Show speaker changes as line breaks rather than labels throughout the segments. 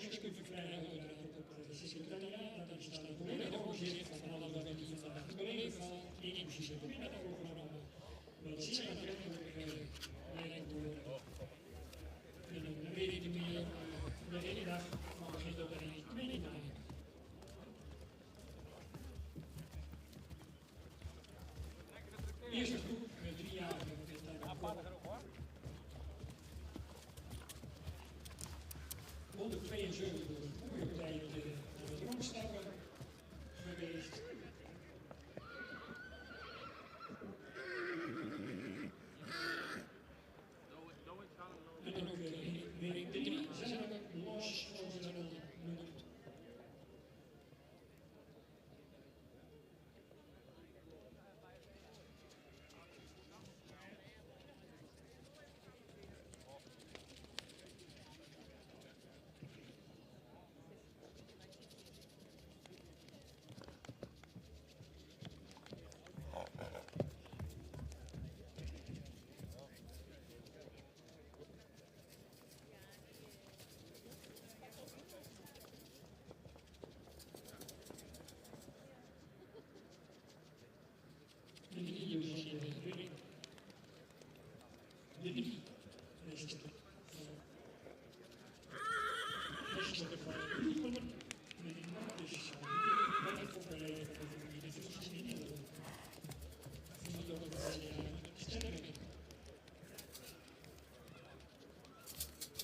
een stukje verkrijgen op het secretariaat. Dat is dan een volledig overzicht van alles wat we vandaag beleefd van, inclusief het middagprogramma. Wat zeer aantrekkelijk lijkt worden. En dan weet ik niet meer de hele dag van begin tot eind mee te maken. Eerste groep met 3 jaar met 172 boerenpartijen aan het rondstappen geweest. En dan ook week 3 zijn we los, zoals we dat noemen. De drie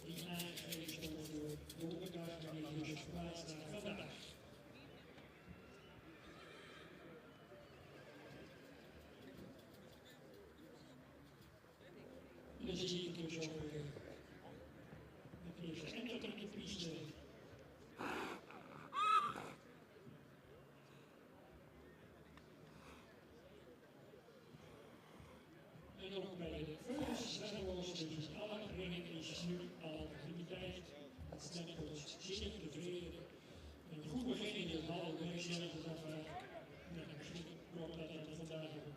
die aangegeven voor donderdag en die dus verplaatst naar vandaag. En dan zie ik dus ook de eerste enkel in de piste. En dan ook bij de vleugels zijn we dus alle ringen is nu al activiteit. Het stemt ons zeer tevreden. Een goed begin in de hal, wil ik zeggen dat we misschien klopt dat vandaag ook.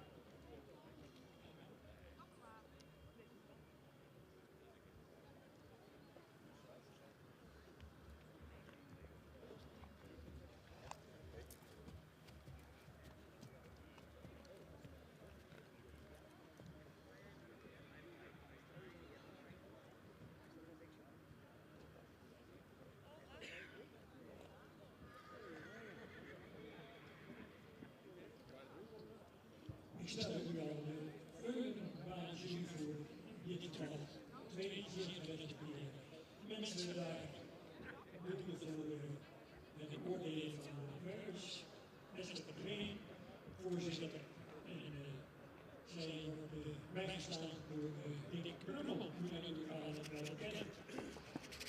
Ik stel u al een waanzin voor digitaal 237 keer. Mensen daar moeten voor de oordelen van de reus, Esther Patreen, voorzitter. En zij worden bijgestaan door Dick Krummel, die wij natuurlijk al wel kennen.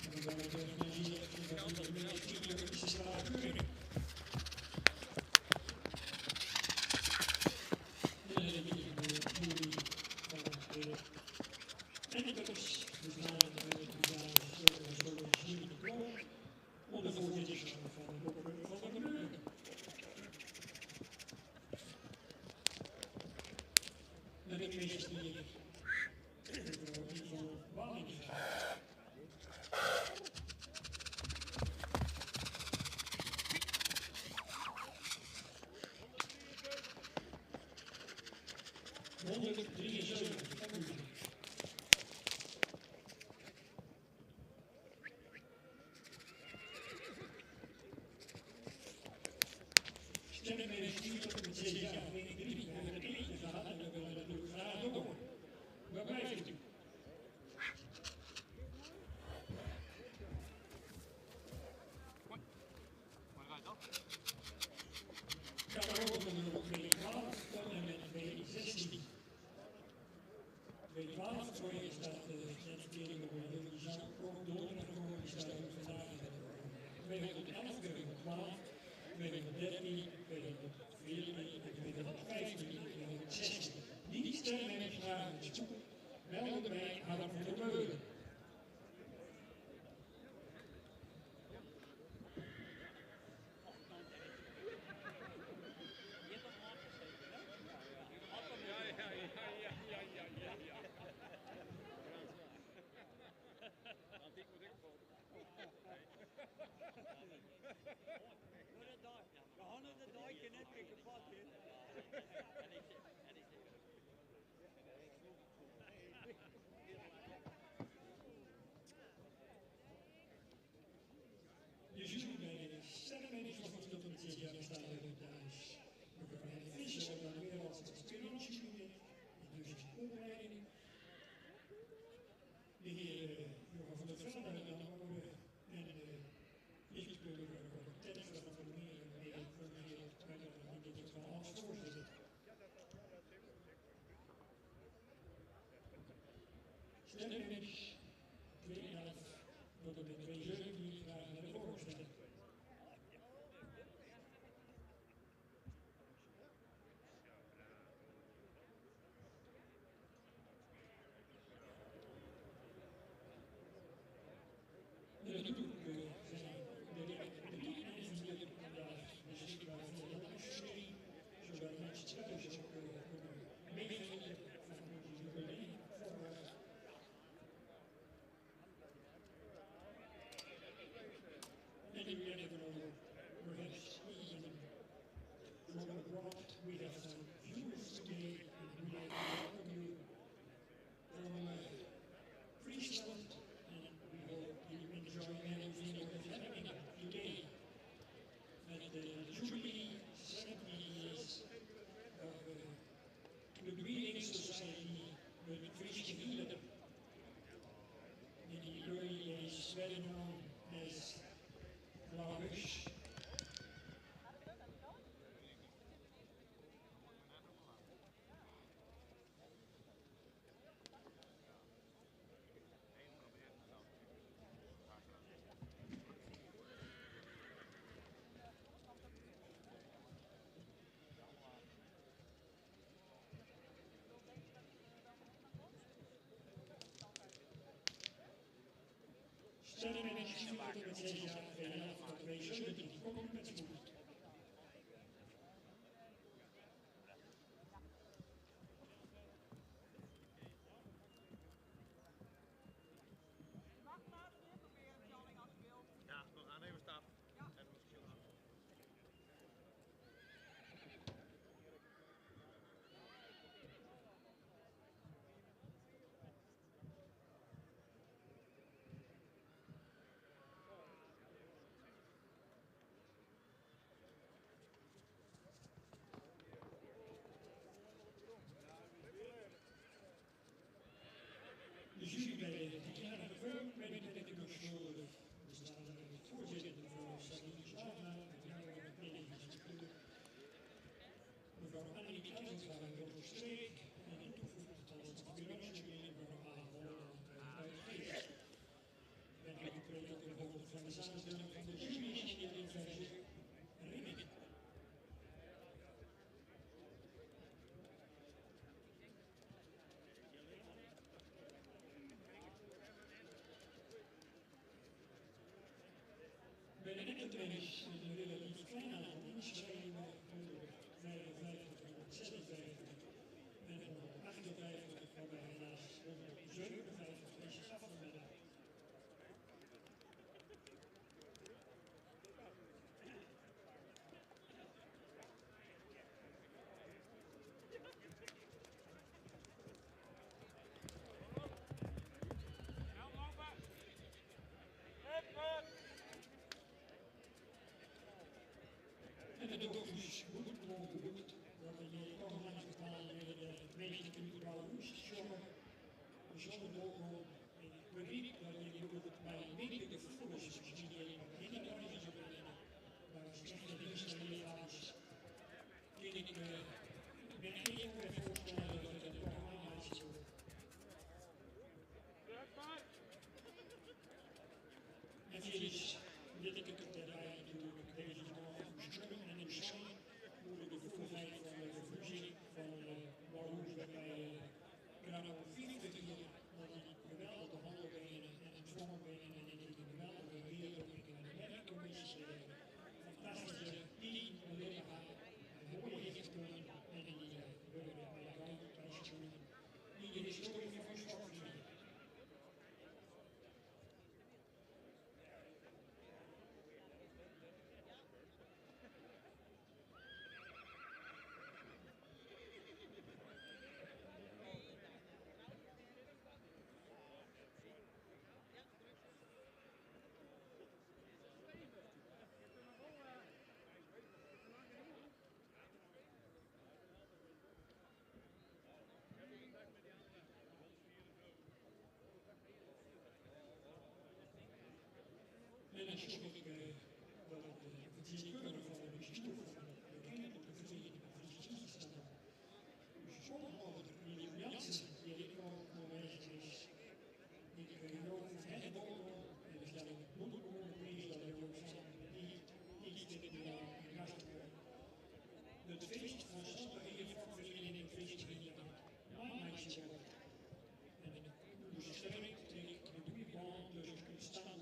En dan zijn we hier dat de minister is de en dat is dus na de onder voorzitterschap van de Brugge. En de minister die van Wallinga. Stemmen met een stier op het CDA, week 3. We hebben het eentje gehad en dan willen we natuurlijk graag door. Waar blijft u? Kamerhoofdnummer op B12 tot en met B16. B12 voor je staat de verkering op de zou ook donderdag komen, die staat ook vandaag in de 211, 212, 213, 214, 215, 216. Die stemmen met vragen te zoeken, melden bij Adam van der Meulen. Want ik moet ook
We hadden de dijk net weer kapot in.
Je ziet bij de sterrenmening van het tot dit jaar staan in het huis. We kunnen vissen naar de wereld als trainingsjury, dus een opleiding. De heer Johan van der Velde dan en lichtkleurig tennis van de meer in dit geval als voorzitter. Sterrenmening 2,5 tot en met 2,7 die graag naar de voorstelling. Natuurlijk zijn de dieren vandaag beschikbaar voor de livestream, zodat mensen thuis ook kunnen meegenieten van onze jubileum voorwaarts. And we have perhaps even from abroad, we have some viewers today, and we like to welcome you from Friesland, and we hope you enjoy everything that is happening today. At the Jubilee 70 years of the Breeding Society with Friese Wielen. In the early days, well known as Lauwers. Sterrenmening tot met 6 jaar geleden van 2017. Kom op met spoed.
Ja, nog aannemen staat. Ja. En misschien nog.
De jury bij de jarige film ben ik natuurlijk schuldig. We staan voorzitter van Sabine Sjana, met jaren Nederlandse club. Mevrouw Annie Keizer van de Streek en een toevoeging van de ambulance mevrouw A. Holland uit Geest. Ben ik ook de hoogte van de samenstelling van de jury in versie Rinnik. Bij de enkeltrainers een relatief klein aantal inschrijvingen, 155 en 156 en 158, waarbij helaas 157 is afgenomen. En de dochters goed ongehoord, dat je toch langs bepaalde de meeste kunnen bouwen moest zorgen. Zonder doorgaan in het publiek, dat je ook bij meerdere vervoerders, misschien niet alleen maar binnen de organisatie, maar slechte dienstleverings. Ik ben geen voorstander dat het een programma is. En Felix, dit ik het daarbij natuurlijk deze morgen steun en in zijn hoe de gevoeligheid van de vervuzing van Walloes bij Grano 44 dat die geweldige handelbenen en het vormbenen en die geweldige wereld in de werkcommissie fantastische team, collega, mooie richting en die willen bij de ruimte die de historie van sport verdienen. directeur van de bestuur van de bekende vereniging van Justitie. Dus sommige die Jansen, die ik ook aanwezig is, ik ook het boven, en dus dat ik moederkomen is, dat ik ook samen die iets met de gast het feest van zondag hier van vereniging feest in de maandje wordt. En dus sterk tegen de buurman, dus ik kunt staan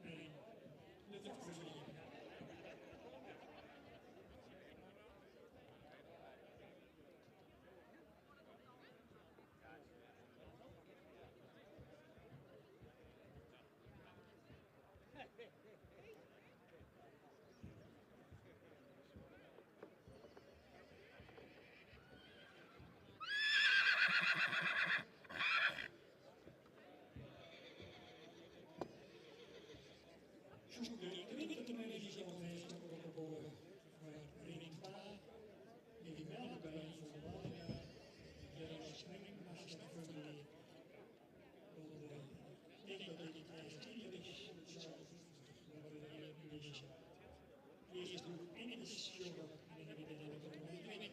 en de vakvereniging. De wintertermijn is al geweest op de boren van Rening Klaar, die melden bij van de Walia, de springen als je dat formuleert. Ik denk dat dit prijs eerder is, hetzelfde wat we hier nu lezen. Eerst doe ik in de show en dan heb ik het ook nog niet.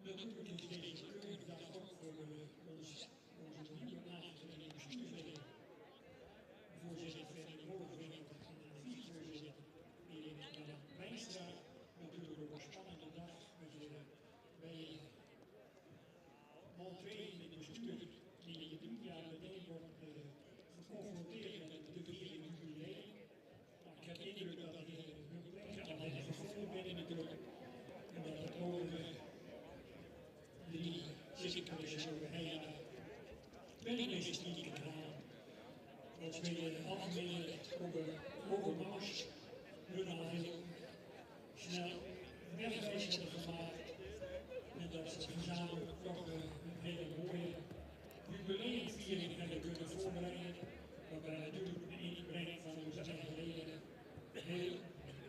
Natuurlijk is deze keurdag ook voor onze nieuwe aangetreden bestuursleden, voorzitter van de hoofdvereniging en de vicevoorzitter, Erik Wijnstra. Natuurlijk ook een spannende dag met bij al twee in het bestuur die in 3 jaar meteen wordt geconfronteerd met de 4e jubileum. Ik heb de indruk dat het hun plek al heeft gevonden binnen natuurlijk en dat het over die zittingcommissie overheen penningistiek gedaan. Als we algemeen overmars hun al heel snel wegwijs hebben gemaakt en dat ze gezamenlijk toch een hele mooie jubileumviering hebben kunnen voorbereiden, waarbij natuurlijk de inbreng van onze eigen leden heel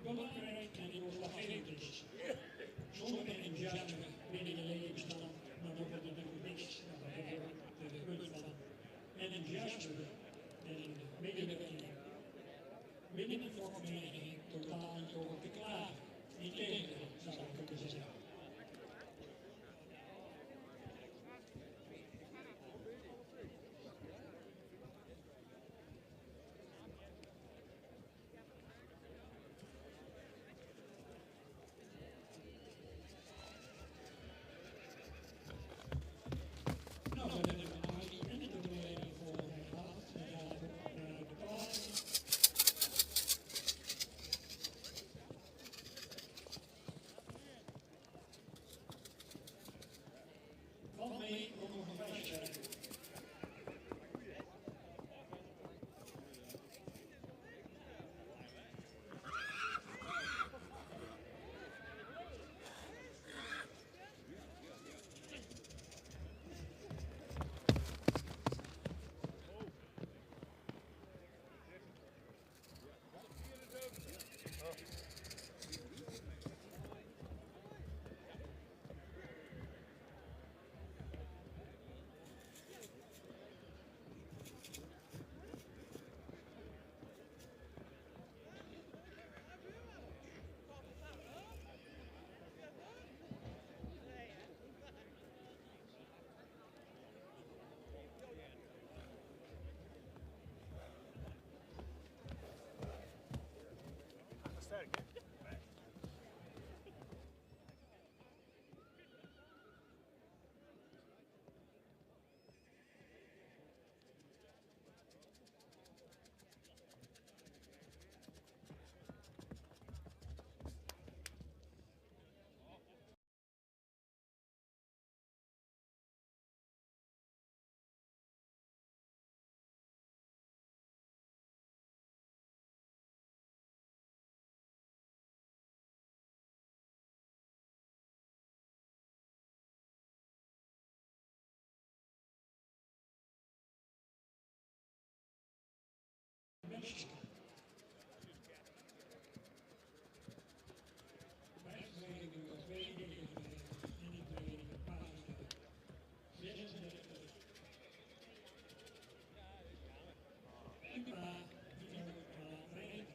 belangrijk en doorslaggevend is. Zonder enthousiasme binnen de leden bestaan, maar wordt het natuurlijk niks. Dan hebben we de punt van enthousiasme en medewerking binnen de vakvereniging totaal niet over te klagen. Integendeel, zou ik kunnen zeggen. mensen. Mijn vereniging was 92 en ik ben een paar 36. Ik maar die nog rijden.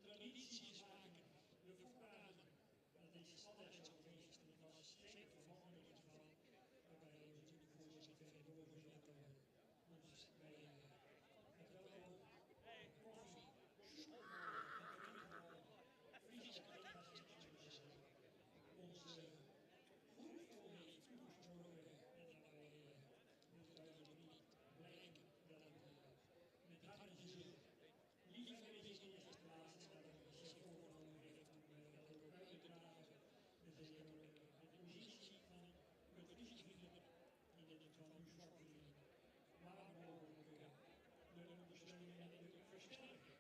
Tradities is maken, we verpraten. Dat is altijd zo geweest. En ik was zeker van morgen in het geval, waarbij we natuurlijk voorzitter vertegenwoordigers met ons bij het welkom, koffie, soep, Friese collega's en ons goed voor heeft toegesproken en daarbij moet duidelijk niet blijken dat het met hart en ziel liefhebben is in de eerste plaats en dat hij zich voorgenomen heeft om dat ook uit te dragen. En zeker de positie van het verkiezingsvrienden in dit geval uw schoffering, waar mogelijk de ondersteuning en de versterking.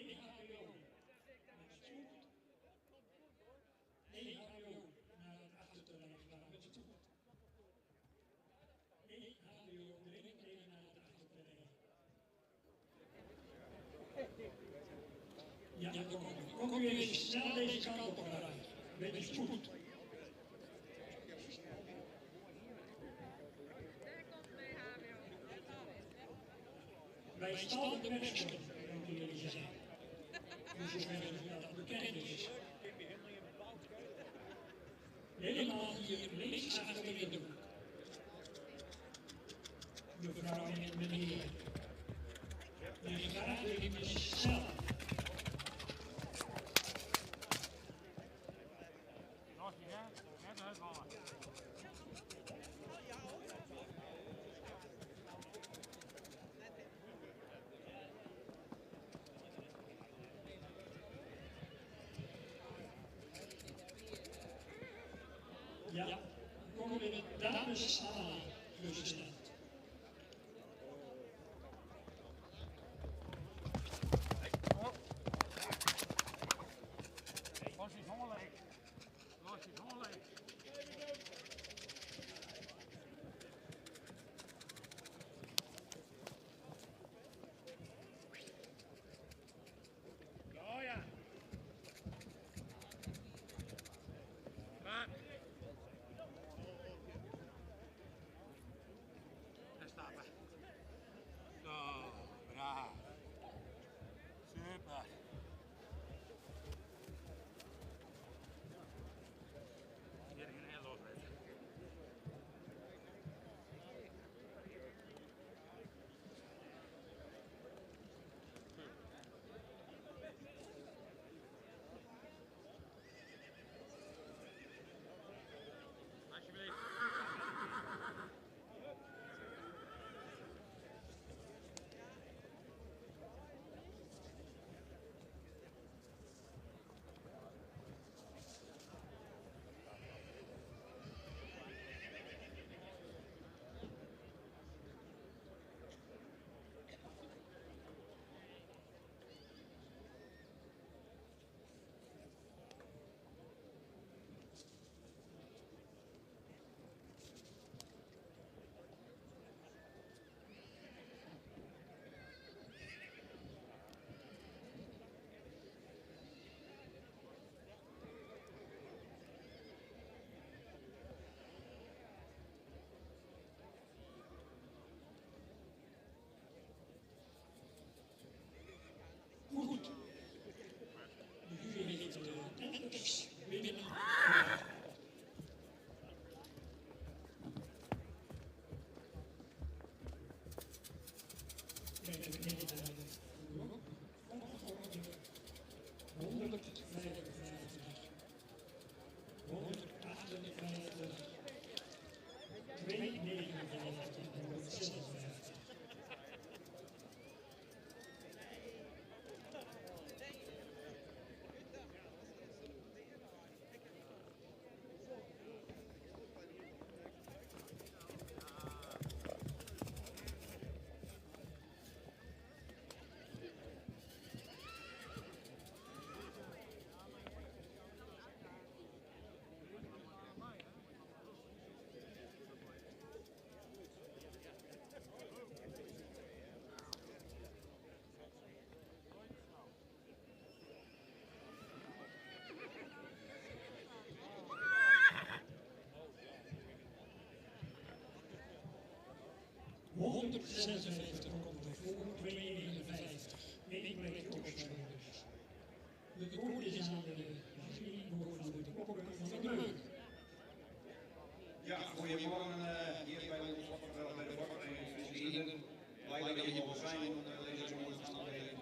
EHBO met spoed. EHBO naar het achterterrein gegaan met spoed. EHBO dringend even naar het achterterrein. Ja, dan kom u even snel deze kant op rijden. Met de spoed. Wij staan de mensen, moeten jullie zeggen. Voor zover dat bekend is. Helemaal hier links achter in de hoek. Mevrouw en meneer. En graag even snel. Ja, dan komen we de dames aan geruststeld. 156 komt er voor, 259. 1 plekje opschuiven dus. Het woord is aan de jury-woordvoerder Okker van der Meulen.
Ja, goedemorgen hier bij ons bij de vakvereniging Friesland. Blij dat we hier mogen zijn onder deze mooie omstandigheden.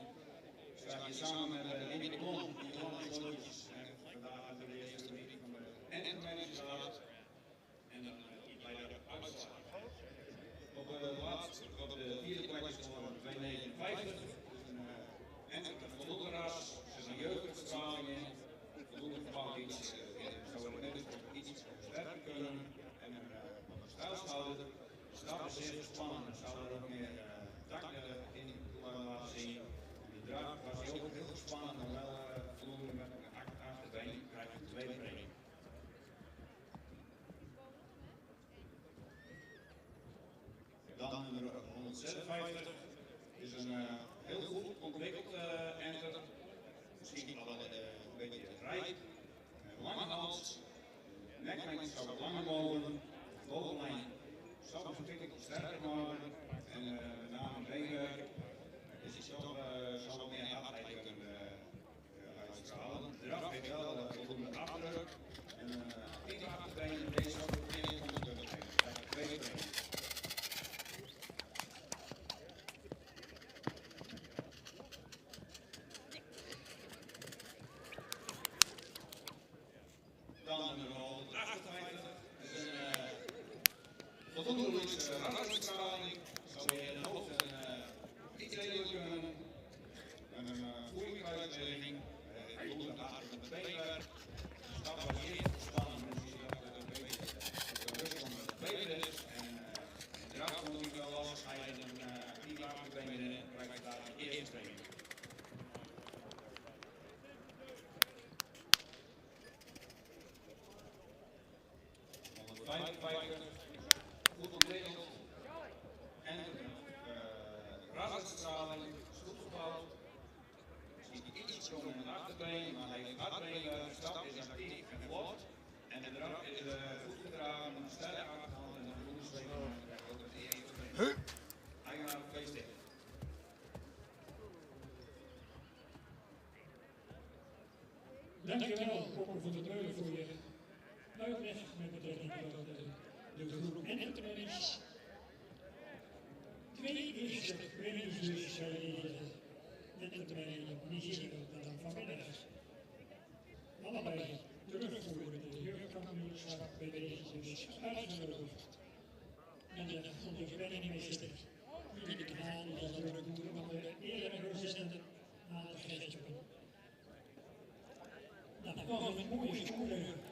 We staan hier samen met Lindy de Klon, Johanna Slootjes en vandaag hebben we de eerste meeting van de Entermanagersraad. En dan bij de uitslag. Op de vierde plek is gewoon 259. En een voldoende ras, er is een jeugdverstraling in, voldoende gebouwd iets, zouden we net iets versterken kunnen. En een stijlschouder, de stap is zeer spannend, zouden er ook meer takken in laten zien. En die draad was ook heel spannend, maar wel voldoende met een achterbeen, krijg je 2 benen. Dan nummer 156 is een heel goed ontwikkeld enter. Misschien al een beetje rijk, lange hals, neklijn zou wat langer mogen, bovenlijn zou een stukje sterker mogen en met name beenwerk is het toch zou wat meer hardheid kunnen uitstralen. Draf heeft wel voldoende afdruk en één achterbeen en deze zou ook meer in kunnen geven. Dat is 2 benen. Dan nummer 158, dat is een voldoende rassenstraling, zou weer in de hoofd iets redelijk kunnen, met een goede kruisbeweging, voldoende achter met beenwerk, de stap was zeer spannend, dus je ziet dat het een beetje rust onder het been is, en de draf moet niet wel losscheiden, en die achterbenen in, krijg je daar de eerste training. Goed ontwikkeld en rassenstraling, goed gebouwd. Misschien iets stronger in het achterbeen, maar hij heeft hard benen, de stap is actief en vlot. En de draf is goed gedragen, sterk aangehaald en een goede zweming krijgt ook het eerste been. Eigenaar gefeliciteerd.
Dankjewel, Okker van der Meulen, voor je uitleg met betrekking tot de groep Enterprise. 2 eerste premiezus in de Enterprise dan vanmiddag. Allebei terugvoeren de jeugdkampioenschap bij deze dus uitgenodigd. En de ondersteuningsmeester die de kanaal zal terugvoeren van de eerdere gezenden aan de Gestjoppen. Nou, nog een mooie score.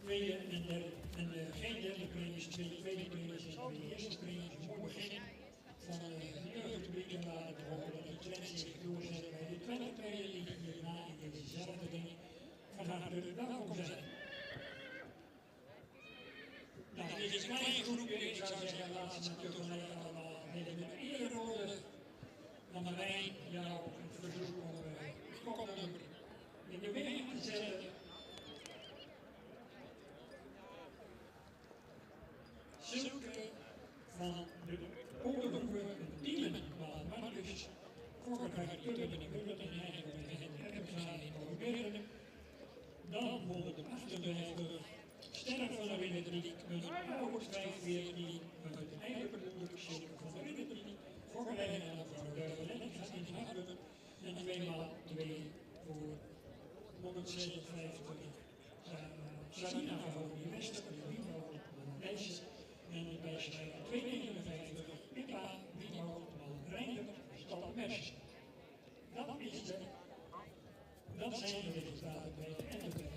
Geen derde premies, 2 tweede premies en 2 eerste premies. Een mooi begin van de jeugdpubliek en laten we hopen dat de trend zich doorzet bij de tweede tweede die hierna in dezelfde ding van harte welkom zijn. Nou, dit is een klein groepje, ik zou zeggen, laten we natuurlijk allemaal met een eerrolde van de wijn jou een verzoek om kopnummer in de weg te zetten. Zulke van de onderhoeven dienen, maar dus voorbereid kunnen de bullet en eigenlijk de examen proberen. Dan 158, sterren van de Ridderdiek, een oude 514, uit het eigen bedoelde cirkel van de Ridderdiek, voorbereid aan mevrouw Duivelet gaat in houden en 2 maal 2 voor 156, Sarina van de Wester, de Wino, Meisjes. En bij schrijver 259, Pippa, Wino, Reinder, Stalmers. Dat zijn de resultaten bij de Enterprise.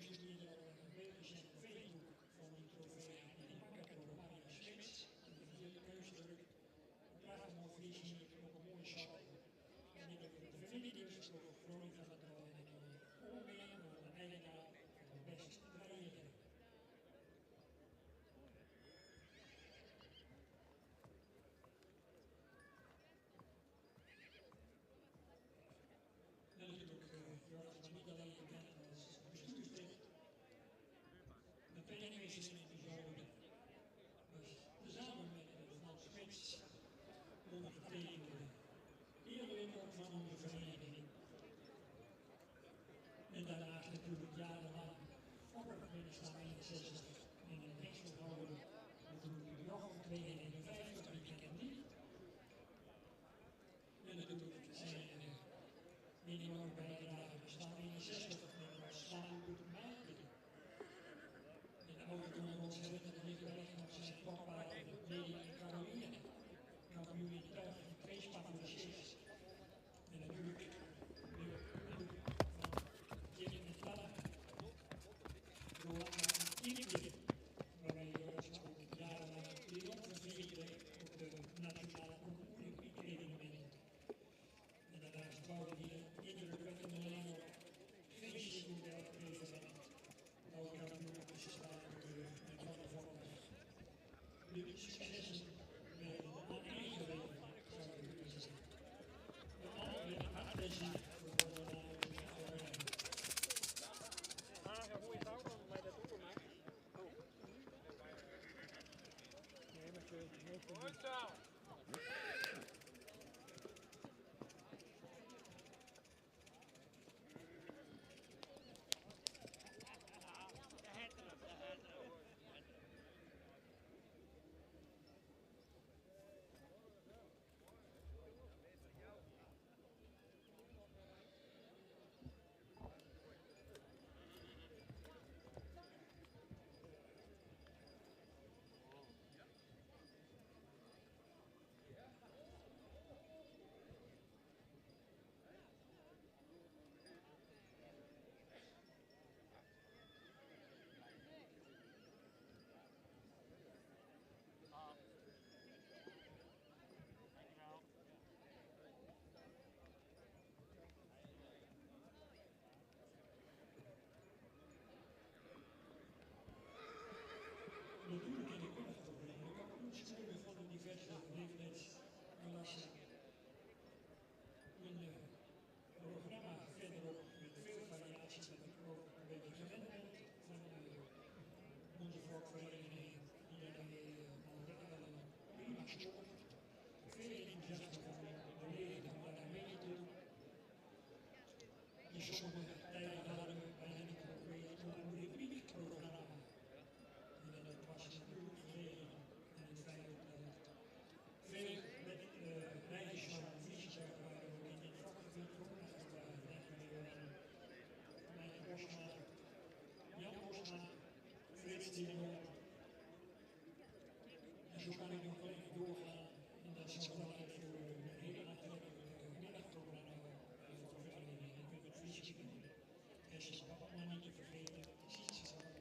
keuze die er bezig zijn op Facebook van die trofee en die pakket voor Mario Smits. En de vierde keuzedruk. Een prachtig mooi vliesje, ook een mooie sap. En ik heb de familie dus voor Veronica van Drooien en Oormeen, voor de eigenaar van de beste rijden. En natuurlijk Joris, maar niet alleen bekend als bestuurslid. De penningmeester in het bijzonder was samen met Frans Smits ondergetekende eerlijk ook van onze vereniging. En daarnaast natuurlijk jarenlang opperminister 61 in een hengsel houden. Natuurlijk de Jochen 251, die ken die. En natuurlijk zijn enorme bijdrage bestaan 61 met ons samen goed maken. En de oude ons hebben het niet gelegd op zijn papa, Lady en Caroline. Kampioen in de tuig van twee spatten de Sjees. En natuurlijk van Jim en Tala. Rolanda en Inge, waarbij Joris ook jarenlang triomfen vierde op de nationale olympieke evenementen. En daarnaast bouwde hij een indrukwekkende lijn op. Feestje toen hij opgegeven had. Ook kampioen op de Straatbrug en van de Vormen. De successen werden aaneengegeven, zou ik kunnen zeggen. Met andere hartplezier voor de
Mooi zo!
Natuurlijk in de kunstproblemen. De kampioenschoenen van de diverse leeftijdsklassen. Een programma verderop met veel variaties dat ik ook een beetje gewend ben van onze volkvereniging die daarmee al prima scoort. Veel enthousiasme van de leden om daar mee te doen. In sommige tijden hadden we bij hen geprobeerd om een olympiekprogramma. En dat was natuurlijk gelegen aan het feit dat veel reizigers van fysica waren ook in dit vakgebied voorbereid waren. Denk aan Bosma, Jan Bosma, Frits Timmer. En zo kan ik nog wel even doorgaan. En dat is wel even voor een hele aantrekkelijke middagprogramma voor de vereniging. Ik ben met fysica. En ze is allemaal niet te vergeten. Precies, ze allemaal.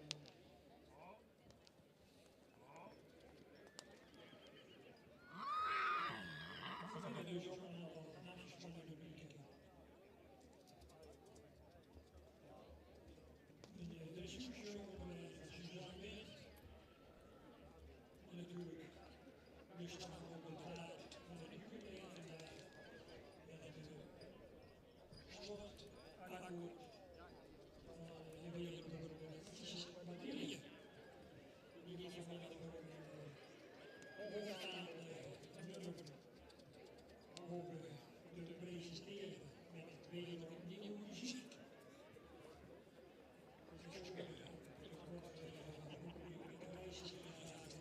We hebben dus ook een aantal aangespannen rubrieken. De dressuurshow van Suzanne Weert. En natuurlijk de stap op het draad van het jubileum vandaag. En het slotakkoord van de wereldberoep fysische materie. Die dit vanmiddag ook hoogstaande nummer mogen te presenteren met wereldnieuwe muziek. Dus ik zou zeggen, het wordt een reis in de gaten.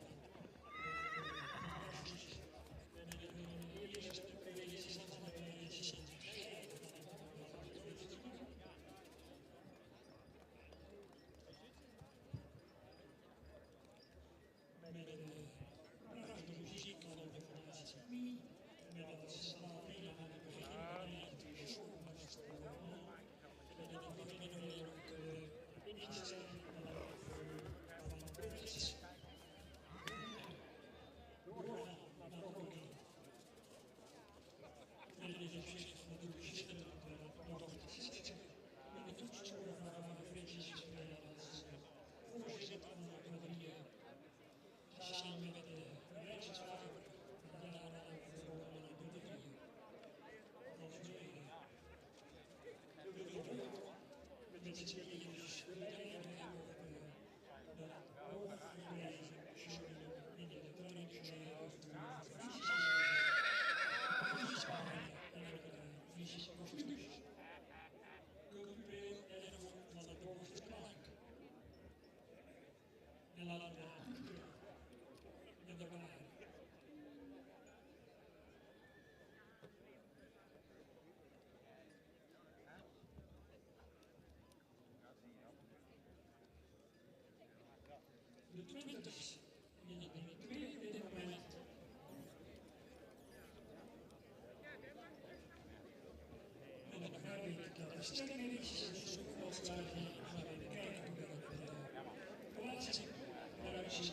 met z'n drieën dus we reden dat overgebleven journal in de traditionele avonturen van Friesland en Friese kostuums. Cultureel erfgoed van de bovenste plank. En laten we dat goedkeuren en bewaren. De twintigers in het tweede moment. En dan begrijp ik dat de stemming is, zoals daar gaan we kijken hoe dat plaatsing eruit ziet.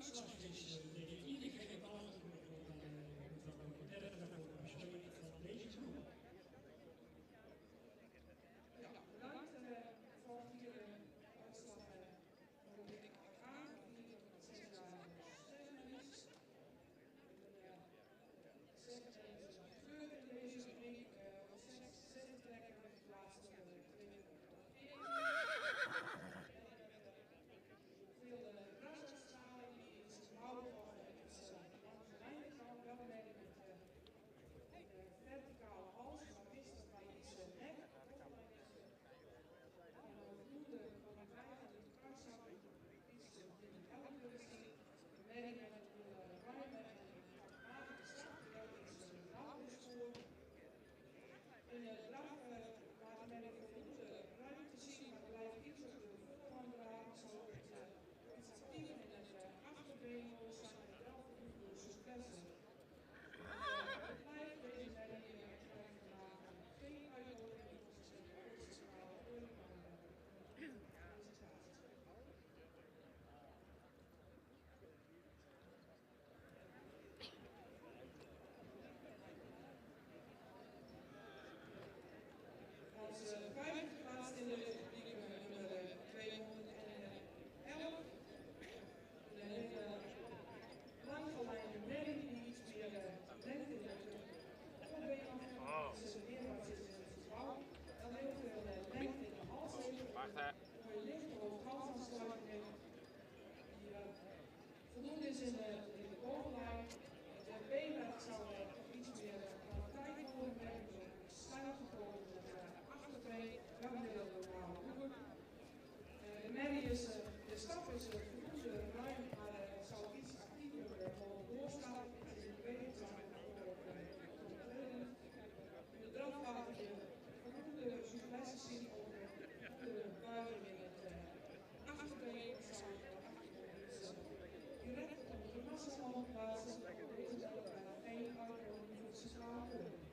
uitslagsvis denk ik iedereen heeft aangekondigd aan mevrouw Coterre daarvoor de ondersteuning van deze groep.
Ja, bedankt voor hier uitslag van de DKK, die 6 jaar steunen is. Zeggen dat het gebeurt in deze week, zes trekken geplaatst op de tweede veel rassenstralen die in zijn bouwen van het langs de lijn gaan, wel met de verticale hals, maar meestal bij iets nek. Voldoende van het eigen in de kruiszak, iets in de elke richting, merk met een ruime en pragmatische stap, dat is een drafspoor. In de draf laat men voldoende ruimte zien, maar blijft iets op de voorhand dragen, zodat het iets actief in het achterbeen wil zijn en wel voldoende souplesse. Het blijft deze merrie krijgt vandaag geen uitnodiging voor zijn positieve presentatie. Als vijfde plaats in de republiek nummer 211. En een lang geleide merrie die iets meer lengte in het voorbeen afkomt. Dus een neerwaarts is in het gebouw. Dan heel veel lengte in de hals heeft. Mooie lichte hoofdhalsaansluiting heeft. Die voldoende is in de bovenlijn. De beenwerk zou iets meer kwaliteit worden met een stijl gekomen met achterbeen, wel een heel normale hoeken. De merrie is, de stap is voldoende ruim, maar zou iets actiever mogen doorstaan. Het is een bewegingszame controleren. De drafwater je voldoende souplesse zien over de buiging in het achterbeen. Zou direct op de massaland plaatsen. Deze zal geen uitnodiging voor de centrale voeren.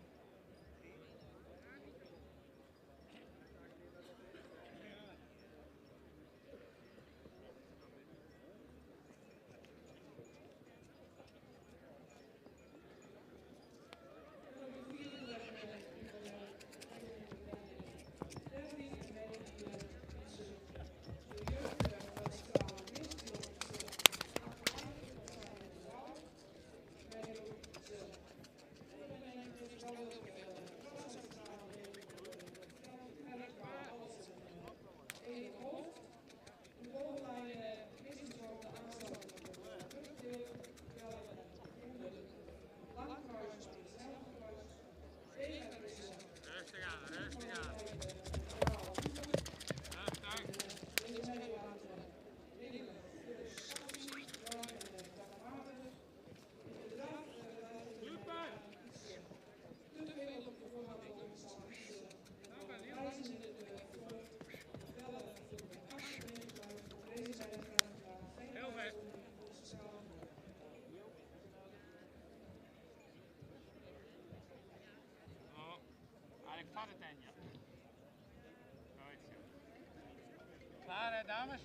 Klaar hè, dames?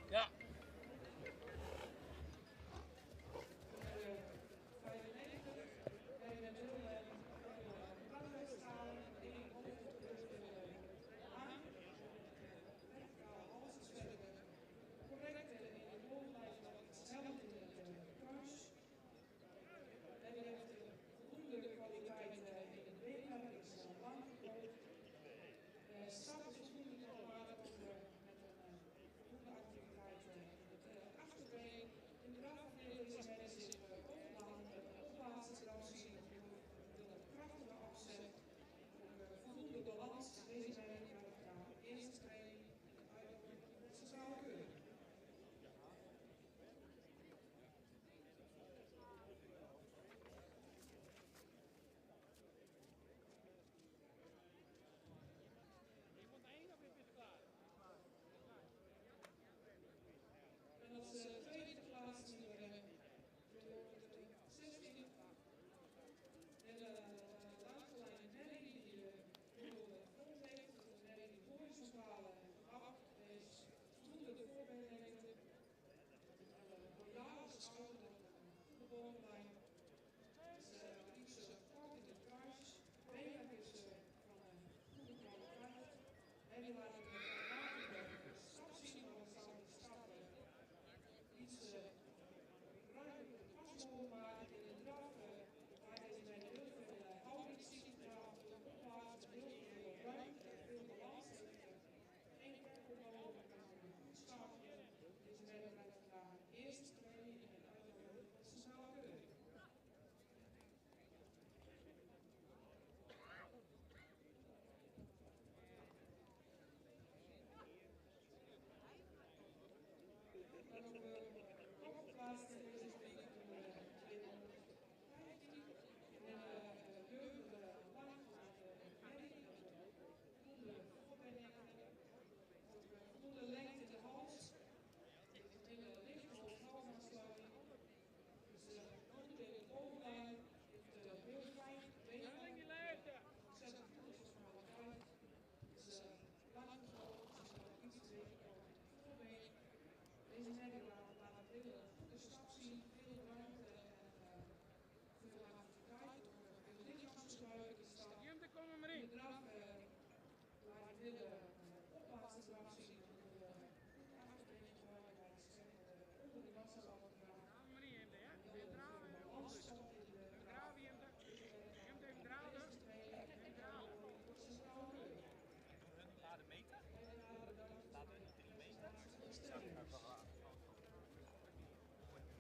Ja.
Stap is goed met water met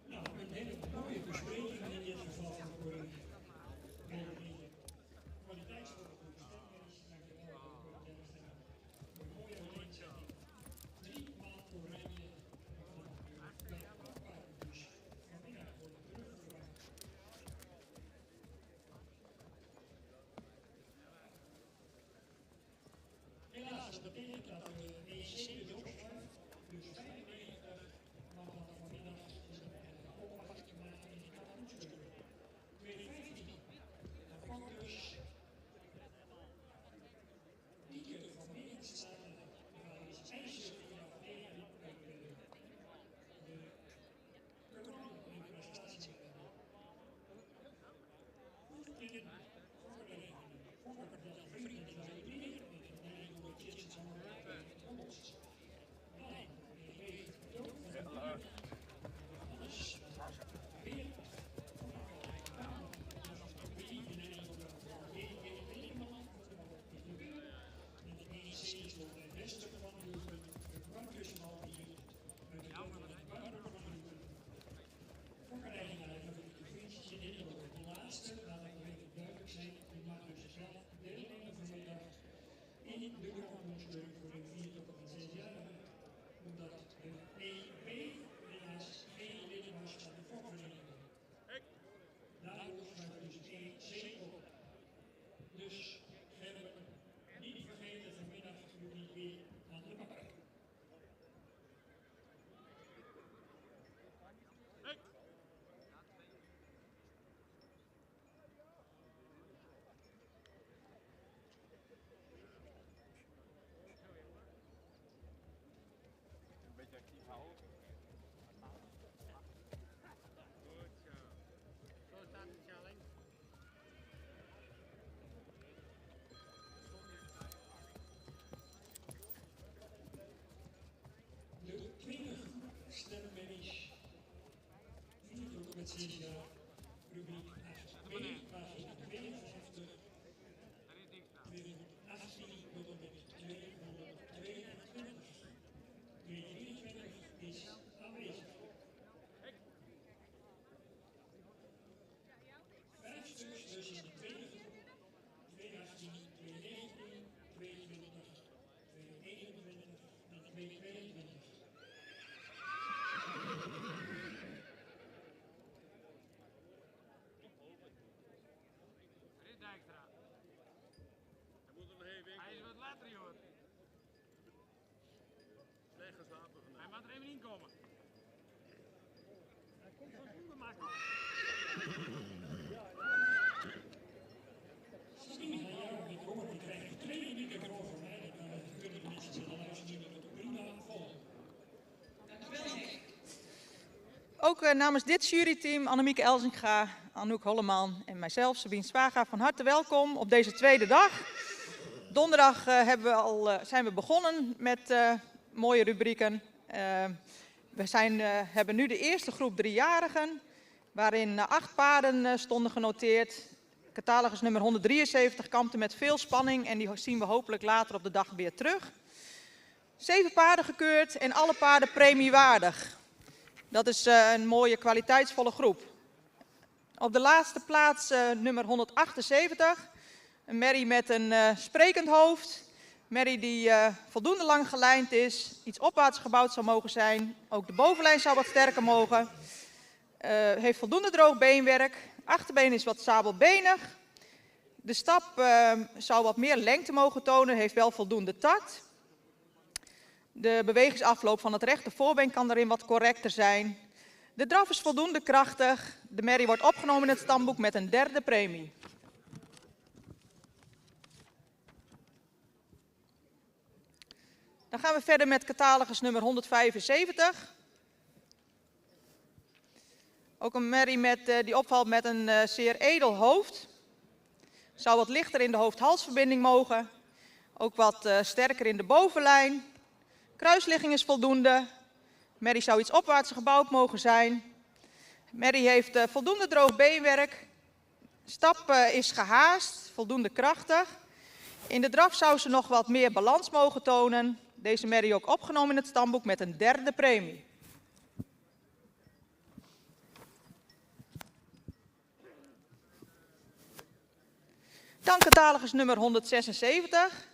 Nou, een hele mooie bespreking in dit geval voor de kwaliteitsvolle stemrace. Dankjewel voor de mooie uiteenzetting. 3 maal oranje bij Papa dus vanmiddag wordt teruggebracht. Helaas, dat betekent dat de EC dus opschuift, dus 95 mag dat vanmiddag opwacht maken in de kampioenschap. 215. Dan komt dus Dieke van Middenstaten, waar is IJzer vanaf 9 de kanon in prestatie. In de voorbereiding, dat vrienden die wij leren, en door het eerste samenwerking met ons. Nee, je weet het ook van alles weer. In de kampioenschap voor de 4 tot en 6-jarigen, omdat de EB helaas geen lid was van de voorvereniging. Daardoor schuift dus EC op. Dus hebben we niet vergeten vanmiddag jullie weer aan de bak. De tweede stemmennis, jullie tot met 6 jaar, rubriek 8b, pagina 52, 218 tot en met 222. 223 is aanwezig. 5 stuks dus in de tweede groep, 218, 219, 220, 221 en 222.
Dijkstra. Hij is wat later, joh.
Slecht geslapen vandaag.
Hij mag er even in komen. Hij komt van vroeger maar al.
Sabine van jou met Robert, die krijgt een tweede microfoon van mij. Dan kunnen de mensen die luisteren het prima volgen.
Ook namens dit juryteam, Annemieke Elzinga, Anouk Holleman en mijzelf, Sabine Zwaga, van harte welkom op deze tweede dag. Donderdag zijn we begonnen met mooie rubrieken. Hebben nu de eerste groep 3-jarigen, waarin 8 paarden stonden genoteerd. Catalogus nummer 173 kampte met veel spanning en die zien we hopelijk later op de dag weer terug. 7 paarden gekeurd en alle paarden premiewaardig. Dat is een mooie kwaliteitsvolle groep. Op de laatste plaats nummer 178, een merrie met een sprekend hoofd. Merrie die voldoende lang gelijnd is, iets opwaarts gebouwd zou mogen zijn. Ook de bovenlijn zou wat sterker mogen. Heeft voldoende droog beenwerk. Achterbeen is wat sabelbenig. De stap zou wat meer lengte mogen tonen, heeft wel voldoende tact. De bewegingsafloop van het rechter voorbeen kan daarin wat correcter zijn. De draf is voldoende krachtig. De merrie wordt opgenomen in het stamboek met een 3e premie. Dan gaan we verder met catalogus nummer 175. Ook een merrie die opvalt met een zeer edel hoofd. Zou wat lichter in de hoofd-halsverbinding mogen. Ook wat sterker in de bovenlijn. Kruisligging is voldoende. Merrie zou iets opwaarts gebouwd mogen zijn. Merrie heeft voldoende droog beenwerk. Stap is gehaast, voldoende krachtig. In de draf zou ze nog wat meer balans mogen tonen. Deze merrie ook opgenomen in het stamboek met een 3e premie. Dan catalogus nummer 176.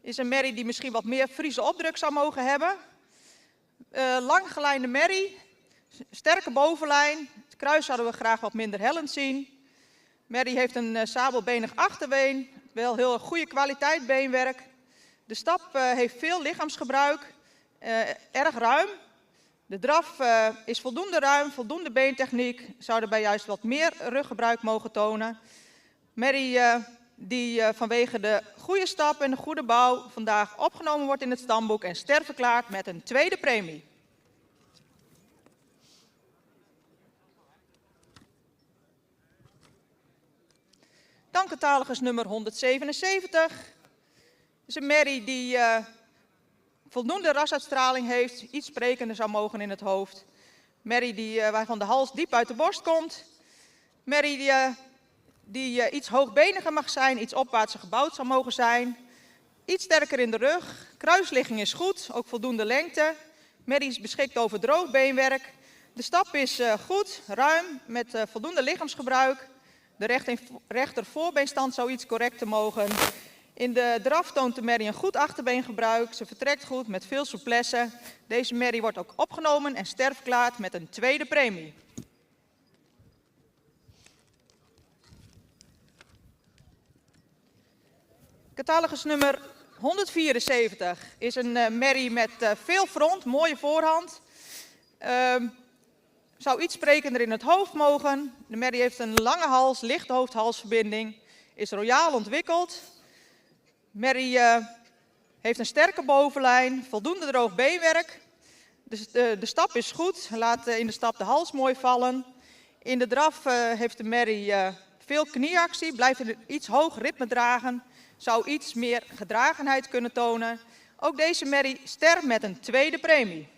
Is een merrie die misschien wat meer Friese opdruk zou mogen hebben. Lang gelijnde merrie, sterke bovenlijn. Het kruis zouden we graag wat minder hellend zien. Merrie heeft een sabelbenig achterbeen, wel heel goede kwaliteit beenwerk. De stap heeft veel lichaamsgebruik, erg ruim. De draf is voldoende ruim, voldoende beentechniek. Zou daarbij juist wat meer ruggebruik mogen tonen. Merrie die vanwege de goede stap en de goede bouw vandaag opgenomen wordt in het stamboek en sterverklaard met een 2e premie. Dan catalogus nummer 177. Dat is een merrie die voldoende rasuitstraling heeft, iets sprekender zou mogen in het hoofd. Merrie waarvan de hals diep uit de borst komt. Merrie die iets hoogbeniger mag zijn, iets opwaartser gebouwd zou mogen zijn. Iets sterker in de rug. Kruisligging is goed, ook voldoende lengte. Merrie is beschikt over droog beenwerk. De stap is goed, ruim, met voldoende lichaamsgebruik. De rechter voorbeenstand zou iets correcter mogen. In de draf toont de merrie een goed achterbeengebruik. Ze vertrekt goed met veel souplesse. Deze merrie wordt ook opgenomen en sterfklaard met een 2e premie. Catalogus nummer 174 is een merrie met veel front, mooie voorhand. Zou iets sprekender in het hoofd mogen. De merrie heeft een lange hals, lichte hoofd-halsverbinding. Is royaal ontwikkeld. Merrie heeft een sterke bovenlijn, voldoende droog beenwerk. De stap is goed, laat in de stap de hals mooi vallen. In de draf heeft de merrie veel knieactie, blijft een iets hoog ritme dragen. Zou iets meer gedragenheid kunnen tonen. Ook deze merrie ster met een 2e premie.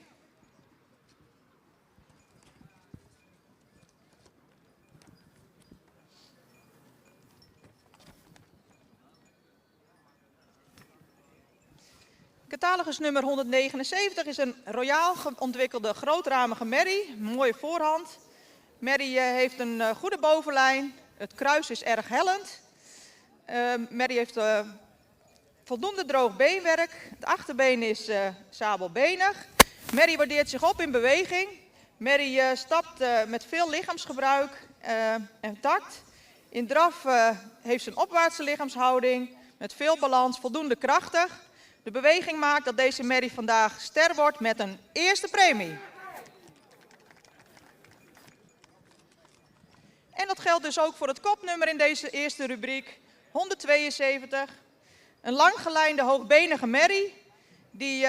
Catalogus nummer 179 is een royaal ontwikkelde grootramige merrie. Mooie voorhand. Merrie heeft een goede bovenlijn. Het kruis is erg hellend. Merrie heeft voldoende droog beenwerk. Het achterbeen is sabelbenig. Merrie waardeert zich op in beweging. Merrie stapt met veel lichaamsgebruik en tact. In draf heeft ze een opwaartse lichaamshouding met veel balans, voldoende krachtig. De beweging maakt dat deze merrie vandaag ster wordt met een 1e premie. En dat geldt dus ook voor het kopnummer in deze eerste rubriek, 172. Een langgelijnde hoogbenige merrie die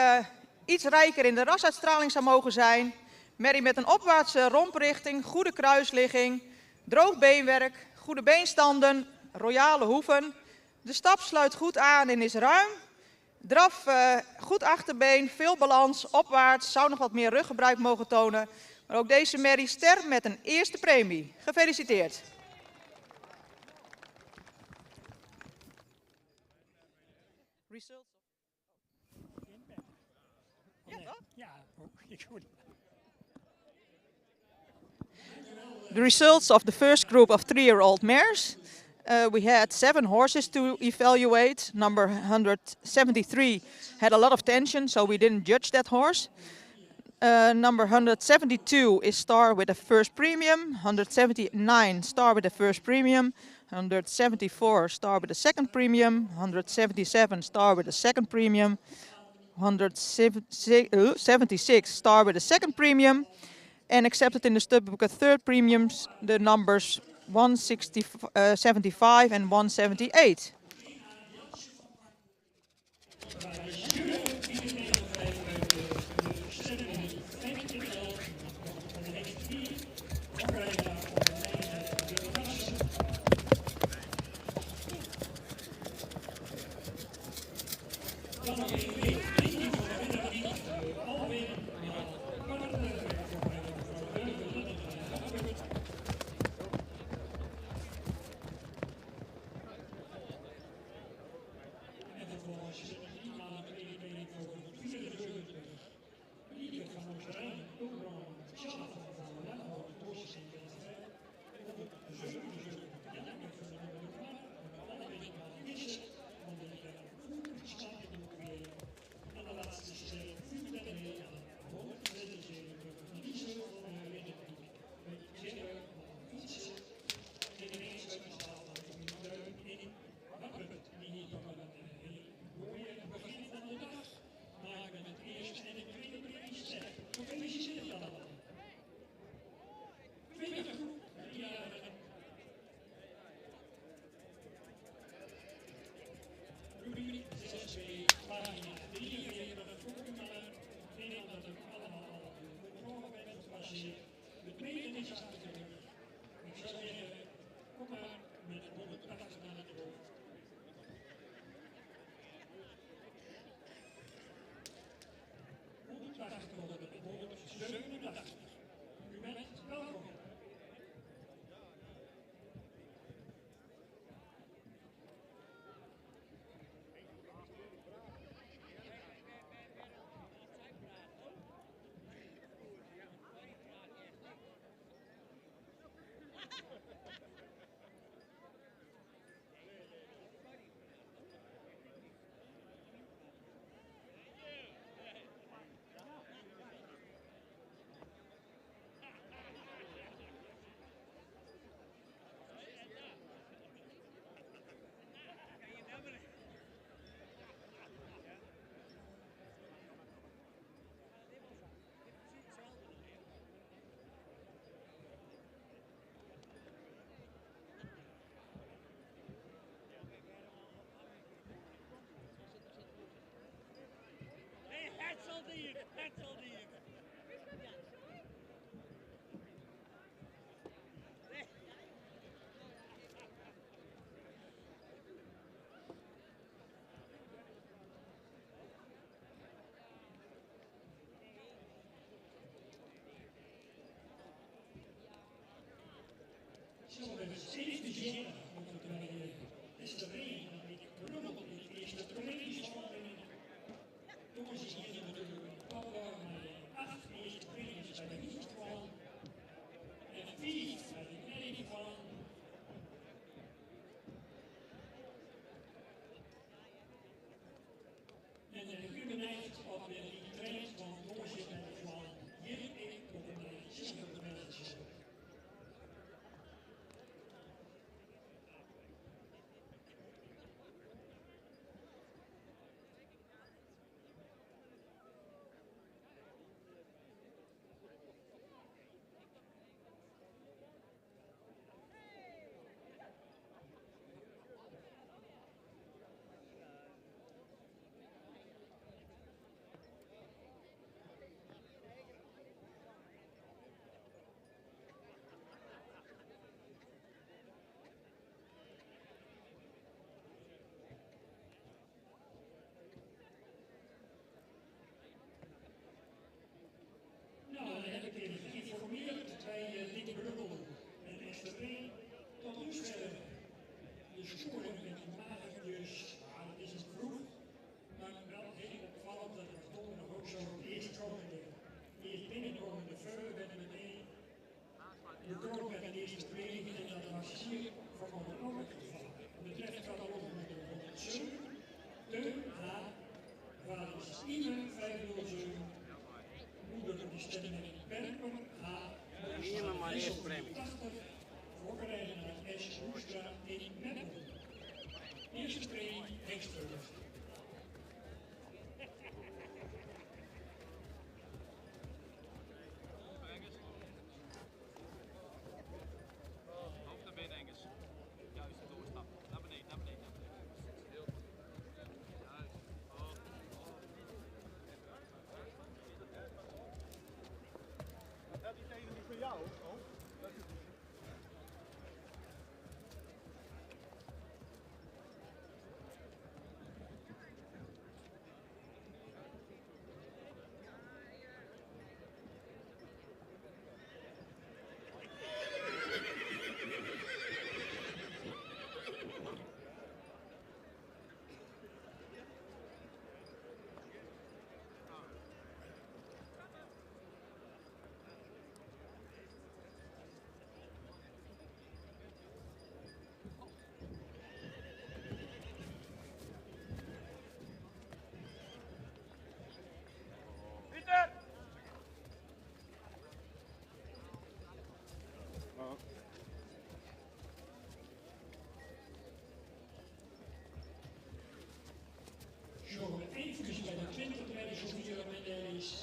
iets rijker in de rasuitstraling zou mogen zijn. Merrie met een opwaartse romprichting, goede kruisligging, droog beenwerk, goede beenstanden, royale hoeven. De stap sluit goed aan en is ruim. Draf, goed achterbeen, veel balans, opwaarts, zou nog wat meer ruggebruik mogen tonen. Maar ook deze merrie ster met een eerste premie. Gefeliciteerd. Results. Ja, toch?
Ja, ik hoor het.
The results of the first group of 3-year-old mares. We had 7 horses to evaluate. Number 173 had a lot of tension, so we didn't judge that horse. Number 172 is star with the first premium. 179 star with the first premium. 174 star with the second premium. 177 star with the second premium. 176 star with the second premium. And accepted in the studbook at third premiums the numbers 175 and 178.
experts.
Hoofd naar binnen, Engels. Juist, doorstap. Naar beneden, naar beneden, naar beneden. Juist.
Dat is even voor jou.
Pieter!
Zo, even bij de 20 rijders of hier met de race.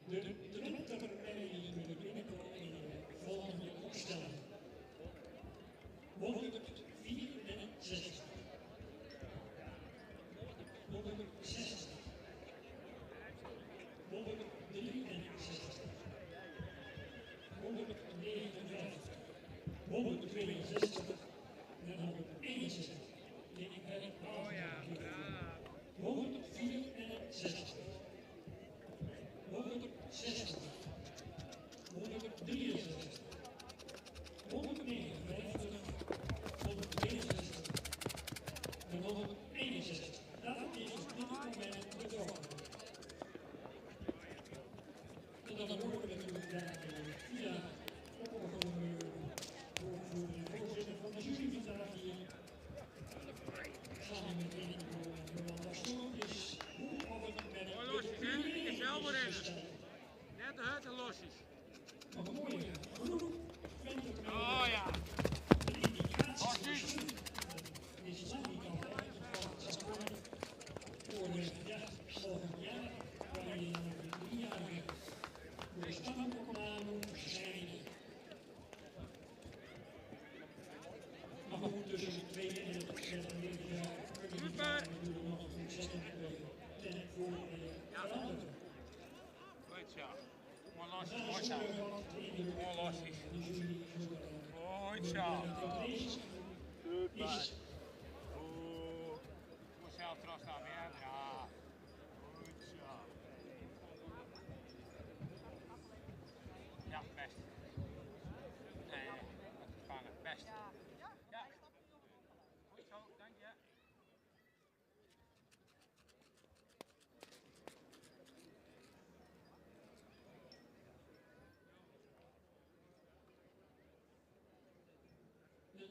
De drukterij met de binnenkomen in de volgende opstelling. 164. 160. 163. 159. 162 en 161. Ik heb 164.
Net de hut en losjes.
Nog een mooie groep.
Oh ja. Losjes.
Deze zijn niet altijd voor de volgend jaar, waar je de 3-jarige voor de stamopname verschijnen. Maar goed, tussen de 2 en de 36 jaar kunnen die natuurlijk nog ontzettend ten voor veranderen.
Goed zo. Mooi losjes, mooi zo. Mooi losjes. Goed zo.
Is
Oeh. Moet zelf terug staan weer. Ja. Goed zo. Ja, best. Nee, vangen. Best. Ja. Goed zo, dank je.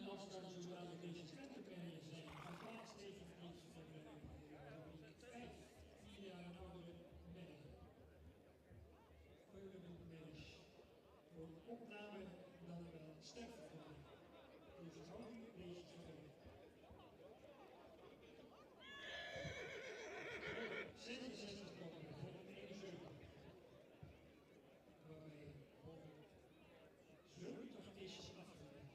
en als dan zo dadelijk deze centerpennen zijn, dan plaatst even iets van de rubriek 5, 4 jaar oudere mennen. Veulenmens. Voor opname dan wel sterfgevallen. Dus hou je deze verder. 66 koppen voor 71. Waarbij 170 is afgelegd.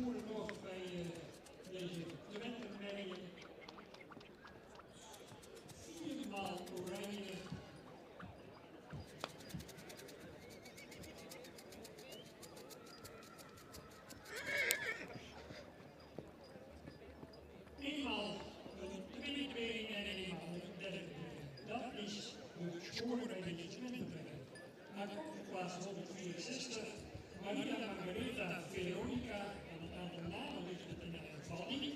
scoren nog bij deze Twente-bijen. 4 maal oranje. Eenmaal een tweede tweeling en eenmaal een derde tweeling. Dat is de score bij deze Twente-bijen. Maar ook de plaats 164. Maria Margaretha Veronica, en het aantal namen ligt het in ieder geval niet.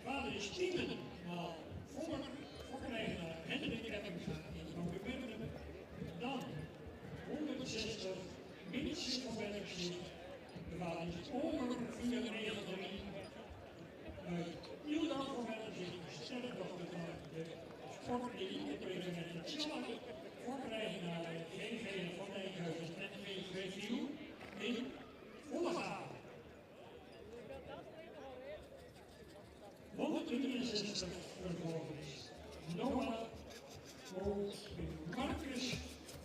Vader is 10 maal voorkrijgenaar Hendrik Eppenga in Oude Bergen. Dan 160 Mintje van Bergzee. De vader is over 94 uit Ildam van Bergzee, sterrendochter van de sportelite-president voorkrijgenaar GV van Nijkhuizen en GV Viel in Vollegaal. 163 vervolgens. Noah Marcus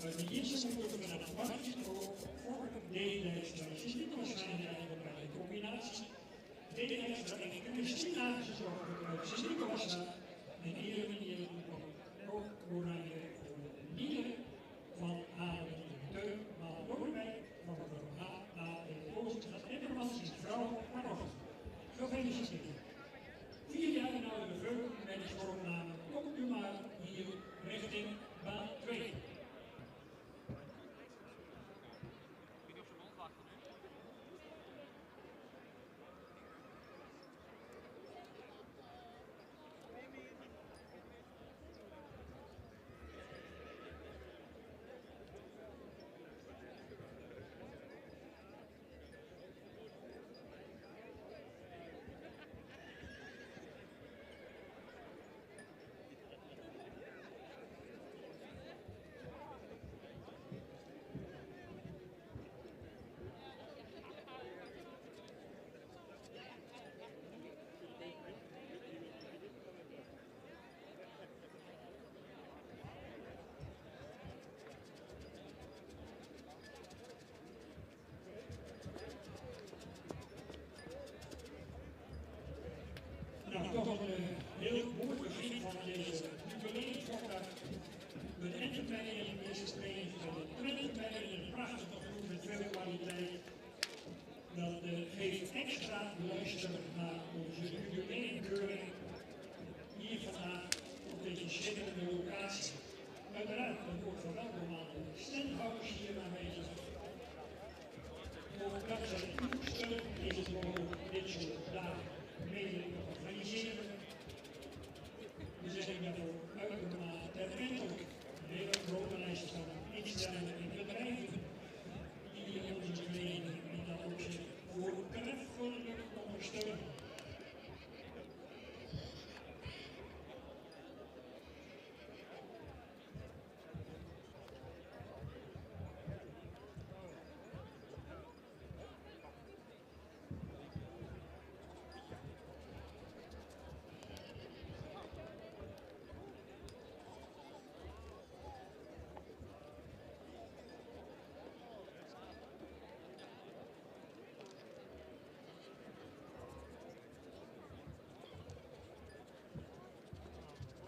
uit de Jitsenmoeder van het Martino voor D-lijst bij Sint-Nicolas-Schijnrijden bij de combinatie. D-lijst bij Christina gezorgd uit Sint-Nicolas en Erwin ook oranje voor Nieder van Adem Teun, maar Lodewijk van mevrouw H.A. en Oosterstad Emmermans is vrouw Marokko. Gefeliciteerd. 4 jaar in oudere veulen bij de sportnamen. Komt u maar hier richting baan 2. Nou, toch een heel mooi begin van deze jubileumsvlogdag. Met Enterprise in de eerste training van de Twente-bijen, een prachtige groep met veel kwaliteit. Dat geeft extra luister naar onze jubileumkeuring hier vandaag op deze schitterende locatie. Uiteraard een woord van welkom aan de standhouders hier aanwezig. Ook dankzij uw steun is het mogelijk dit soort dagen mede te organiseren. We zijn daarvoor uitermate erkentelijk. De hele grote lijst van instellingen en bedrijven die onze vereniging in dat opzicht voortreffelijk ondersteunen.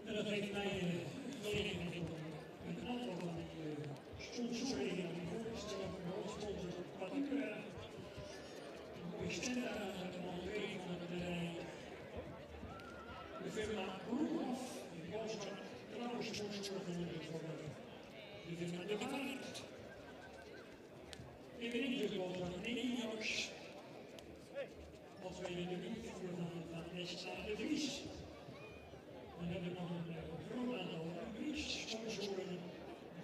En dat heeft mij gelegenheid om een aantal van die sponsoringen die voorstellen van de hoofdsponsor Patikura. Een mooie stand aan het entree van het terrein. De firma Bloemhof in Boostad, trouwens sponsor van de firma De Waard. Eveneens de sponsor Ninios. Als wij in de nieuwsvoer van S.A. de Vries. Dan hebben we nog een groot aantal sponsoren,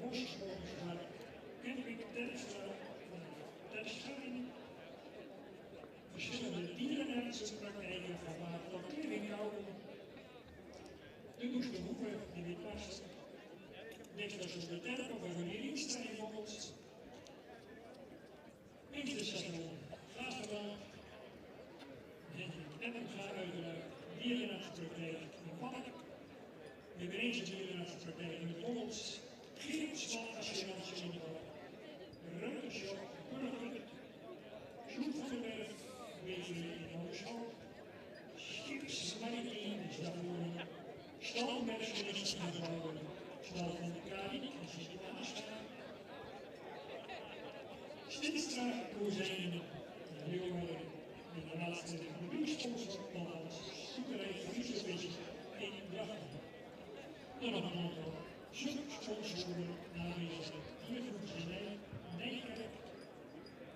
bossponsoren, Camping Terschuin, verschillende dierenartsenpraktijken van waar tot Keringhouden, de Moesterhoeve, die dit past, dikwijls op de Terpen van de Rienstein van ons, Pinksterstation, Glaasland, en Eppenga uiteraard, dierenartsenpraktijk in Valk. We hebben eens een dierenartsenpraktijk in het Hollands, Geertsman Assurantie in de Ruitenshop, Burger, Sjoerd van der Werf, BV Stalmensen gaan bouwen. Stal van de Karik, en zie je daar staan. Stinstra, kozijnen, Leeuwarden, en de laatste publieksponsor van als zoekerij Friese in Drachten. Dan nog een aantal subsponsoren aanwezig. Hier voegt in Nijkerk,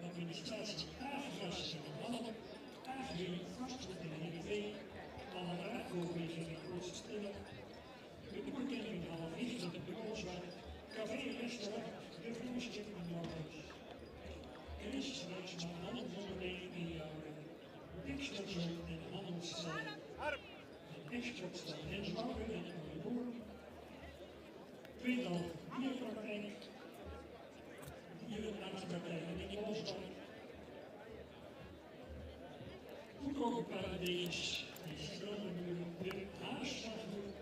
administratie Aangras in Hallen, AG Vastgoed in Heerenveen, Alle Raadkoopwegen in Ooststille, de Boercamping Half Richten in Ooswijk, Café en Restaurant, de Vloerschip in Noordhuis. Chris Rijksman, handelsonderneming in Jouwen, Exportzone en handelsstad, exportstad en Zouwen en Oudeloer, tweetal bierpraktijk, dierenartspraktijk in Ooswijk, goedkope paradijs, die Schroevenmuren, de Haarstadgroep,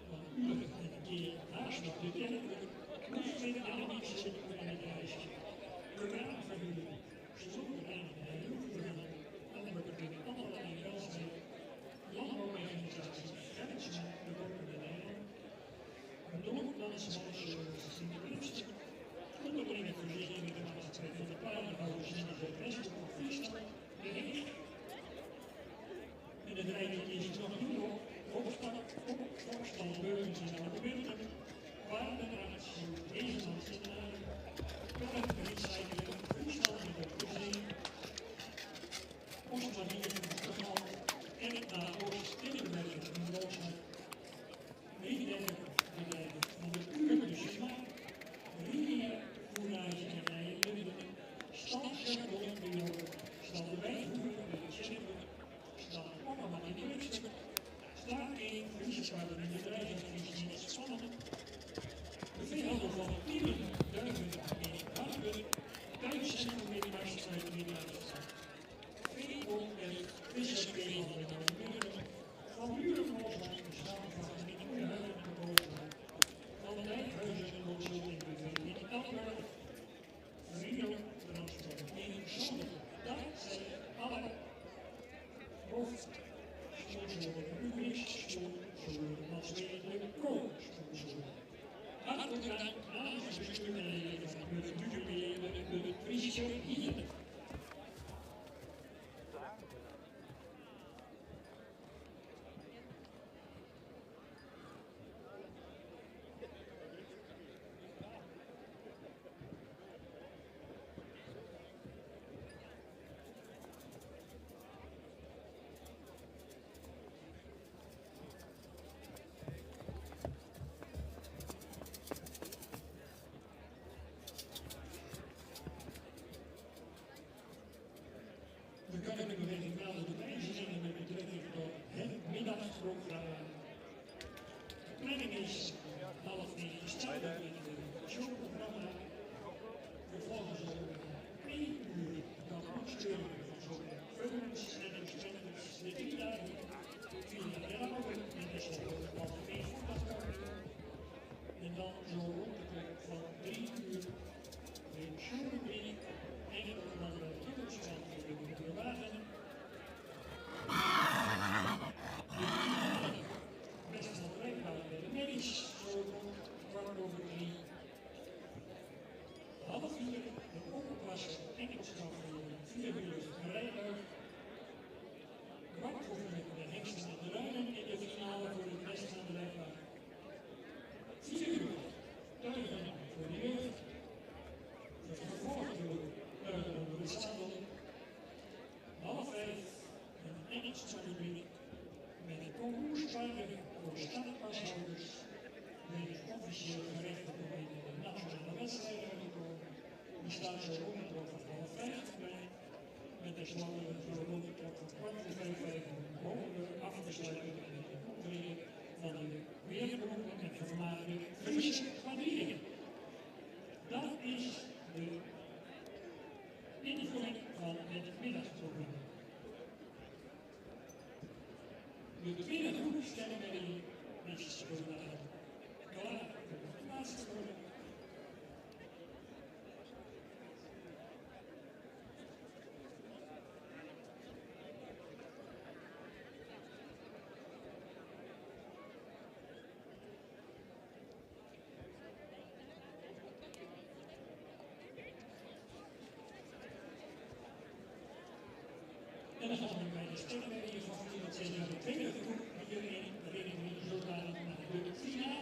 van Uren en een keer Haarstad de Kerkelijk, Kroesveen en de Mixen en het Reisje, Koraanverhuur, Sloterijn en Roeverhuur, Anderbekin, allerlei welzijn, landbouworganisatie, Grenzen, de Borgende Nederland, Noord-Landsmanservice in de Brugste, onderbrengerverzekering de maatschappij van de paardenhouders in de Westen van Friesland, de Heeg. En het rijden is het nog niet op, Opstand, Beurens en Oude Wilden, paardenarts, Ezeland in Aarden, Recycling, Friesland in de Zee, Oostmanier in Portugal, en het Oost Timmerwerken in Rooswijk, medewerkerbedrijven van de Uurtje Smaak, Rivier, Voerage en Rijen, Stad Scherbolle in Joden, Stad de Wijnvoer in de Tjenever, Stad Opperman in de Wikster, Stad 1, Frieseswaarden in de bedrijfsadvies in het Spannen, de veehandel van Tielen, Duiven in Harden, Tuincentrum in Maastricht in Maastricht, Veebol en Visserveehandel in Oudeburen, van Buren van Ooswijk, de samenvatting in Oerhuizen en Booswijk, van de Dijkhuizen en Booswijk in Budwijn in Elburg, Rio Transport in Zonder. Dat zijn alle hoofdsponsoren, publiekssponsoren, als de co-sponsoren. Hartelijk dank namens het bestuur en leden van het budgetbeheer en het Friese hier. Dan kan ik nog even melden de wijzigingen met betrekking tot het middagprogramma. De planning is half 9 start met het showprogramma. Vervolgens om 1 uur dan opsteunen van zo'n films en expenditures de 10 dagen via de Rauwen en de Schoolbal mee voetbalkampen. En dan zo rond de klok van 3 uur de showrubriek en onder andere titelstand voor de wagen. Best wel bereikbaar bij de medisch, zo rond 3:15. Half 4 de openklasse Engelskamp voor 4 uur rijtuig. 4:15 de hengsten en de ruinen in de finale voor de rest van de rijtuig. 4 uur tuigen voor de jeugd. Vervolgd door tuigen onder de zadel. Half 5 een Engelse rubriek met de concourspaarden voor stadpashouders. Met het officieel gerechten om in de nationale wedstrijden te komen. Die staan zo rond de klok van half 5 bij. Met tenslotte zo rond de klok van 4:45 hopen we af te sluiten met de optreden van de weerberoepen en vermaarde Friese quadrillingen. Dat is de invoering van het middagprogramma. De tweede groep stellen wij de mensen klaar voor de laatste worden. En dan gaan we bij de sterrenwerking van 406 naar de tweede groep hierin, waarin we zo dadelijk naar de finale.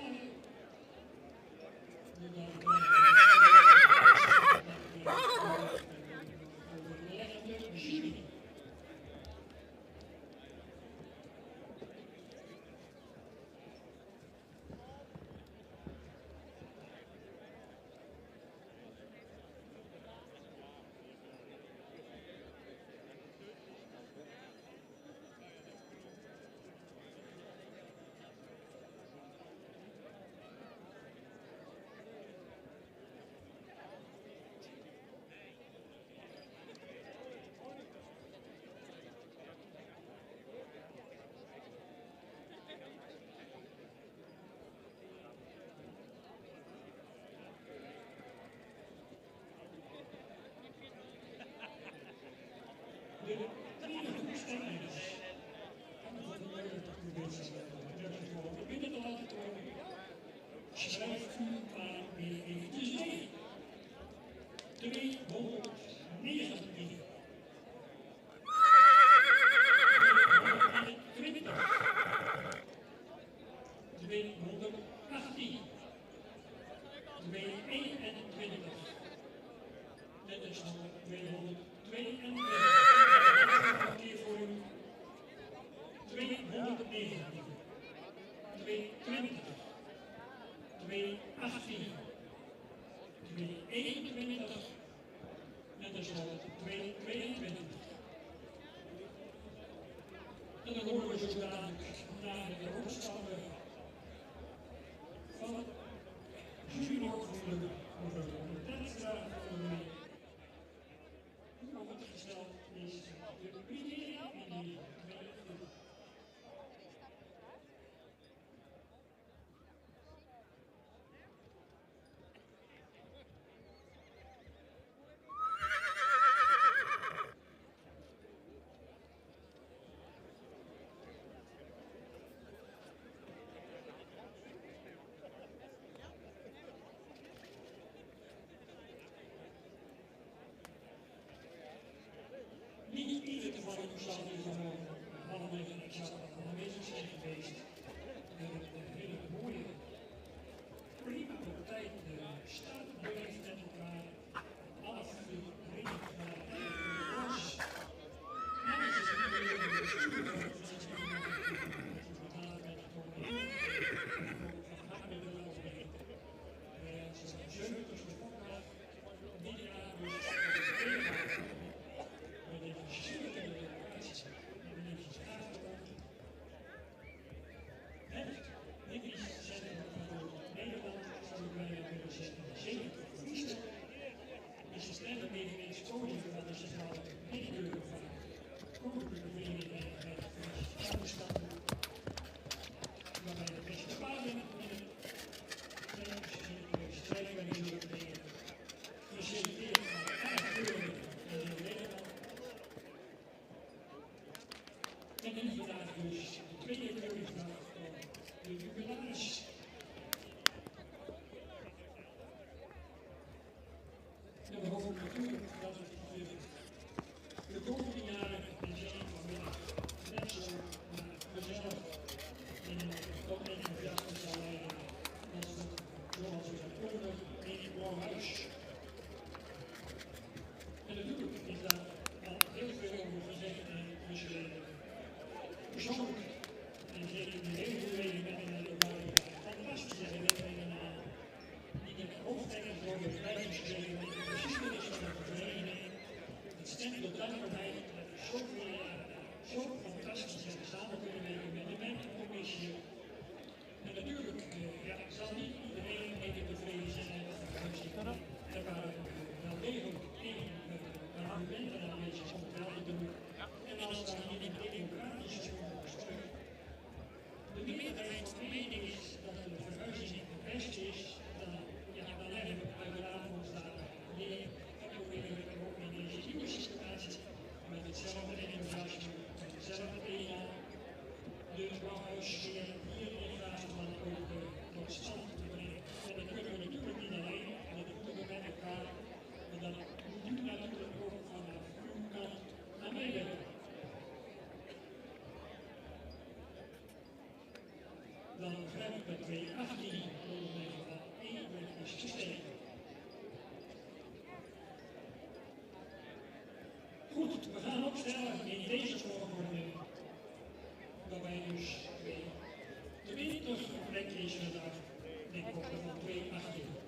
Schrijf u maar weer eventjes mee. 219. 218. 221. Dit is nog 222. Een keer voor u. 219. 220. 218. 221. En tenslotte 222. En dan horen we zo dadelijk naar de hoofdstappen van het juniorvoerder over de tennisdraad van de week. Hoe wordt gesteld is de begin in die tweede groep. Niet ieder van u zal hier vanmorgen halverwege en exact aanwezig zijn geweest. We hebben een hele mooie, prima partij start beleefd met elkaar. Alle vier redelijk gedaan en ons. Alles is een beetje de stuur van het En nu vandaag dus de tweede keurvraag van de jubilaris. En we hopen natuurlijk dat het de komende jaren en zeker vanmiddag net zo gezellig en tot enthousiasme zal leiden als het zoals we dat horen in het Blauw Huis. En natuurlijk is daar al heel veel over gezegd en geschreven. Persoonlijk, en zeker in de hele verleden met een fantastische herinneringen aan, die met hoofdtekens worden bijgeschreven in de geschiedenis van de vereniging. Het stemt tot dankbaarheid dat we zoveel jaren zo fantastisch hebben samen kunnen werken met de mentorcommissie. En natuurlijk zal niet iedereen even tevreden zijn met de functie. Er waren wel degelijk argumenten aanwezig om het wel te doen. En als daar hier in de democratische de meerderheid van mening is dat de verhuizing het beste is, dan hebben we uiteraard ons daar meer en proberen we ook in deze nieuwe situatie met hetzelfde enthousiasme, met hetzelfde thema, de Blauwhuis hier in Graafland ook tot stand te brengen. En dat kunnen we natuurlijk niet alleen, en dat moeten we met elkaar, en dat moet natuurlijk ook vanaf 218 ondernemer 1 is gestegen. Goed, we gaan opstellen in deze volgorde, waarbij dus 20 plekjes vandaag in de kosten van 218.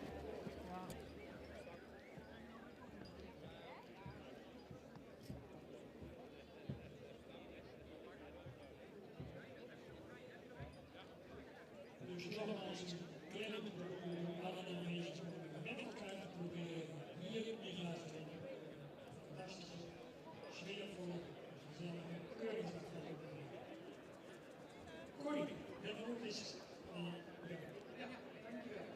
Dus nogmaals, kleine alle aanwezigen met elkaar te proberen hier in te laten vinden. Fantastische, sfeervolle, gezellige keuringsdag van de Corrie, het woord is ja.
Ja, dankjewel.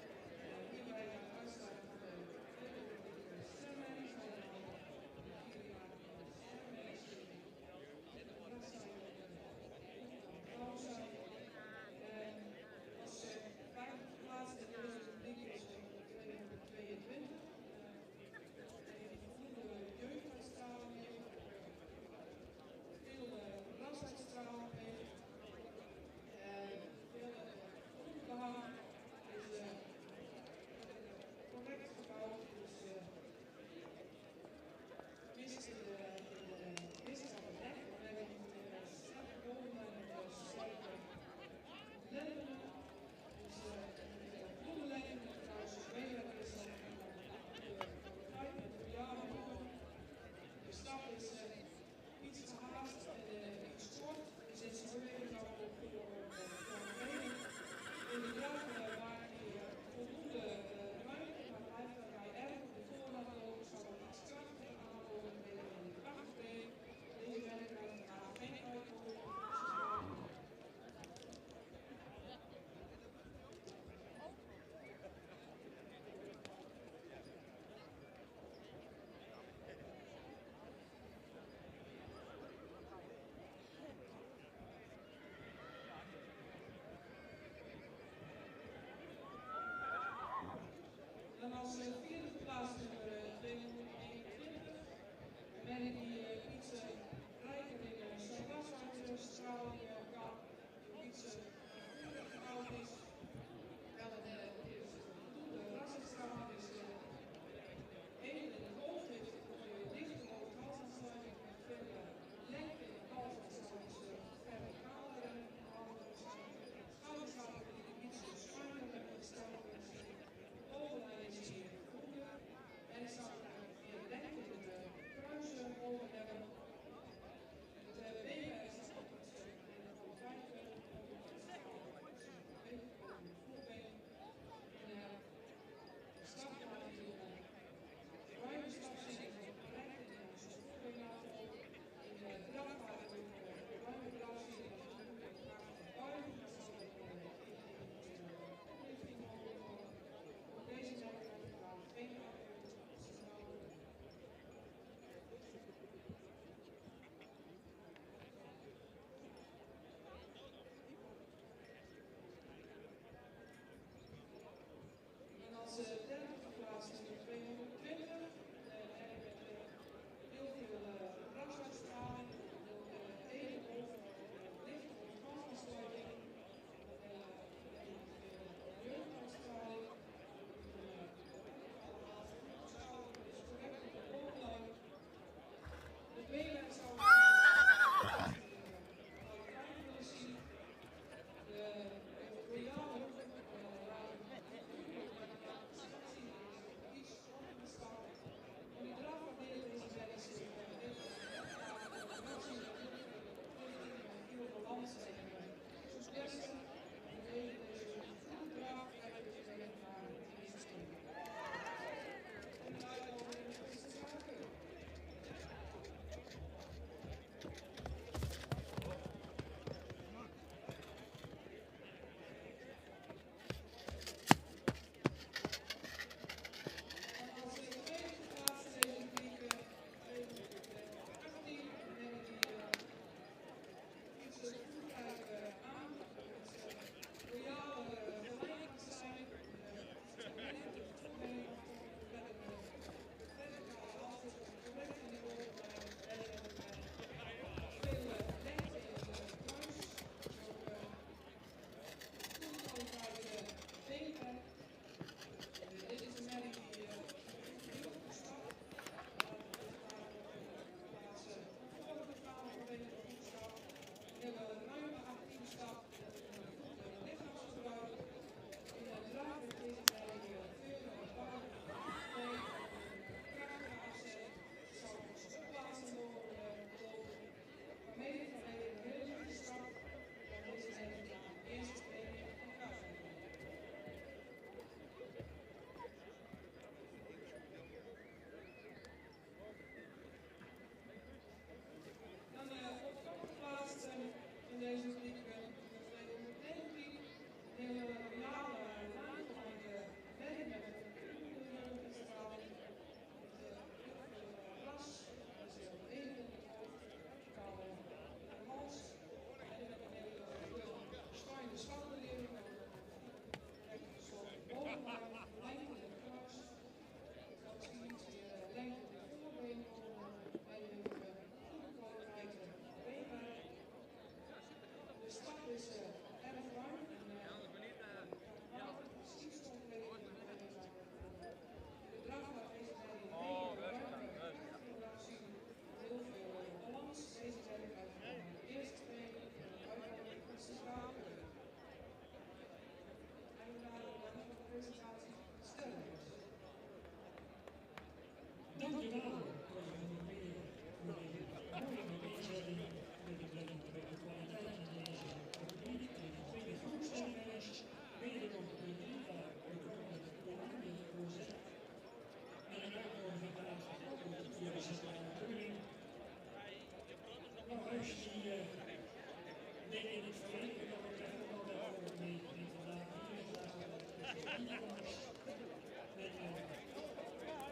denk in het verleden dat ik echt nog wel over mee vandaag hier is daar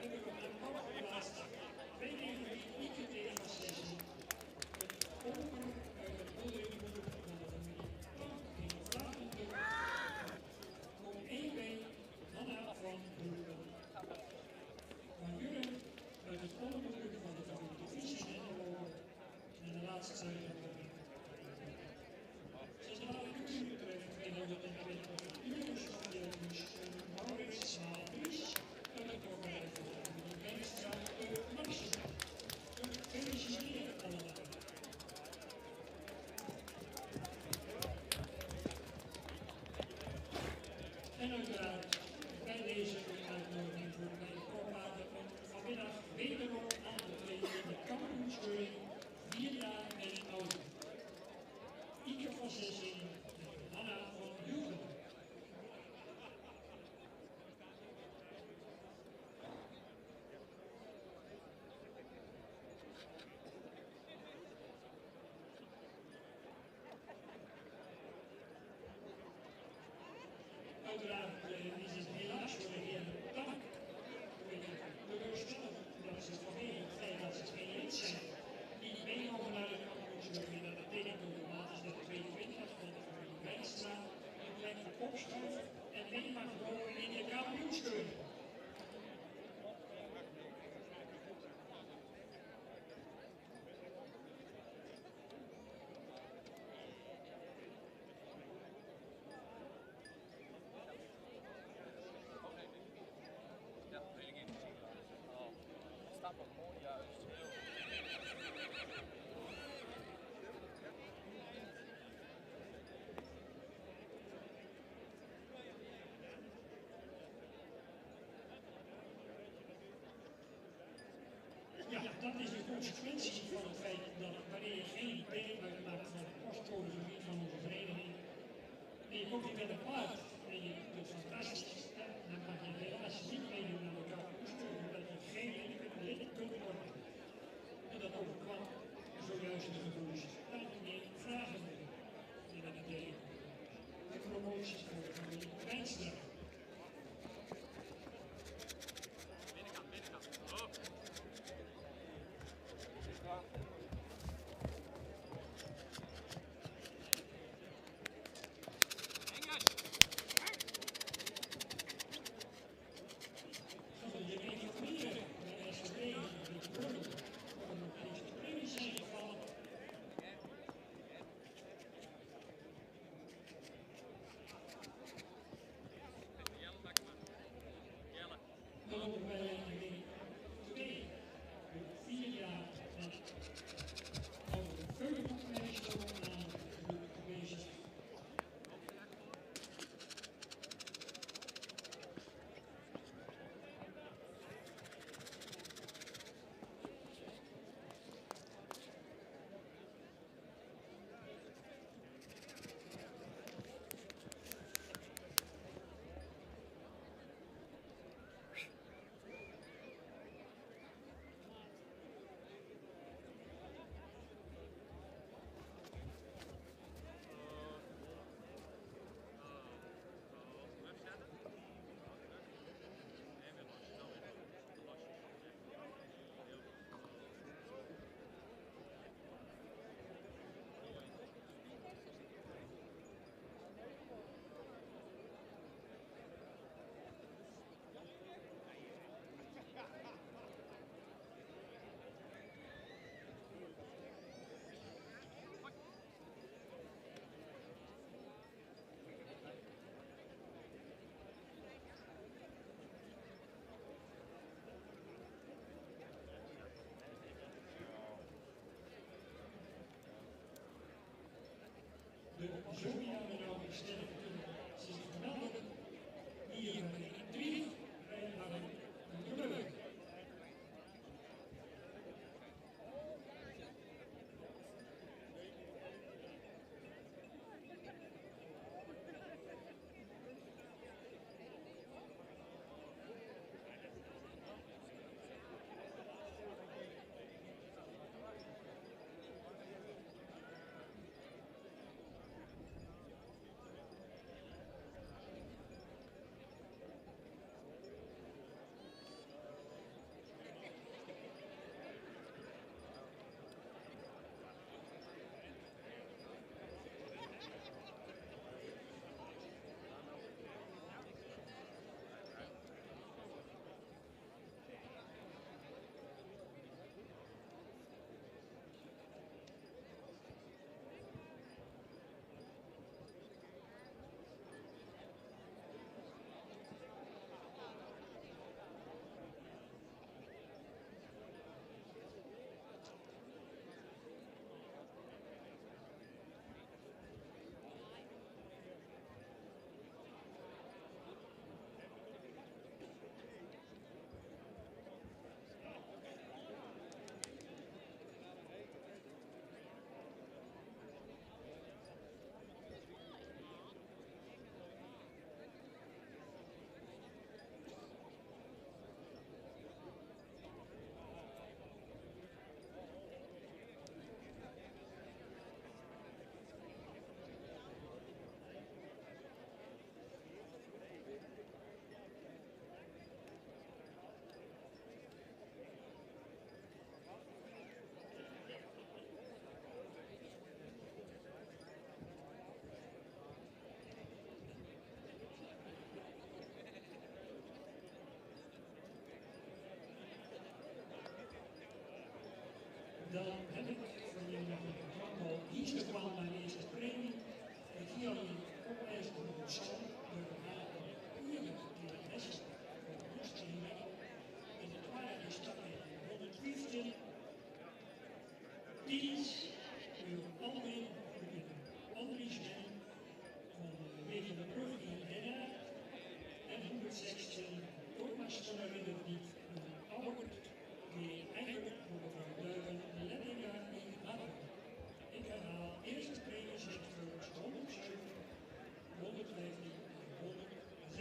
ik heb op mijn kop geplaatst 2 dingen die IKT-facilitatie een open onderzoek van de familie in vragen om 1 week Hanna van Broeken. Maar jullie uit het onderzoek van de familie Visie en de Loren en de laatste tijd centraal cultuur betreft 220 uur studeerders Maurits Maaldries uit het voorbij van de familie Beenstra Maxima. Gefeliciteerd allemaal. En uiteraard bij deze uitnodiging voor de Koorwaarden om vanmiddag wederom aan te treden in de kampioenscheuring 4 jaar en ouder. Ike van Zessing en Hanna van Joegen. Uiteraard is het helaas voor de heer Dank teleurstellend dat ze vanwege het feit dat ze geen lid zijn niet mee mogen naar de kampioenscheuring. Dat betekent automatisch dat de 22 van de familie Beenstra een plek opschuiven en mee mag komen in de kampioenscheuring.
Ja, weet ik niet. Oh, dat staat wel mooi juist.
Ja, dat is de consequentie van het feit dat wanneer je geen deel uitmaakt van het postcodegebied van onze vereniging en je komt hier met een paard en je doet het fantastisch, ja, dan mag je helaas niet meedoen aan de kampioenscheuring omdat je geen lid kunt worden. En dat overkwam zojuist de gevoelens dat meneer Vragen in het idee. De promoties voor de familie Beenstra. De zogenaamde nou sterke kunnen zich melden hier in Trief bij Harm de Leuk.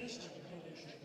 rest van de productie.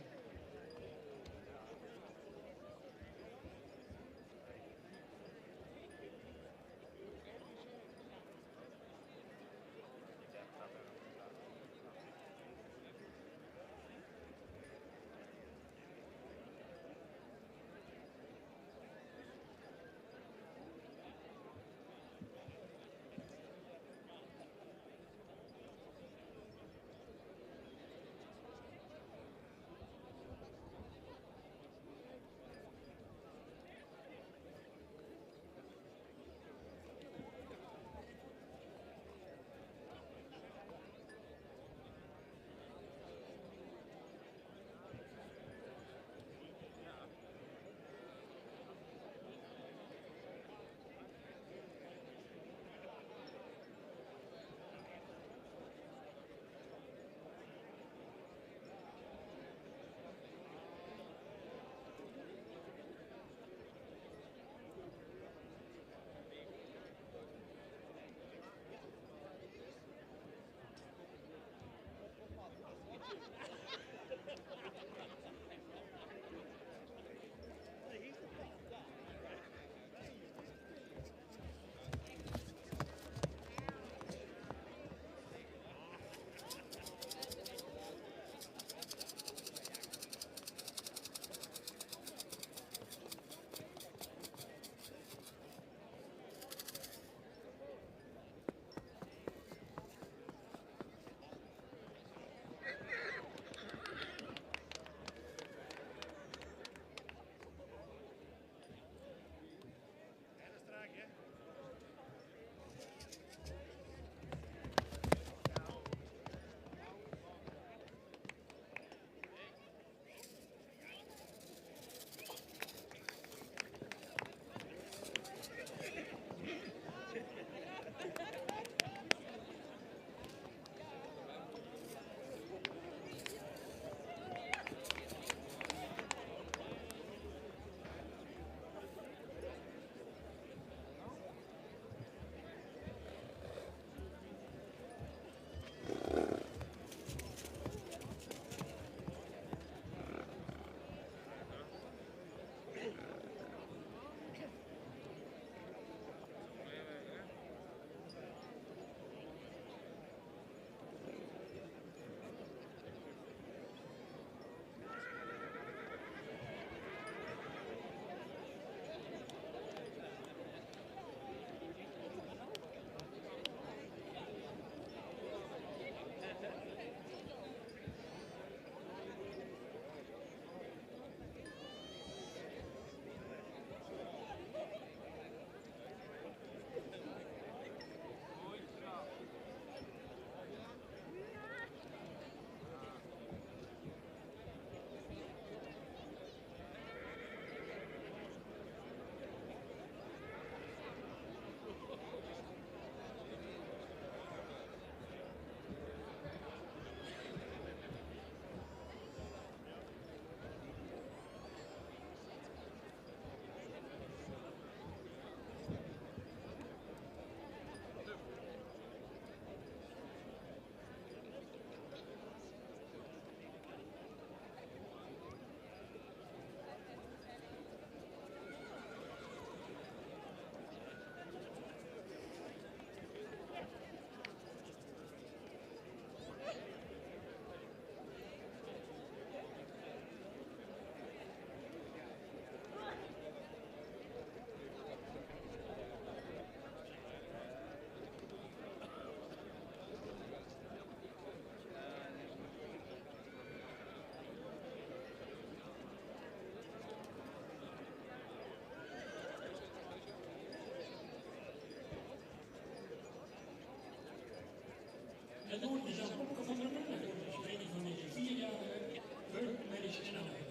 Het woord is aan Popke van der Meulen voor de vereniging van deze 4-jarige burgermedische snelheid.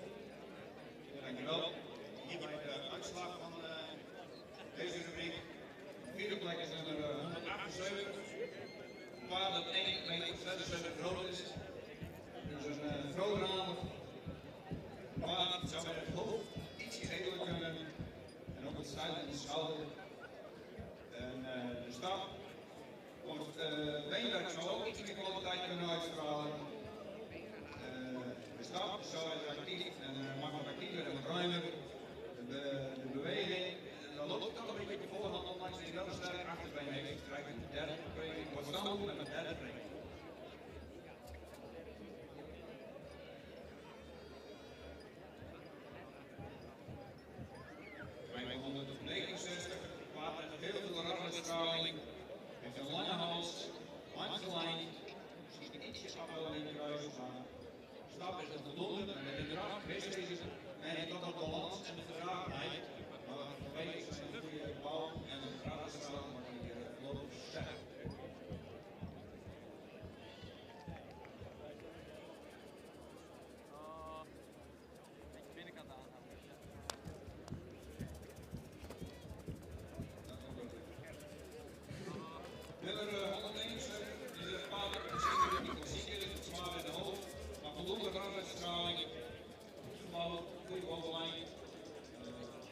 Dankjewel. Hierbij de uitslag van deze rubriek. Vierde plek is nummer 178. Paard dat 1,76 meter groot is. Dus een grote naam. Paard zou met het hoofd ietsje redelijk kunnen. En ook het zuid en de schouder. En de stap. Ons beenwerk zou ook iets meer kwaliteit kunnen uitstralen. krijgt een derde premie. Wordt staan met een derde premie. Bij 169, paard met heel veel radiostraling, heeft een lange hals, lang gelijnd, misschien ietsje afwel in de kruis, maar stap is het voldoende met de draf, wist deze, en heeft dat op balans en de verdraagbaarheid, maar vanwege zijn goede bouw en de radiostraling wordt die voorlopig sterk. Nummer 171 is het paard op de zeker die klassieker, het zwaar in de hoofd, maar voldoende radiostraling, goed gebouwd, goede bovenlijn.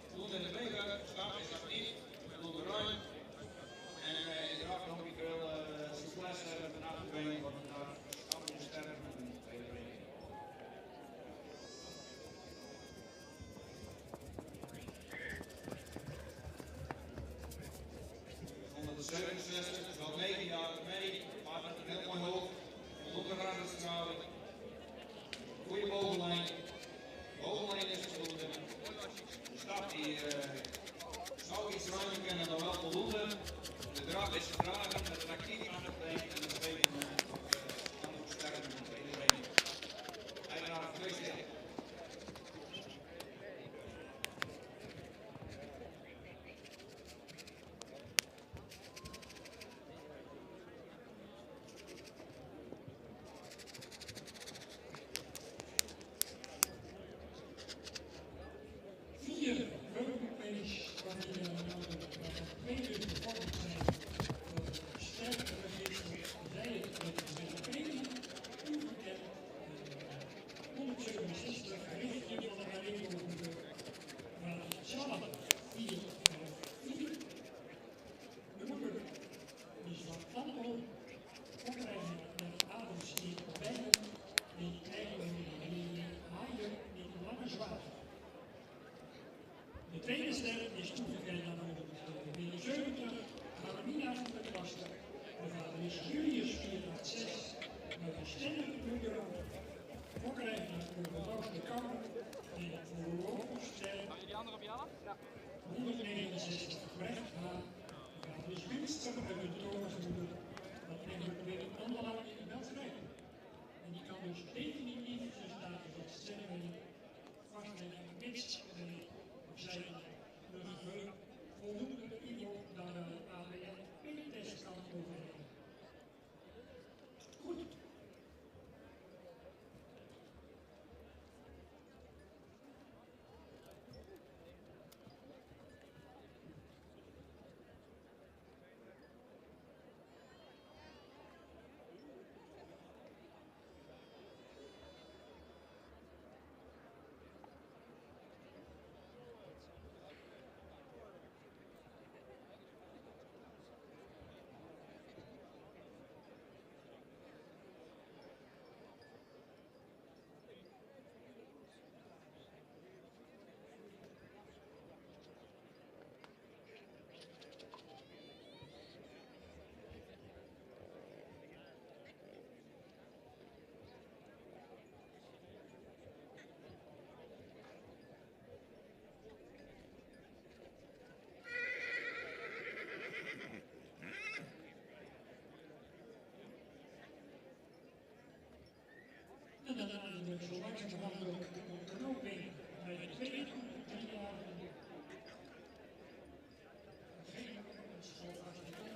Voldoende in de wegen, stap is actief, voldoende ruim. En in de racht nog niet veel souplesse met een achterbeen, wat een stap moet sterk met een tweede been. 167, is al 9 jaar mee, maar met een heel mooi hoofd, voldoende radiostraling, goede bovenlijn. Bovenlijn is voldoende. De stap die zou iets ruimer kennen, dan wel voldoende. De draf is gedragen met een actief achterbeen en een tweede andere sterk met een tweede been. Eigenaar 2 sterren.
Vier Europees waarin tweede bevorderd zijn voor sterke registers, rijden met de premie, toegekend 167 richtingen van de Rijnboogmoeder van Zalm 4. De moeder is van Andel, oprijden met adels die bijna die eigenlijk die haaien die lange zwaar. De tweede ster is toegekend aan de 70, Carolina van der Kwaster. De vader is Julius 486, met een stemmige moeder voorkrijgen voor Roos de Kouwer en voor Roosster.
Kan je die andere op Jelle? Ja.
169 Brecht H. De vader is Winster uit de Torenmoeder, wat eigenlijk weer een anderlang in de Belterij. En die kan dus definitief zijn status als stemmen vastleggen en winst. Zij voldoende de IVO dan de ABN-test kan overnemen. Goed. En dan hebben we zo langzamerhand ook een knooping bij de tweede groep, 3 jaar. Geen schoolactiviteit.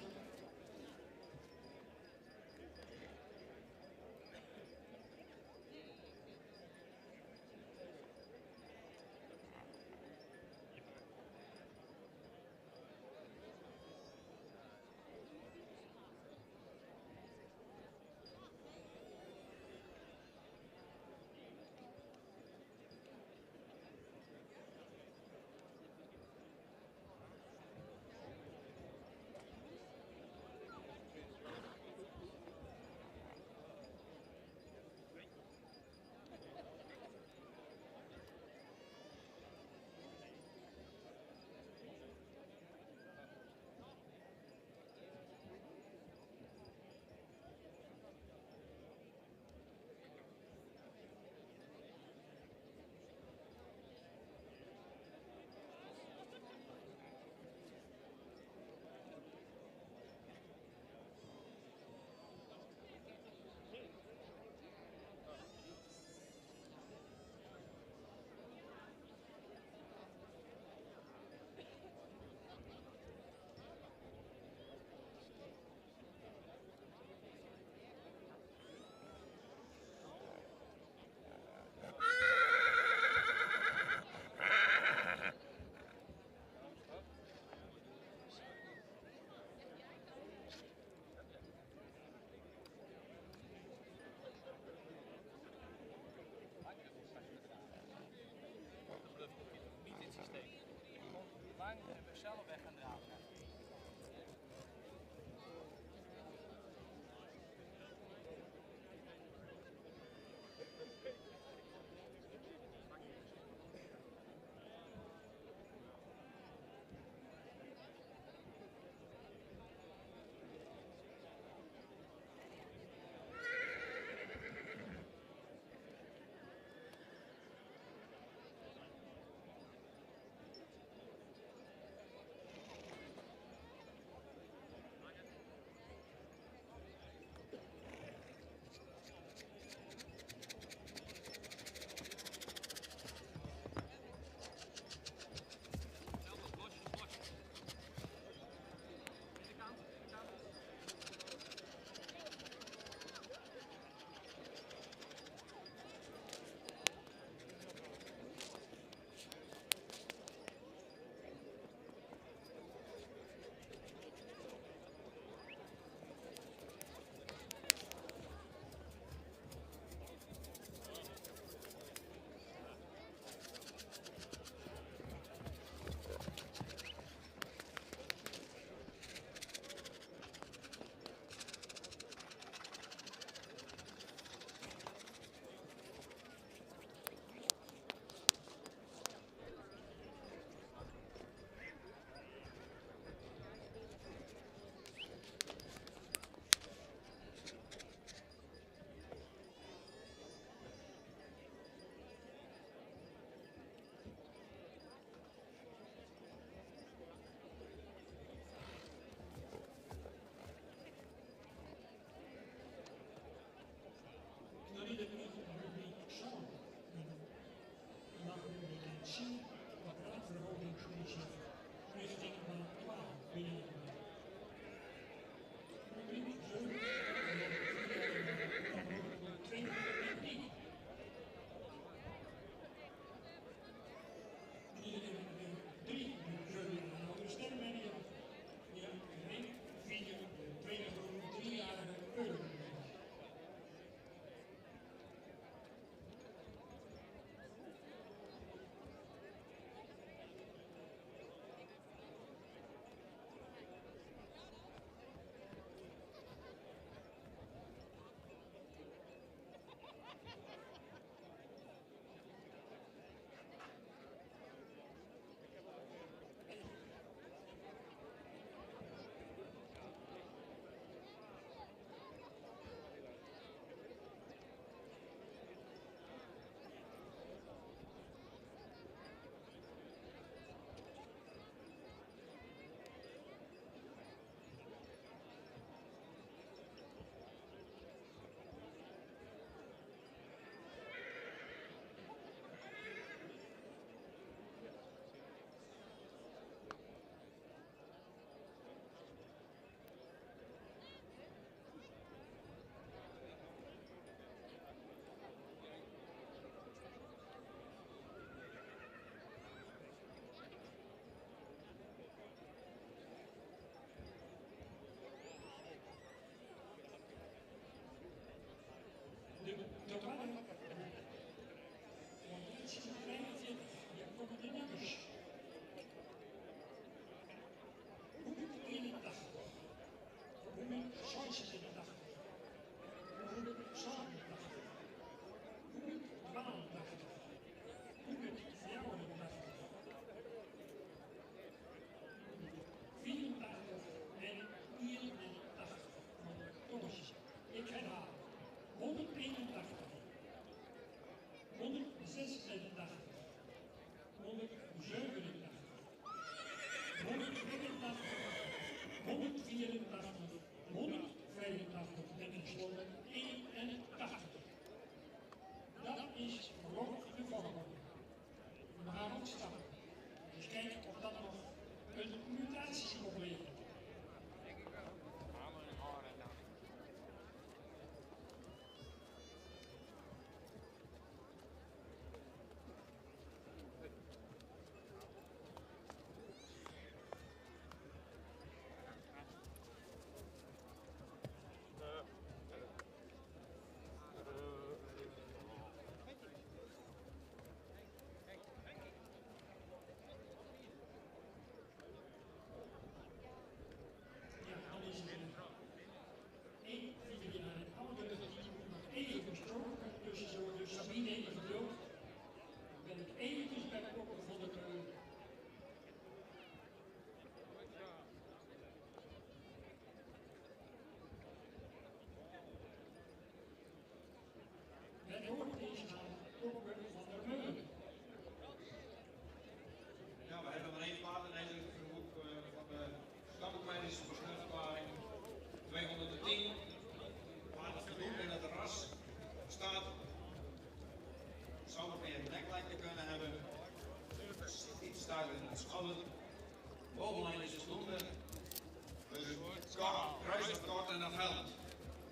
zuiver kort en afhellend.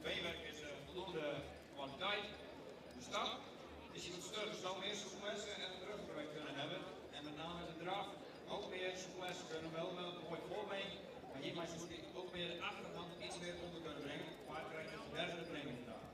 Beenwerk is voldoende kwaliteit. De stap is iets stug, zal meer souplesse en een ruggebruik kunnen hebben. En met name de draf ook meer souplesse kunnen, wel een mooi voorbeen. Maar hiermee moet ik ook meer de achterhand iets meer onder kunnen brengen. Maar krijg je de derde premie vandaag.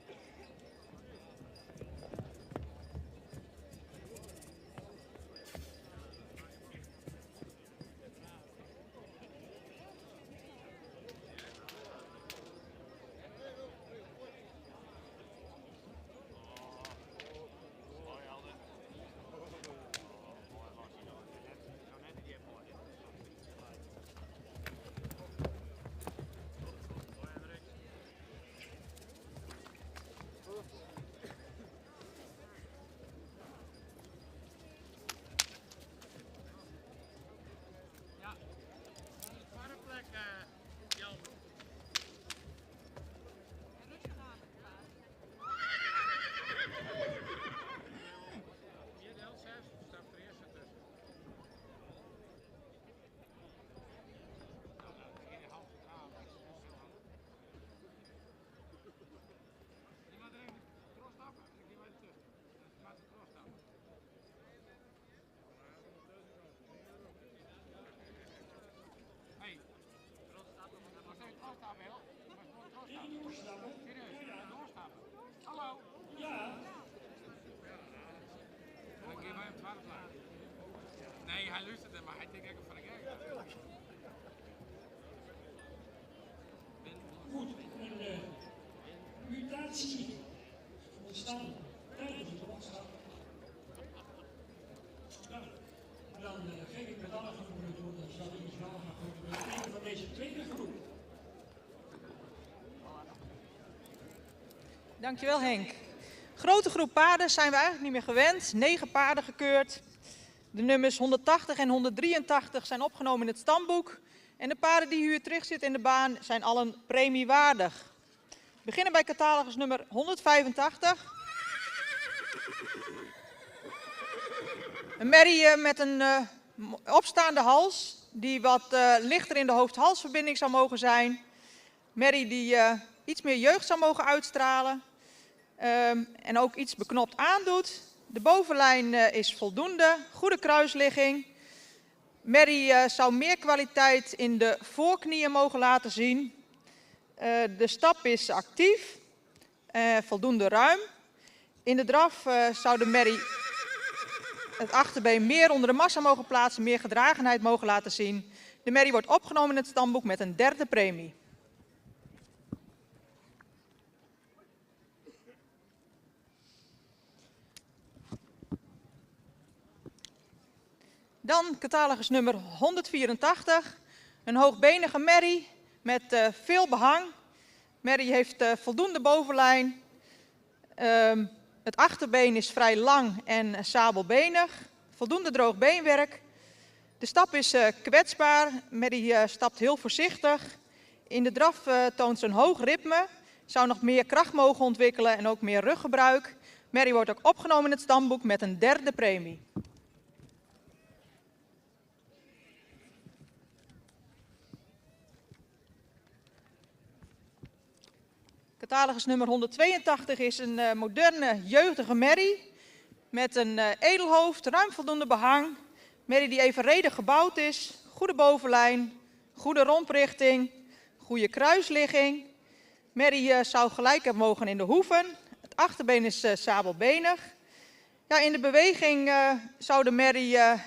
Hallo?
Ja,
Dan geef hij hem 12 laag. Nee, hij luisterde, maar hij denkt even van de kerk.
goed. Een mutatie ontstaan tijdens de opstap. Nou, dan geef ik met alle gevoelens door, dan zal ik wel gaan komen met een van deze tweede groep.
Dankjewel Henk. Grote groep paarden zijn we eigenlijk niet meer gewend. 9 paarden gekeurd. De nummers 180 en 183 zijn opgenomen in het stamboek. En de paarden die hier terug zitten in de baan zijn allen premiewaardig. We beginnen bij catalogus nummer 185. Een merrie met een opstaande hals, die wat lichter in de hoofd-halsverbinding zou mogen zijn. Merrie die iets meer jeugd zou mogen uitstralen. En ook iets beknopt aandoet. De bovenlijn is voldoende, goede kruisligging. Merrie zou meer kwaliteit in de voorknieën mogen laten zien. De stap is actief, voldoende ruim. In de draf zou de merrie het achterbeen meer onder de massa mogen plaatsen, meer gedragenheid mogen laten zien. De merrie wordt opgenomen in het stamboek met een derde premie. Dan catalogus nummer 184, een hoogbenige merrie met veel behang. Merrie heeft voldoende bovenlijn. Het achterbeen is vrij lang en sabelbenig. Voldoende droog beenwerk. De stap is kwetsbaar. Merrie stapt heel voorzichtig. In de draf toont ze een hoog ritme. Zou nog meer kracht mogen ontwikkelen en ook meer ruggebruik. Merrie wordt ook opgenomen in het stamboek met een derde premie. Catalogus nummer 182 is een moderne, jeugdige merrie met een edelhoofd, ruim voldoende behang. Merrie die evenredig gebouwd is, goede bovenlijn, goede romprichting, goede kruisligging. Merrie zou gelijk hebben mogen in de hoeven. Het achterbeen is sabelbenig. Ja, in de beweging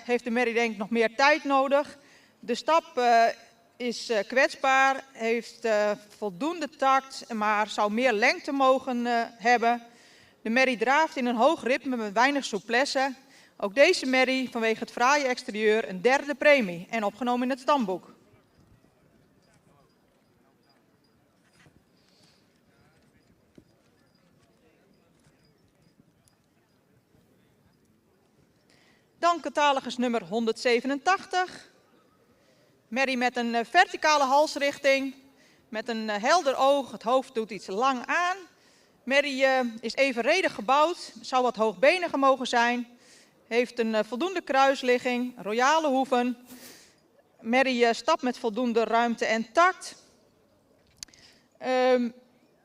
heeft de merrie denk ik nog meer tijd nodig. De stap is kwetsbaar, heeft voldoende tact, maar zou meer lengte mogen hebben. De merrie draaft in een hoog ritme met weinig souplesse. Ook deze merrie vanwege het fraaie exterieur een derde premie en opgenomen in het stamboek. Dan catalogus nummer 187. Merrie met een verticale halsrichting, met een helder oog, het hoofd doet iets lang aan. Merrie is evenredig gebouwd, zou wat hoogbeniger mogen zijn. Heeft een voldoende kruisligging, royale hoeven. Merrie stapt met voldoende ruimte en tact.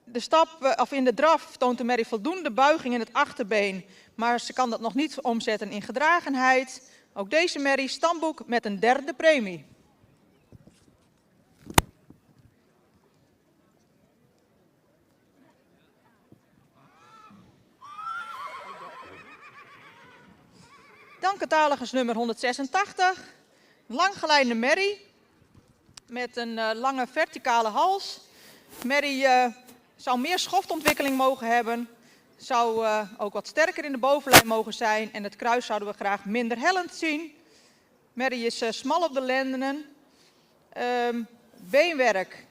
De stap, of in de draf toont de merrie voldoende buiging in het achterbeen, maar ze kan dat nog niet omzetten in gedragenheid. Ook deze merrie stamboek met een derde premie. Dan catalogus nummer 186. Langgeleide merrie met een lange verticale hals. Merrie zou meer schoftontwikkeling mogen hebben. Zou ook wat sterker in de bovenlijn mogen zijn. En het kruis zouden we graag minder hellend zien. Merrie is smal op de lendenen. Beenwerk,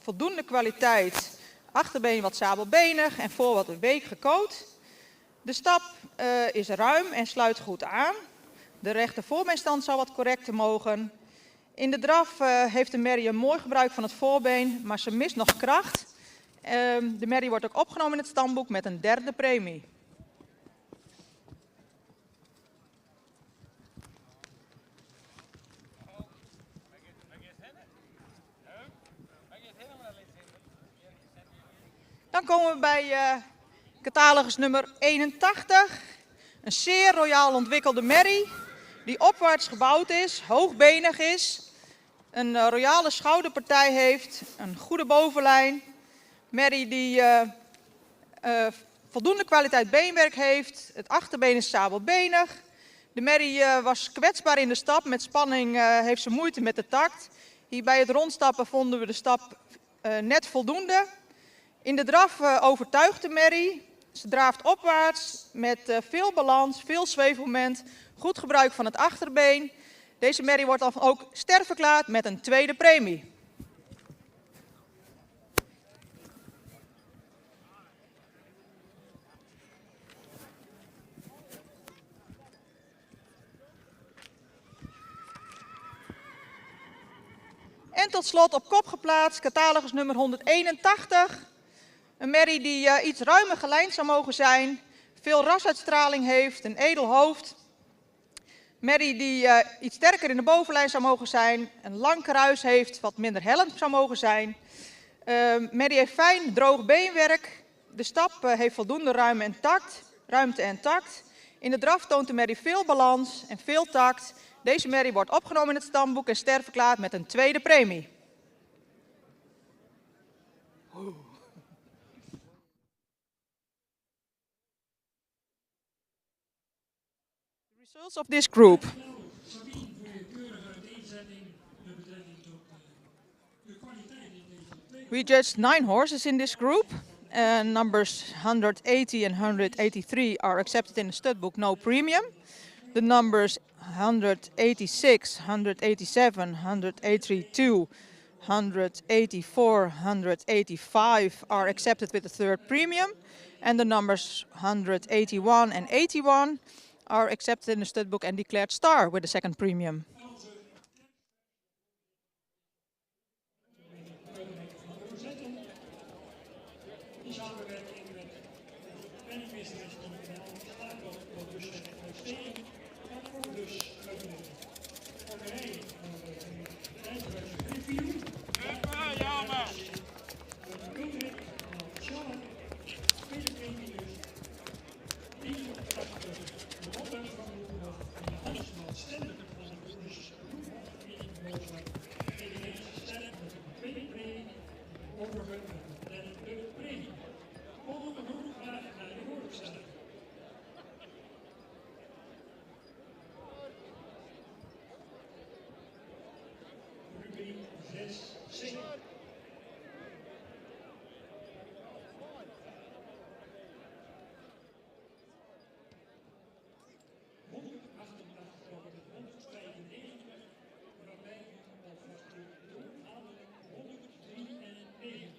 voldoende kwaliteit. Achterbeen wat sabelbenig en voor wat week gecoat. De stap is ruim en sluit goed aan. De rechter voorbeenstand zou wat correcter mogen. In de draf heeft de merrie een mooi gebruik van het voorbeen, maar ze mist nog kracht. De merrie wordt ook opgenomen in het stamboek met een derde premie. Dan komen we bij catalogus nummer 81. Een zeer royaal ontwikkelde merrie die opwaarts gebouwd is, hoogbenig is, een royale schouderpartij heeft, een goede bovenlijn. Merrie die voldoende kwaliteit beenwerk heeft, het achterbeen is sabelbenig. De merrie was kwetsbaar in de stap, met spanning heeft ze moeite met de takt. Hier bij het rondstappen vonden we de stap net voldoende. In de draf overtuigt de merrie. Ze draaft opwaarts met veel balans, veel zweefmoment, goed gebruik van het achterbeen. Deze merrie wordt dan ook ster verklaard met een tweede premie. En tot slot op kop geplaatst, catalogus nummer 181. Een merrie die iets ruimer gelijnd zou mogen zijn, veel rasuitstraling heeft, een edel hoofd. Merrie die iets sterker in de bovenlijn zou mogen zijn, een lang kruis heeft, wat minder hellend zou mogen zijn. Merrie heeft fijn, droog beenwerk. De stap heeft voldoende ruimte en tact. In de draf toont de merrie veel balans en veel tact. Deze merrie wordt opgenomen in het stamboek en ster verklaard met een tweede premie. The results of this group.
Sabine, voor je keurige uiteenzetting met betrekking tot de kwaliteit in deze twee.
We judged 9 horses in this group. Numbers 180 and 183 are accepted in the stud book, no premium. The numbers 186, 187, 182, 184, 185 are accepted with the third premium. And the numbers 181 and 81 are accepted in the stud book and declared star with the second premium.
Die samenwerking met penningmeesteres.nl staat dat dus uitstekend. Waarvoor dus bakkerij review.
Jammer!
Een Ulrich Schaller, tweede premie dus. Die de opbrengst van de Roepenhof en de Handelsman stenden van de Roepers in Booswijk. Eveneens sterk met een tweede premie. Overigens en de premie. Volgende groep graag naar de woordenstelling. Rubriek 6c. Waarbij alvast de doorgaande 193.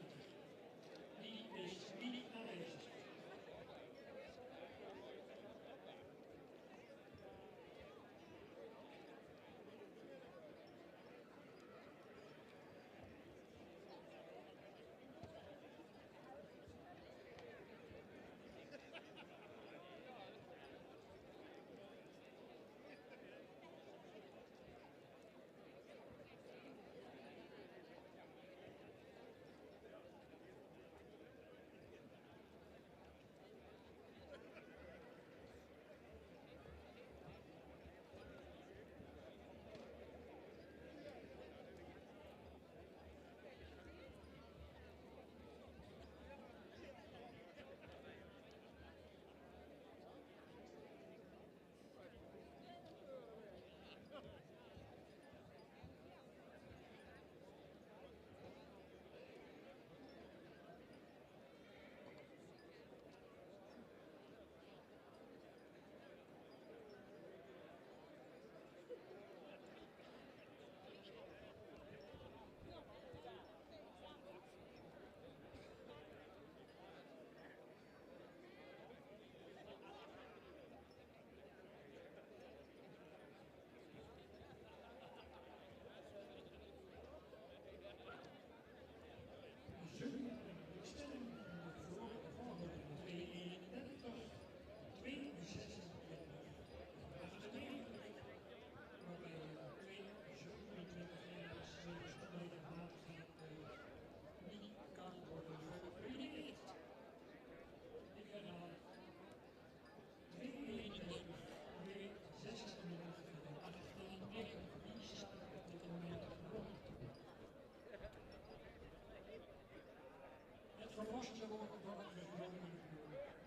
verlossen worden door het regionen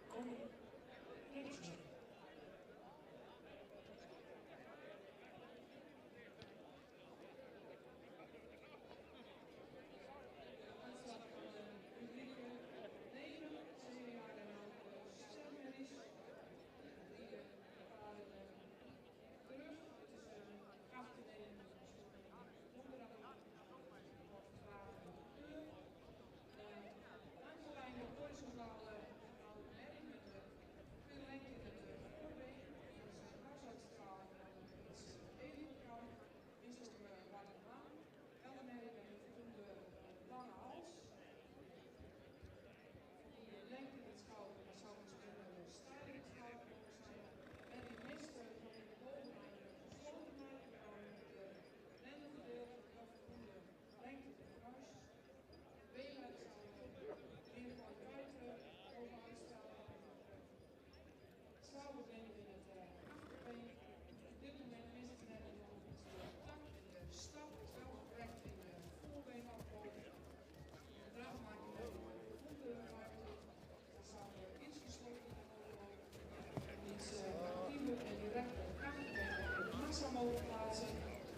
komen rechtszaken.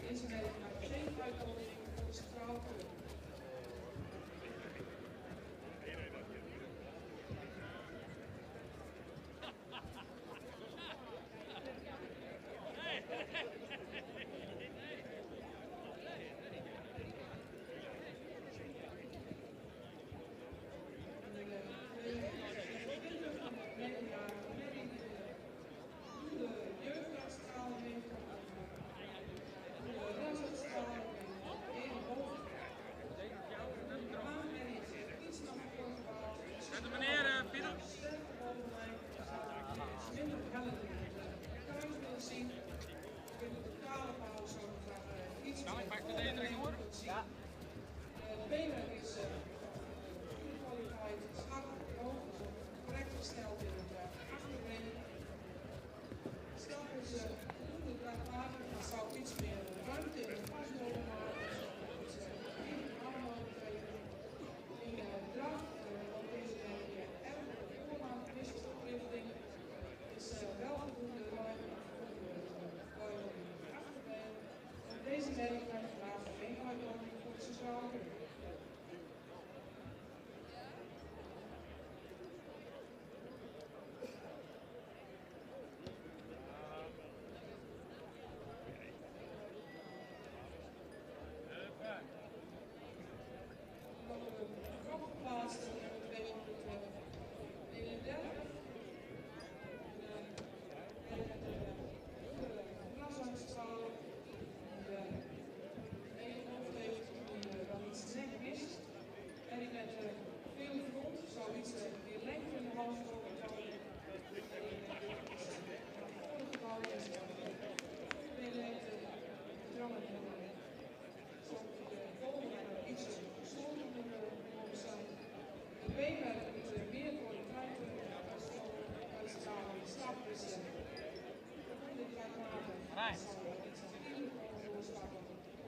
Deze werken naar geen uitnodiging voor de centrale club. Benen is goede kwaliteit, schakelijk hoog, correct gesteld in het achterbeen. Stap is voldoende draagwaardig, maar zou iets meer ruimte in de pasboom maken. In de armhoogte in de draf, op deze manier en de voormaat wisseloplichting is wel voldoende ruimte voor de achterbeen. Op deze manier kan je vandaag geen uitnodiging voor de centrale club.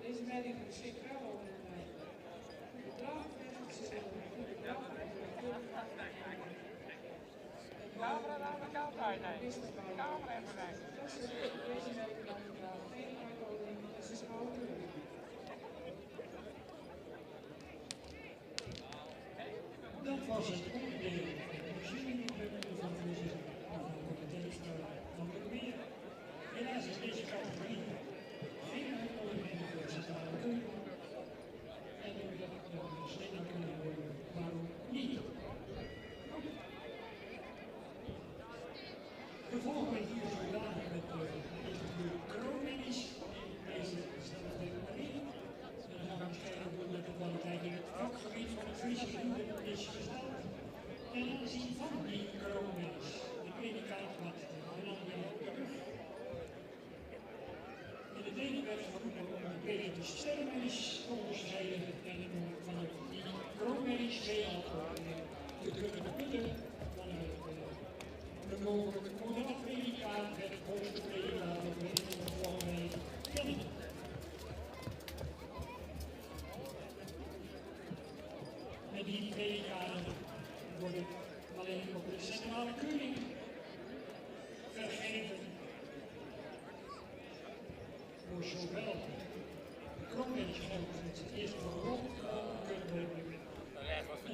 Deze melding beschikt wel over een bedrag camera aan de kant uit, nee. Camera even bij. Deze melding dan geen uitnodiging, dus is gewoon Dat was het onderdeel van de jurybehandeling van de comité van de meer. Helaas is deze categorie geen uitnodiging voor de centrale club. En u hebt beslissing kunnen worden waarom niet. We volgen hier vandaag met de instituut Kroonmedisch. Deze dezelfde manier. En dan gaan we kijken hoe met de kwaliteit in het vakgebied van het Friese Hinden is gesteld. En aanzien van die Kroonmedisch. De predikant wat en dan weer op de rug. In de derde werd geroepen om de pedagogische sterrenmedisch te onderscheiden en vanuit die Kroonmedisch veelal de drukkende punten vanuit de mogelijke modelpredicaat, het hoogste predicaat of weet ik wat volgende week kennen. Met die predicaten worden alleen op de centrale keuring vergeven voor zowel de kroonmanagersgroep met het eerste van de rol kunnen worden.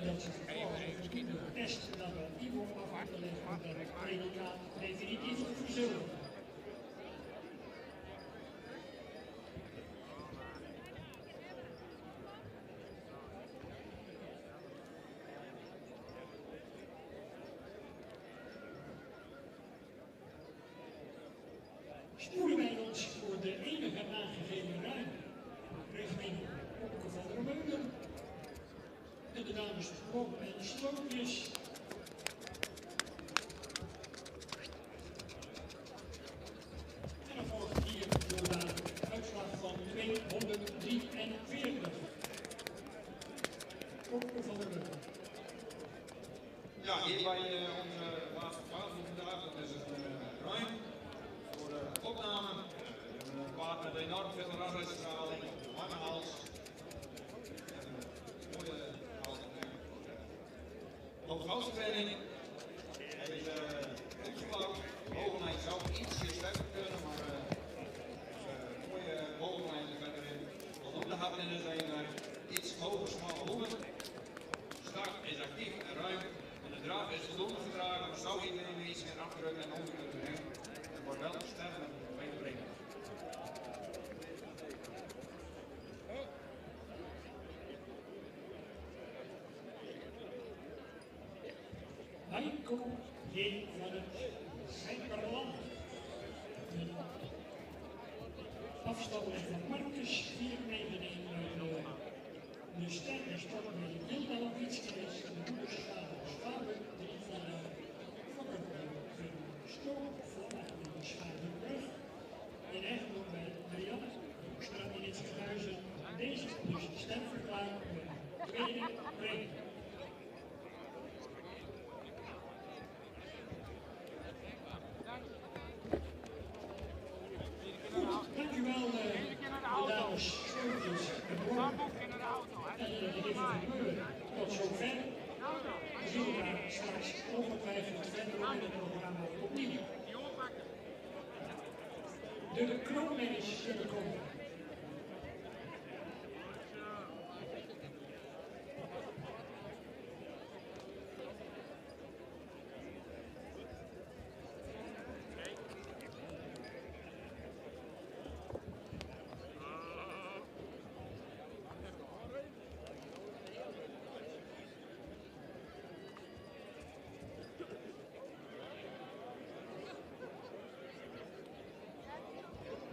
En dat ze vervolgens voldoende test dan wel Ivo af te leggen om het predicaat definitief te verzilveren. Spoelen wij ons voor de enige aangegeven ruim richting Opke van der Meulen en de dames Bob en Slootjes. En dan volgt hier de uitslag van 243. Opke van der Meulen.
Ja, hierbij onze laatste vraag van vandaag, dat is het ruim voor de opname. Een paard met enorm veel rasuitstraling, lange hals. En een mooie hooghalstraining. Hij is opgebouwd. Bovenlijn zou ietsje sterker kunnen, maar een mooie bovenlijn er verder in. Voldoende hard in zijn iets hoger, smalle hoeven. Start is actief en ruim. De draad is voldoende gedragen, maar zou iedereen iets meer afdrukken en onder kunnen brengen. Het wordt wel sterk met een tweede brengen.
Heiko J. van het Zijperland. Afstalling van Marcus 491 uit de ster en stort met Wilda Wietskes en de moederschade Schwaben, die van de Fokkerbrug Stoom vanuit de Schwabenbrug. In Egmond bij Marianne Hoekstra in het Ziekenhuizen. Deze dus de stem verklaart met de tweede preek. Dank u wel, de dames Slootjes en Boer. En de heer Van der Meulen. Tot zover. We zullen daar straks ongetwijfeld verder in het programma opnieuw. De kroonmanagers zullen komen.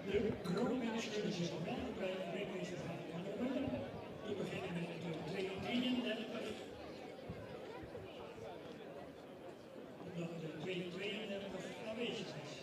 De kroonmanagers zullen zich melden bij de representatie van de Meulen. We beginnen met de 233. Omdat de 232 aanwezig is.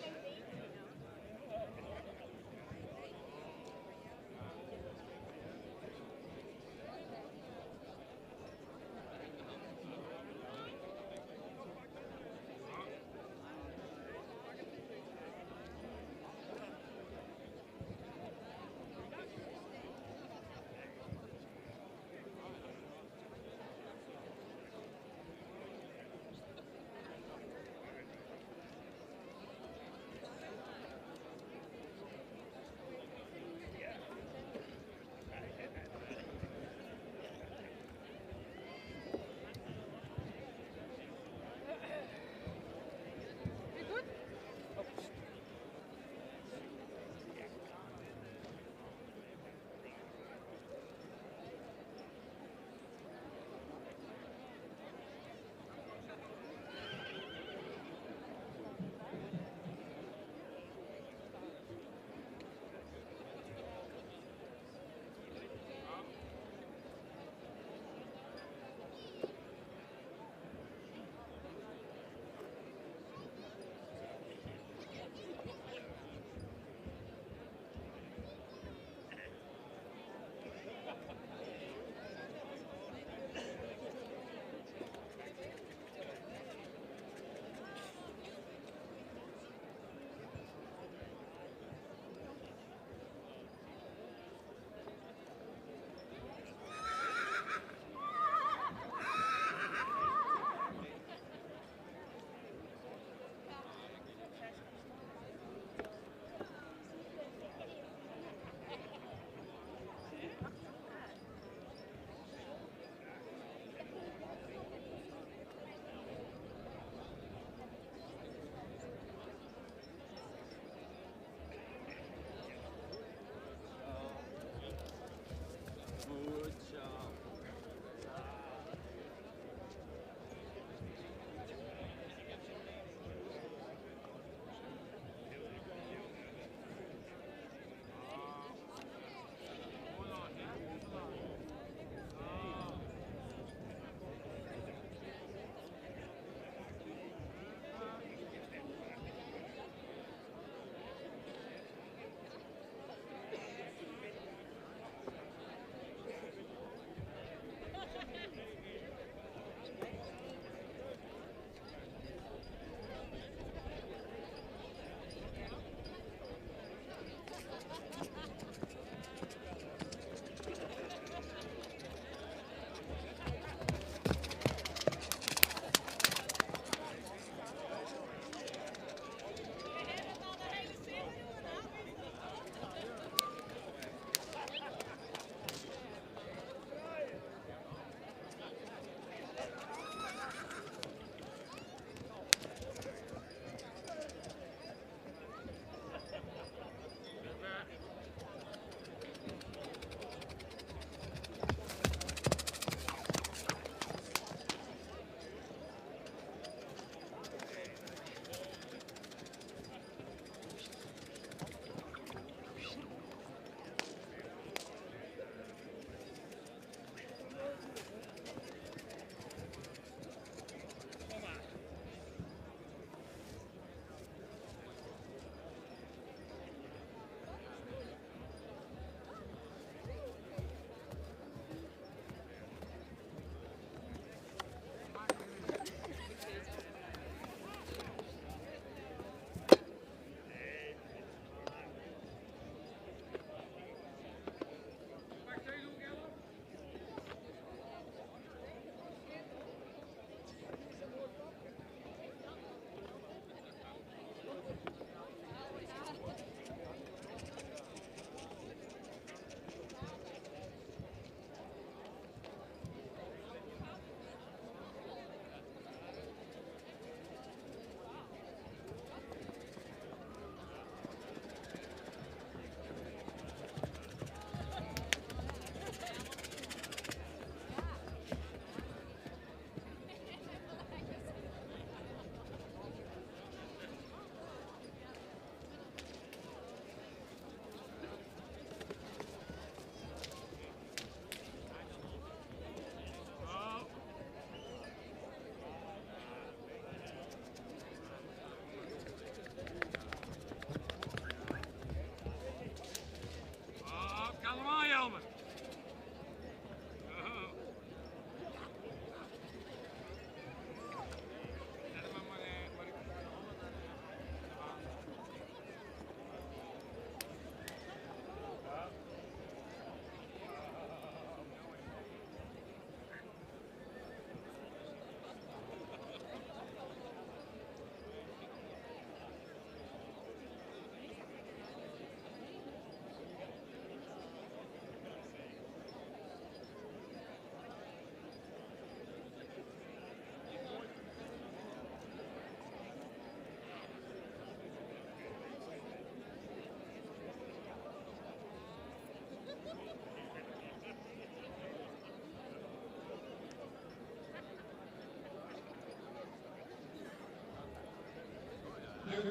Ja, ik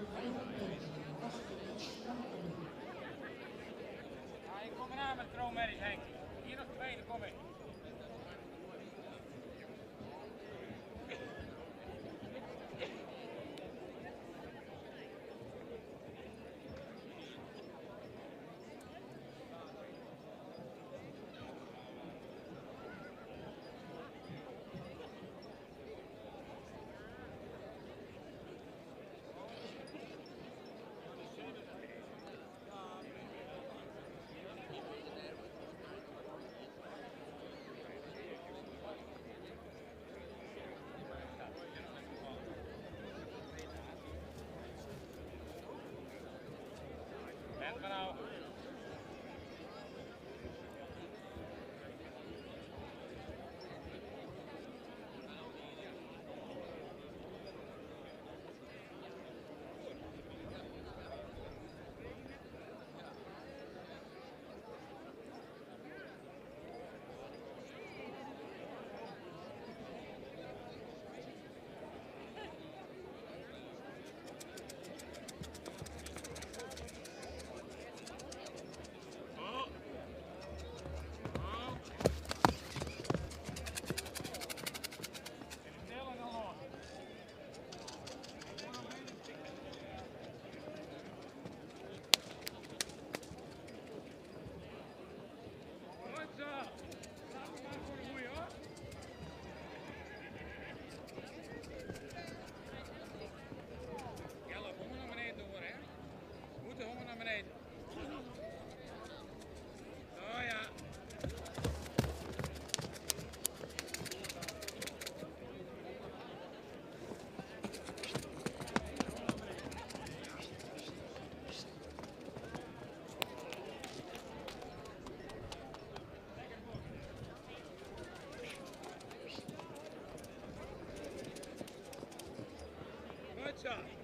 kom eraan met de kroonmerries, Henk. Hier nog de benen, kom in. Bent maar nou. Good shot.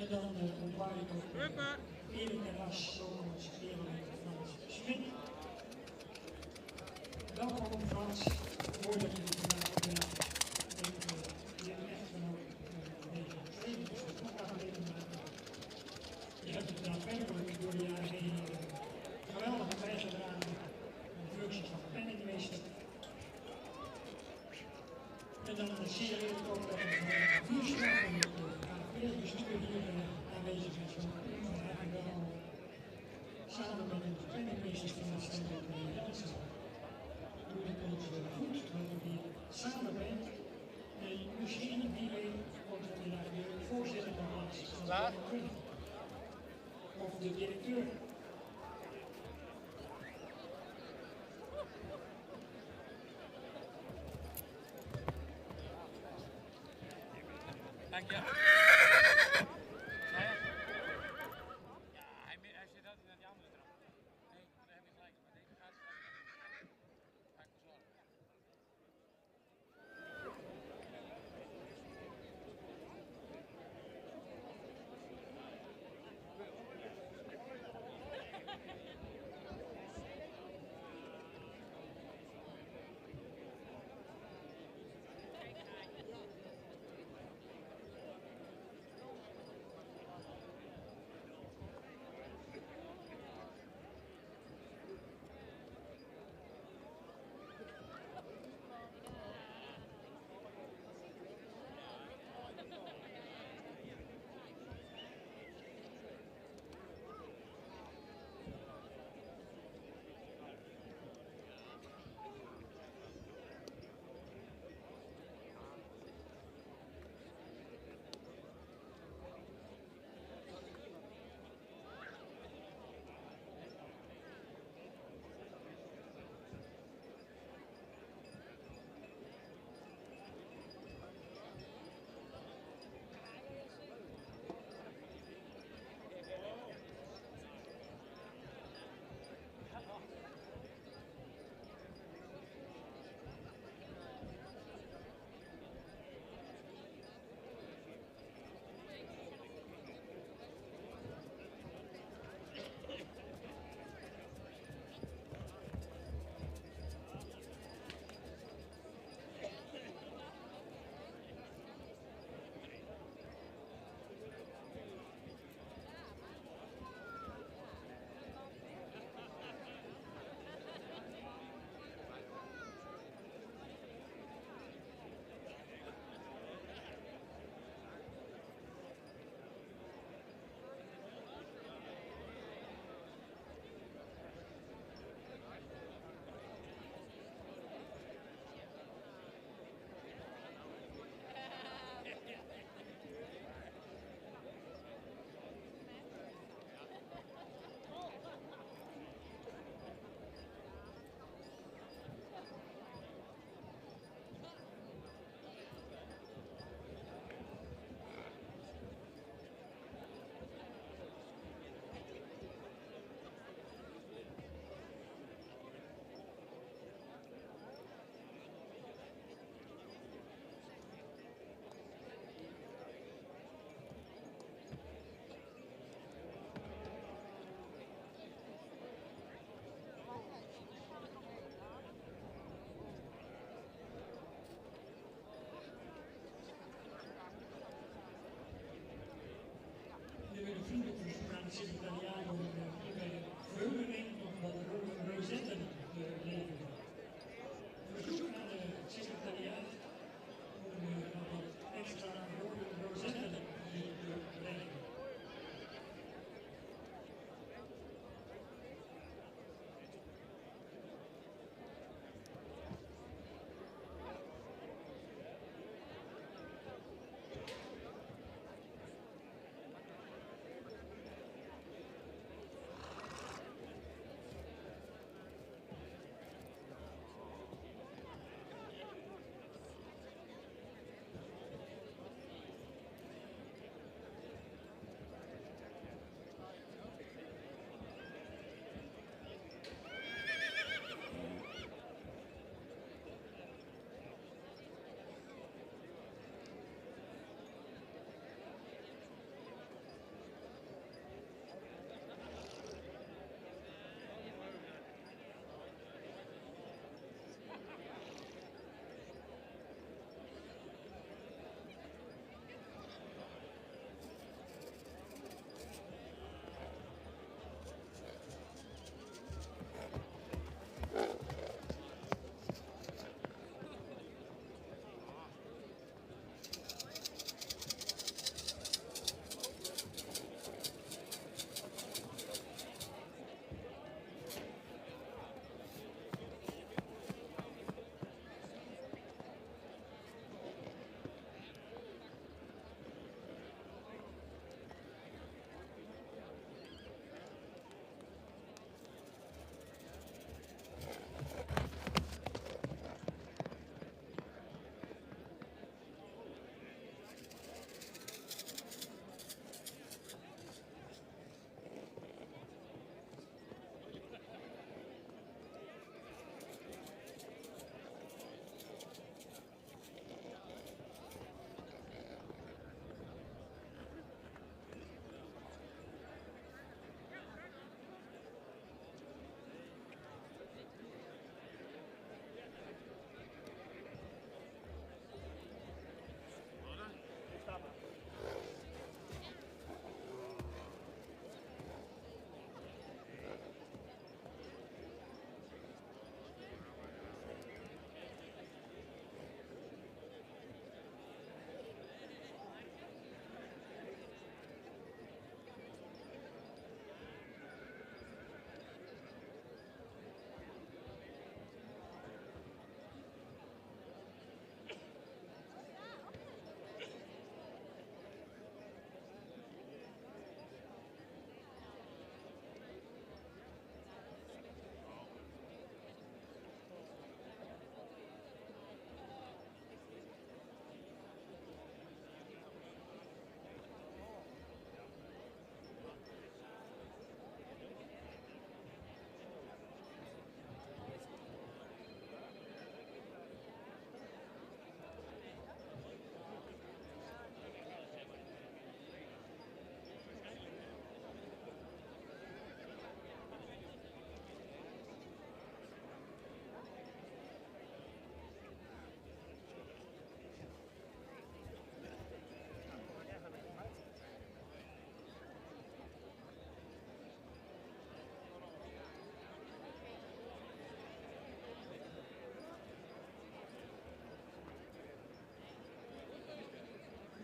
dan ontwaar ik ook Erik Terras, Solomons, Erwin Frans Smit. Welkom Frans, mooi dat je dit vandaag gedaan hebt. Je hebt echt genoeg deze training, dus dat mag daar geleden maken. Je hebt het daadwerkelijk door de jaren heen geweldig bijgedragen aan de functie van penningmeester. En dan zeer eerlijk ook dat het vuurslag van het KVP-bestuur hier aanwezig is. Want u eigenlijk wel samen met de penningmeesters van het Stedelijk Janssen doet het ons goed dat u hier samen bent. En misschien, wie weet, wordt er vandaag de voorzitter van het kunnen. Of de directeur.
Dank je. Ja, hij zit altijd naar die andere trap. Nee, daar heb je gelijk. Maar deze gaat ga ik verzorgen.
secretariaat om bij de Veulering nog wat rozetten te leveren. Verzoek aan het secretariaat om nog wat extra rozetten hier te brengen.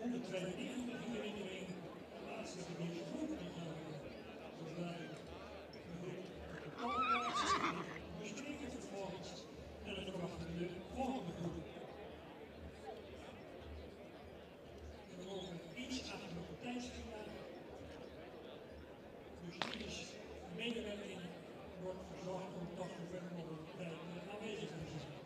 192 herinnering, de laatste geweest voor de gaan. Dus wij bespreken vervolgens en dan verwachten we de volgende groep. We lopen iets achter op de tijdschema. Dus ieders medewerking wordt verzorgd om toch zoveel mogelijk tijd aanwezig te zijn.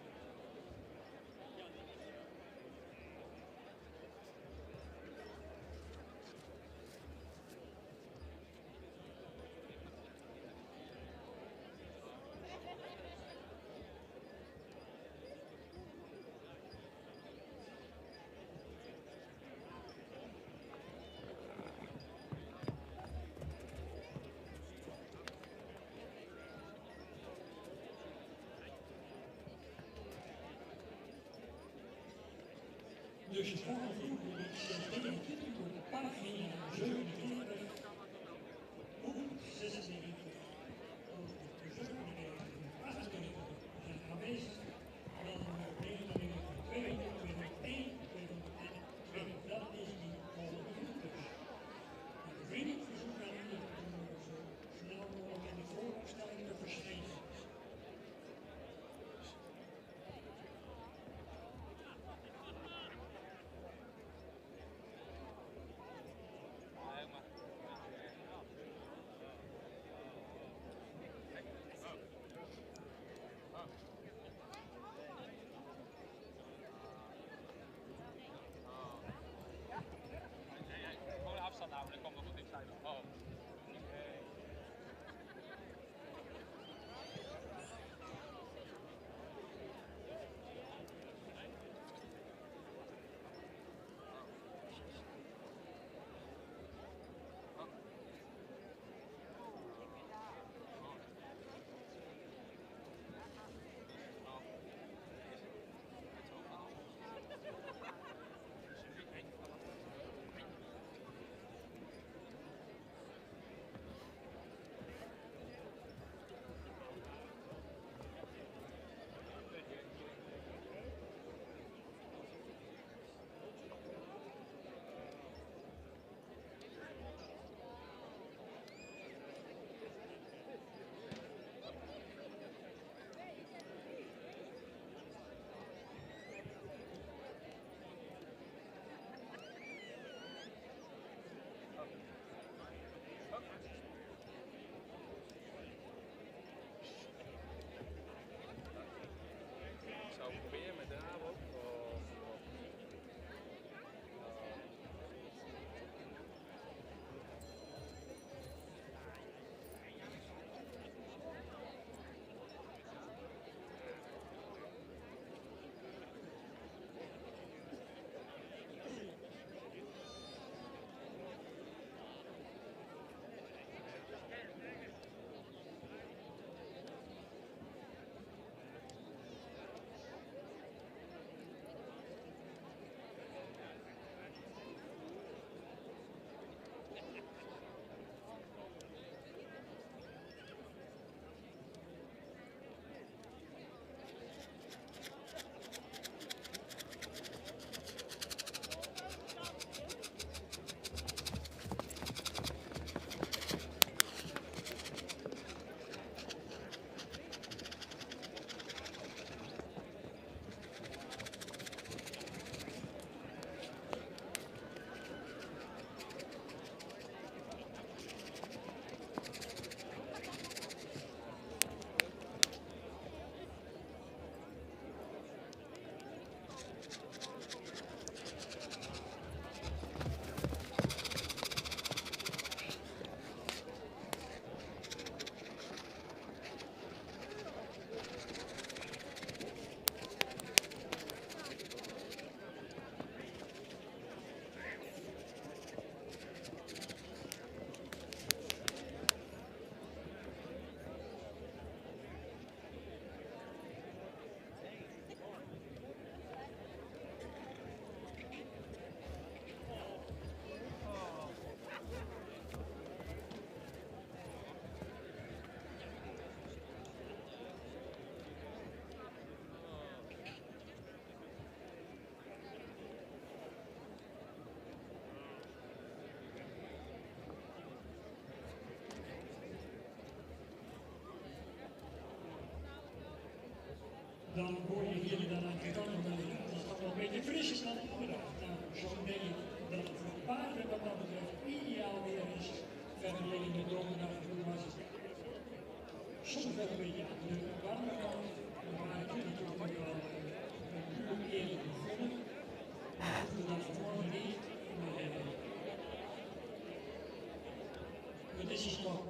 Dus het volgende groep is 23 op pagina 47, boek 96, de 97, 28 zijn aanwezig, dan 99, 22, 1, 2, dat is die volgende groep dus. Ik weet niet verzoek aan jullie om zo snel mogelijk in de vooropstelling te verschijnen. dan hoor je hier dan aan de kant dat het toch wel een beetje fris is dan de middag. Nou, zo denk ik dat het voor paarden wat dat betreft ideaal weer is. Verder liggen de donderdag, toen was het soms wel een beetje aan de warme kant, maar ik vind het toch wel een uur eerder begonnen. Dat hoefde dan vanmorgen niet. Het is iets toch.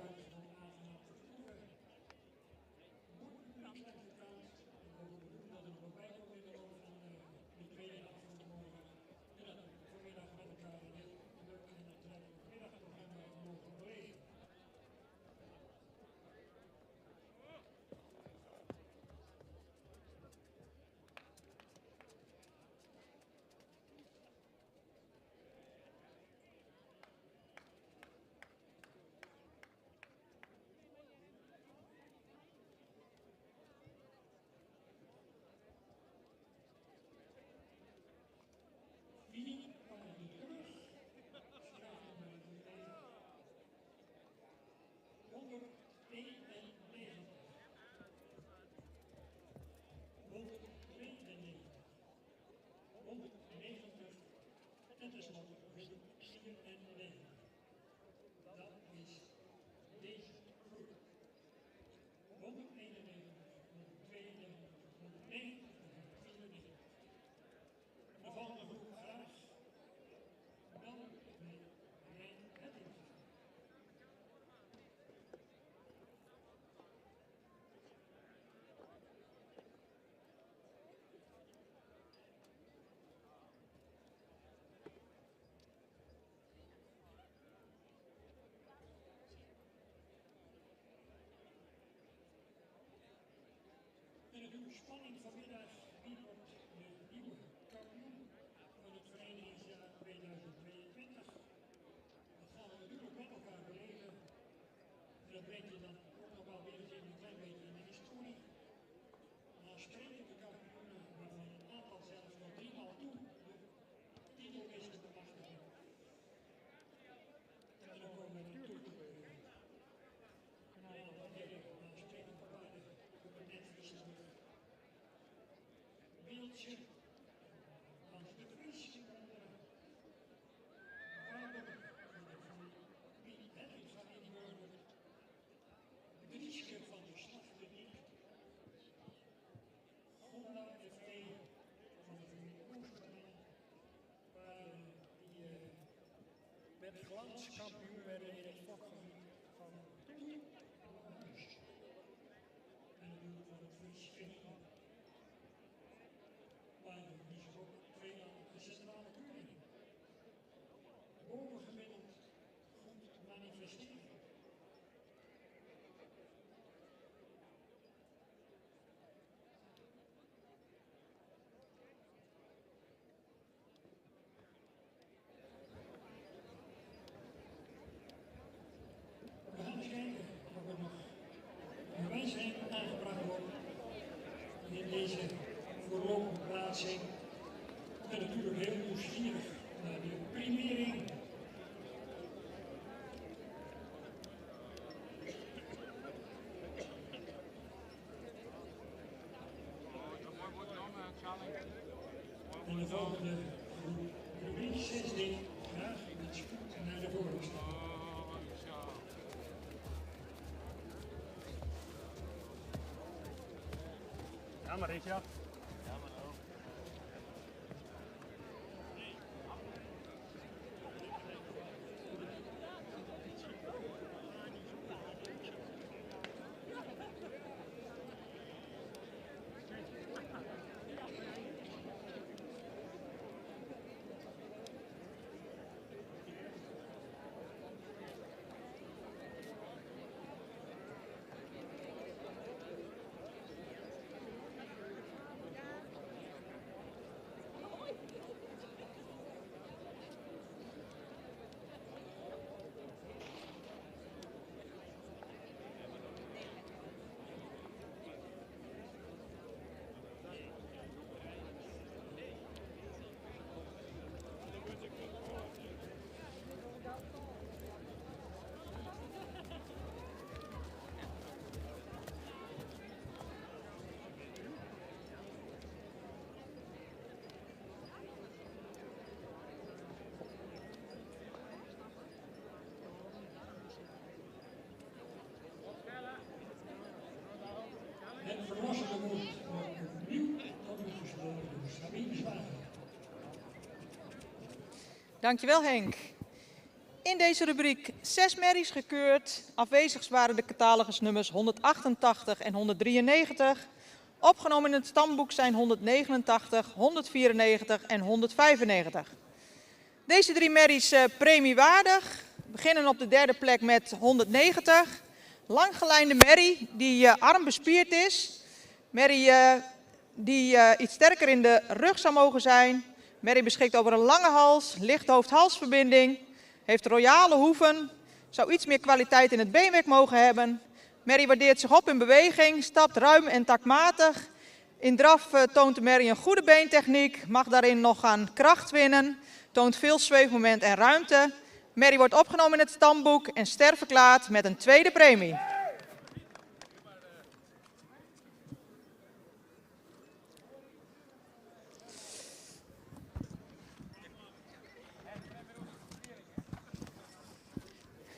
De spanning vanmiddag, wie wordt de nieuwe kampioen van het verenigingsjaar 2022? Dat gaan we natuurlijk met elkaar beleven. En dat brengt je dan ook nog wel weer eens even een klein beetje in de historie. Maar sprekende kampioenen, waarvan een aantal zelfs nog 3 maal toe de titel wisten te machtigen. En dan komen we natuurlijk Beeldje van de Vries, Waarden, wie Hendrik van Inwoorden, Grieske van de Slachteniek, Gonda FV van de familie Oosterman, waar die met glans kampioen werden in het vakgebied van toen Huis. En natuurlijk van het Fries Veen. Maar die zich ook veel aan de centrale keuring. Bovengemiddeld goed manifesteren. We gaan eens kijken of er nog een wijziging aangebracht wordt in deze voorlopige plaatsing. Ik ben natuurlijk heel nieuwsgierig naar de primering. En de volgende groep, rubriek 16, graag met spoed naar de voorlichting.
Ja, maar Richard.
Dankjewel Henk. In deze rubriek 6 merries gekeurd. Afwezig waren de catalogusnummers 188 en 193. Opgenomen in het stamboek zijn 189, 194 en 195. Deze 3 merries premiewaardig. We beginnen op de derde plek met 190. Langgelijnde merrie die arm bespierd is. Merrie die iets sterker in de rug zou mogen zijn. Merrie beschikt over een lange hals, lichthoofd-halsverbinding. Heeft royale hoeven. Zou iets meer kwaliteit in het beenwerk mogen hebben. Merrie waardeert zich op in beweging, stapt ruim en taktmatig. In draf toont de merrie een goede beentechniek. Mag daarin nog aan kracht winnen. Toont veel zweefmoment en ruimte. Merrie wordt opgenomen in het stamboek en ster verklaard met een tweede premie.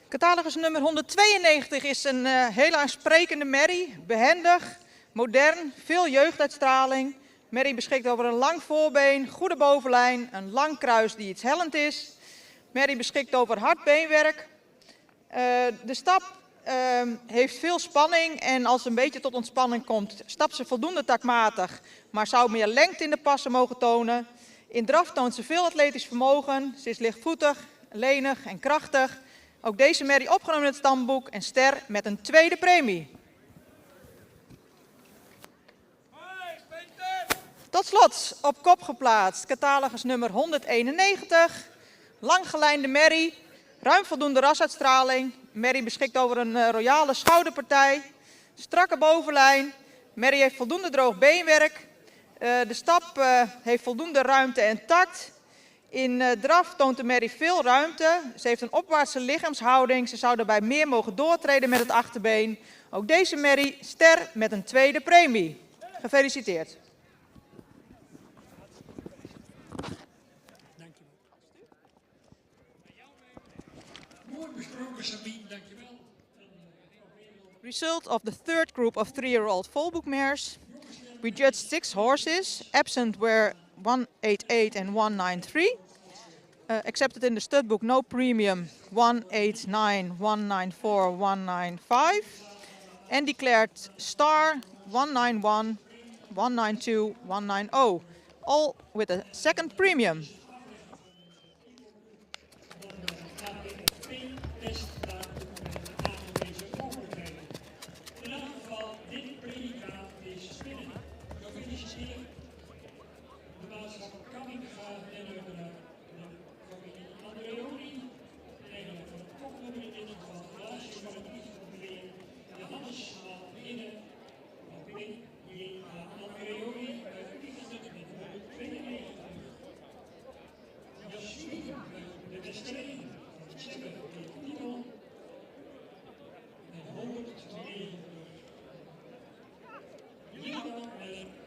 Catalogus nummer 192 is een hele aansprekende merrie. Behendig, modern, veel jeugduitstraling. Merrie beschikt over een lang voorbeen, goede bovenlijn, een lang kruis die iets hellend is. Merrie beschikt over hard beenwerk. De stap heeft veel spanning en als ze een beetje tot ontspanning komt, stapt ze voldoende taktmatig, maar zou meer lengte in de passen mogen tonen. In draf toont ze veel atletisch vermogen. Ze is lichtvoetig, lenig en krachtig. Ook deze merrie opgenomen in het stamboek en ster met een tweede premie. Tot slot op kop geplaatst catalogus nummer 191. Langgelijnde merrie, ruim voldoende rasuitstraling. Merrie beschikt over een royale schouderpartij, strakke bovenlijn. Merrie heeft voldoende droog beenwerk. De stap heeft voldoende ruimte en tact. In draf toont de merrie veel ruimte. Ze heeft een opwaartse lichaamshouding. Ze zou daarbij meer mogen doortreden met het achterbeen. Ook deze merrie ster met een tweede premie. Gefeliciteerd.
Mooi besproken, Sabine, dankjewel.
Result of the third group of 3-year-old volbook mares. We judged 6 horses. Absent were 188 and 193. Accepted in the stud book, no premium, 189, 194, 195. And declared star, 191, 192, 190. All with a second premium.
In elk geval, dit predicaat is spinnen. Gefeliciteerd. De maatschap Kamminga en de familie Andreoni. Eigenlijk van het kopnummer in dit geval. Glaasje van het iets proberen. Johannes van Binnen. Van Binnen. Andreoni. Vliegenstuk met 192. Jasmin, de Westerling. Van Tsjebbe, de titel. En 192. Liban met 55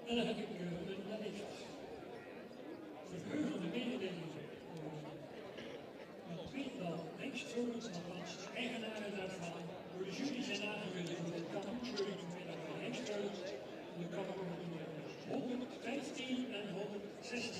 En dan heb ik een verheugende mededeling. Het tweetal Hengstzoons, althans eigenaren daarvan, door de jury zijn aangewezen voor de kampioenscheuring van Hengstzoons. De kampioen 115 en 116.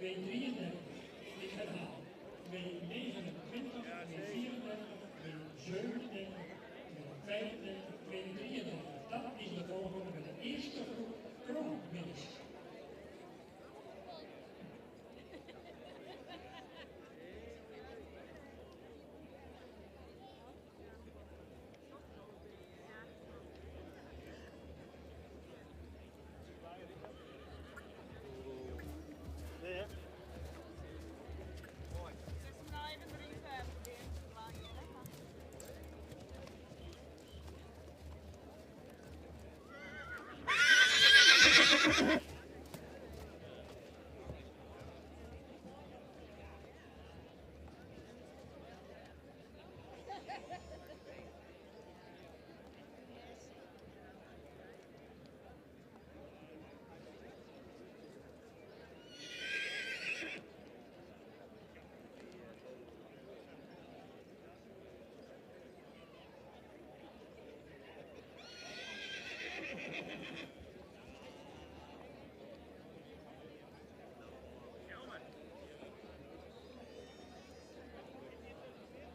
233, ik herhaal, 229, 234, 237, 235, 233. Dat is de volgende met de eerste groep kroonwinners.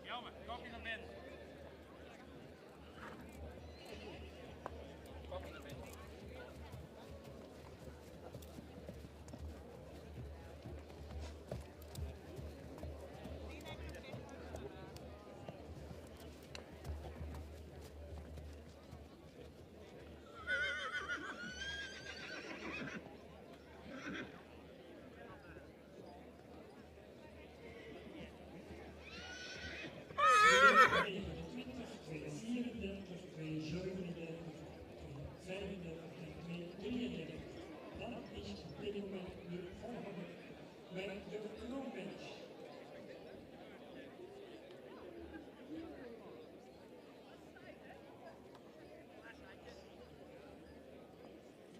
Jammer, kopje naar binnen. Kopje naar binnen.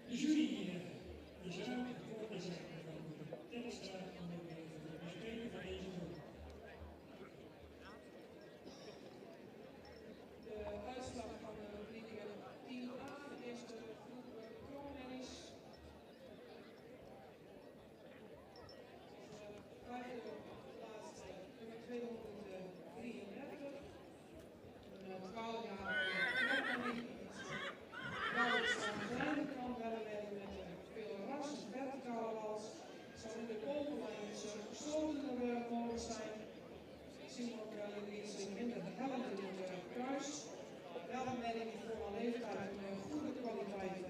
De jury is uit voor de zaken van de Telstra van de bespreking van deze groep.
De uitslag van de rubriek 10a is de groep kroonwinners. Vijfde plaats nummer 233. Een 12 jaar kroonwinning. Wals aan de kleine kant werden met veel ras en verticale wals. Zou in de bovenlijns gesloten mogen zijn. Simon Kelly zich minder hellend in het kruis. Wel een merk die voor een leeftijd een goede kwaliteit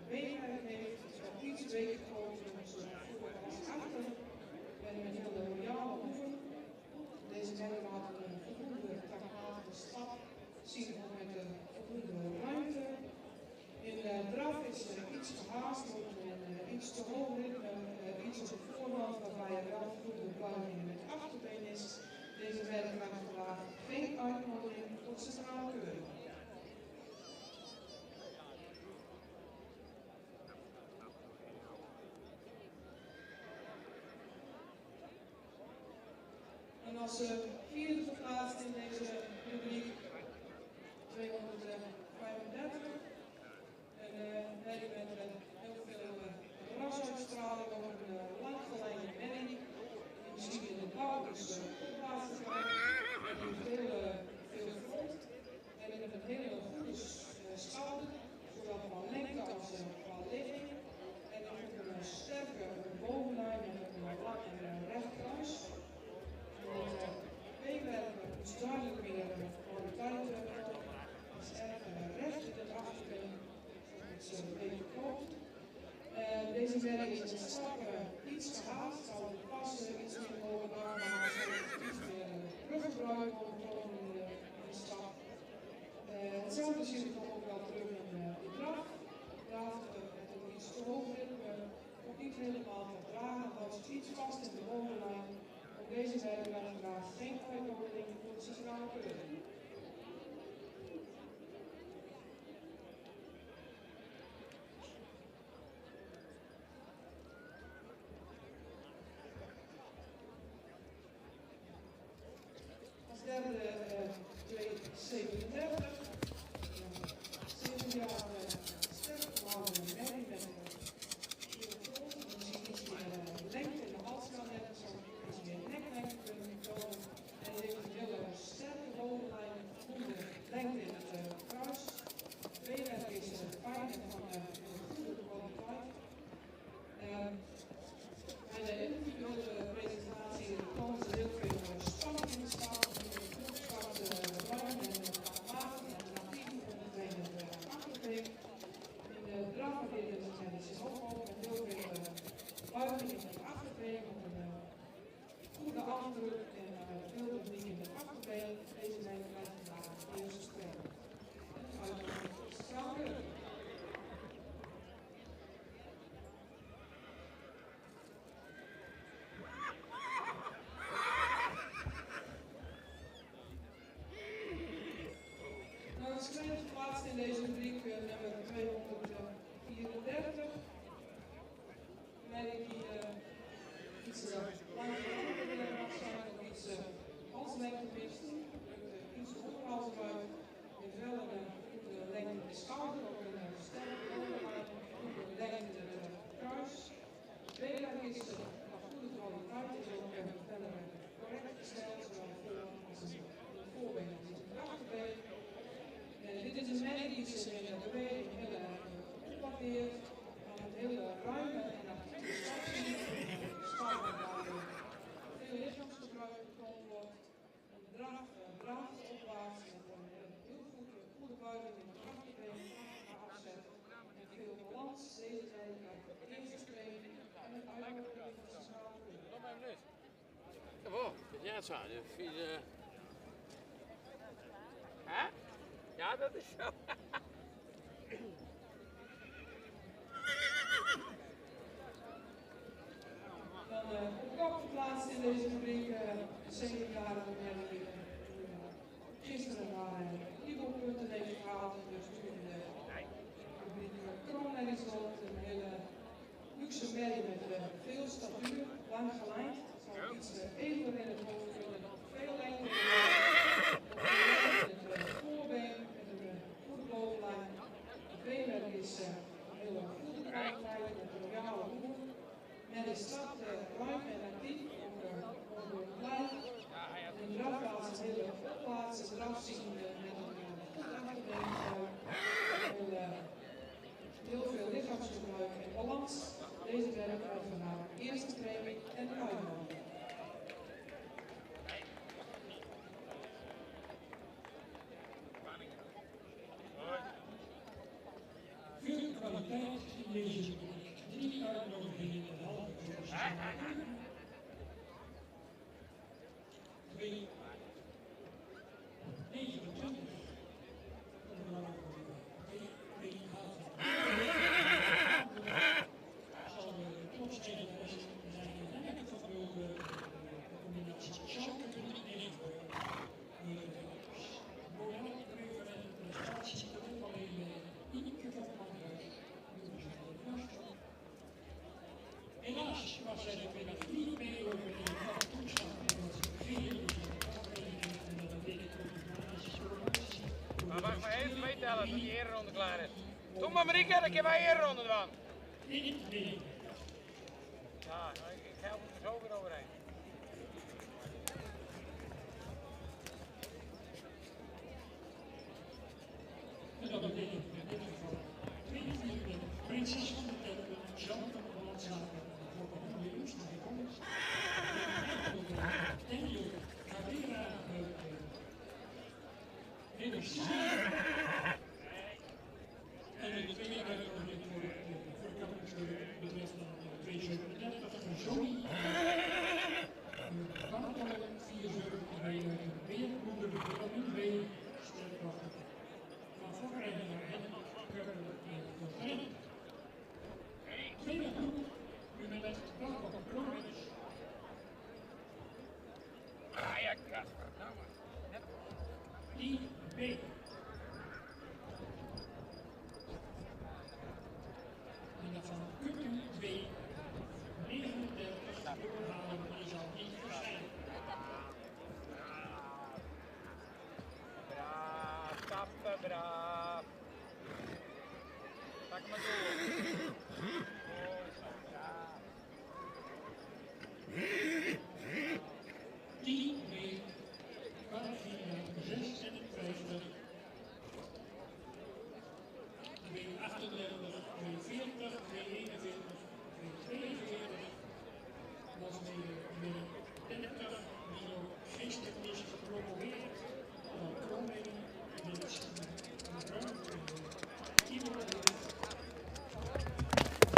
beenwerk heeft. Iets weekgekozen, zowel voor als achter. En met heel royale hoeven. Deze merk laten een voldoende tactmatige stap zien ook met de voldoende ruimte. In de draf is iets gehaast, wordt een iets te hoog ritme, iets op de voorhand waarbij er wel voldoende buiging in het achterbeen is. Deze werk krijgt vandaag geen uitnodiging tot centrale keuring. En als vierde geplaatst in deze rubriek 235. En met heel veel rasuitstraling over een langgeleide merrie. Je ziet in de blauw is opblazen en die heeft heel veel front. En in een hele goede schouder, zowel qua lengte als qua ligging. En dan ook een sterke bovenlijn met een lang en recht kruis. En het beenwerk is duidelijk meer kwaliteit. Het is erg recht in het achterbeen. Het is een beetje kort. Deze werk is een stap iets gehaast, zou het passen, iets meer mogen aanmaken, iets meer ruggebruik mogen tonen in de stap. Hetzelfde zie ik ook wel terug in de draf. Draf met een iets te hoog ritme, ook niet helemaal verdragen, als het iets vast in de bovenlijn. Op deze werk werden graag geen uitnodiging voor de centrale keuring. Derde 237, 7 jaar sterk gebouwde merrie met veel grond. Je ziet iets meer lengte in de halskanten. nummer 234. Merk die iets lang veranderen was zijn of iets als lengte mist. Iets onderhalsbuik. In vellen de lengte de schouder of een sterke bovenarm. De lengte de kruis. Tweedag is van goede kwaliteit. Is ook verder correct gesteld. Zowel voor als een voorbeen als een achterbeen. Dit is een merk die zich in de beweging heel erg opwaardeert. Van het hele ruime en actieve stapsie. Stappen waar veel lichaamsgebruik getoond wordt. Een draagt opwaarts met een heel goede buiging in het achterbeen afzet. En veel balans. Deze zijn de eerste streep en het uitwerking van zijn schouder.
Nog maar een minuut. Gewoon, ja, het zo. Hè? Ja, dat is zo.
Dan op kop geplaatst in deze fabriek de seniorenjaren die gisteren naar Ibo-punten heeft gehaald. Dus toen in de fabriek Kroonmerries rond, een hele luxe merrie met veel statuur, lang gelijnd. Het zal iets evener in het hoofd kunnen, veel lengte in het voorbeen met een goede bovenlijn. De beenmerk is een hele goede kwaliteit, een royale hoek. Men is strak, ruim en actief over het lijf. En drafplaats is heel erg opwaarts, draf zien met een goed achterbeenbuik. Heel veel lichaamsgebruik en balans. Deze werkt over naar eerste training en uitbouw.
Veel kwaliteit in deze fabriek. 3 uitnodigingen en halve voorstellen. 2, 29. Zal de klokstenen zijn lekker vervulde combinatie suiker en moderne preferente prestatie niet alleen Ineke van Manrijk. Helaas was zij er met 3 meelopen in de toestand en was veel
Maar wacht maar even meetellen tot die eerronde klaar is. Doe maar Marieke, dan kunnen wij eerronde dan.
in het midden.
Ja, ik help er zo weer overheen.
En dat betekent in dit geval 22 prinses van de tempel, Jean van de Hollandzaken, voor de nieuwe Oostrijke komst. Daniel Carrera en de tweede uitnodiging voor de kampioenschap betreft dan 237 van Johnny. Bartol 472 Beermoeder Wilhelmine 2 sterkrachten. Van voorrijden naar hen, Curry. Tweede groep, u met Welkom Kroonwens.
Ah ja, godverdamme.
10B. En dan van Kuppen 2, 39, doorhalen, die zal niet verschijnen.
Braaf, tappen, braaf. Pak maar door. Oh, zo, braaf.
10B, Caragina 56, 238, 240, 241, 242, Bosnië 30, Mino geestelijk is gepromoveerd, dan Kroonwegen, dit is mevrouw, Timo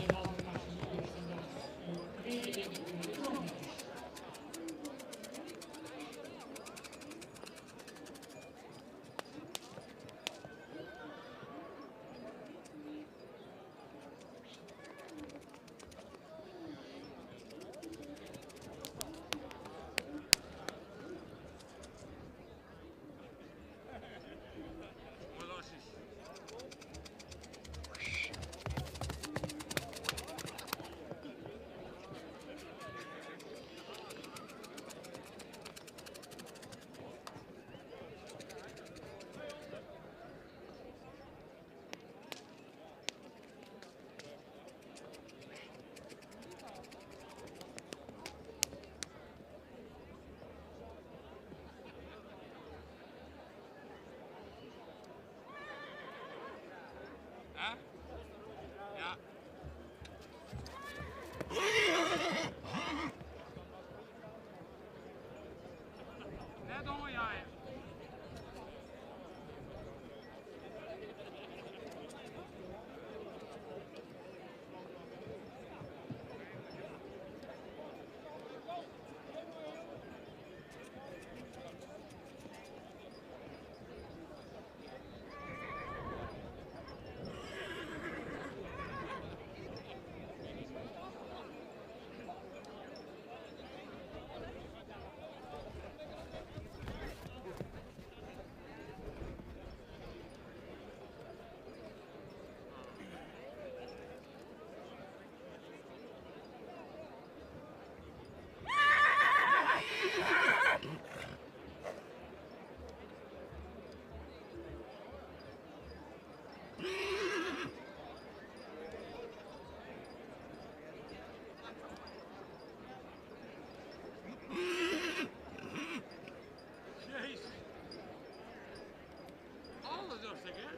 en al die 18 uur vandaag mededeling in de Kroonwegen.
Ja? Ja. Net onder jij. Jezus. Alles rustig, hè?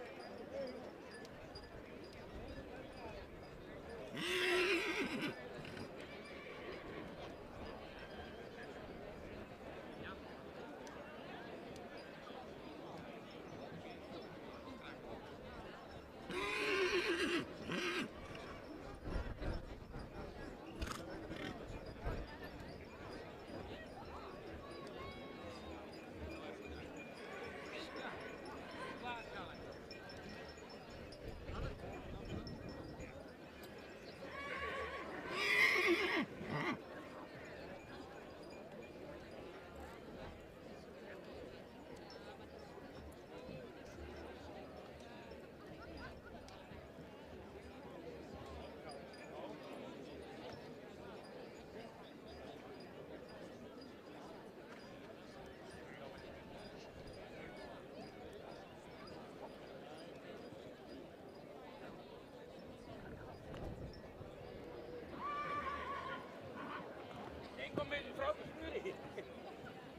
Kom met een vrouw besturen.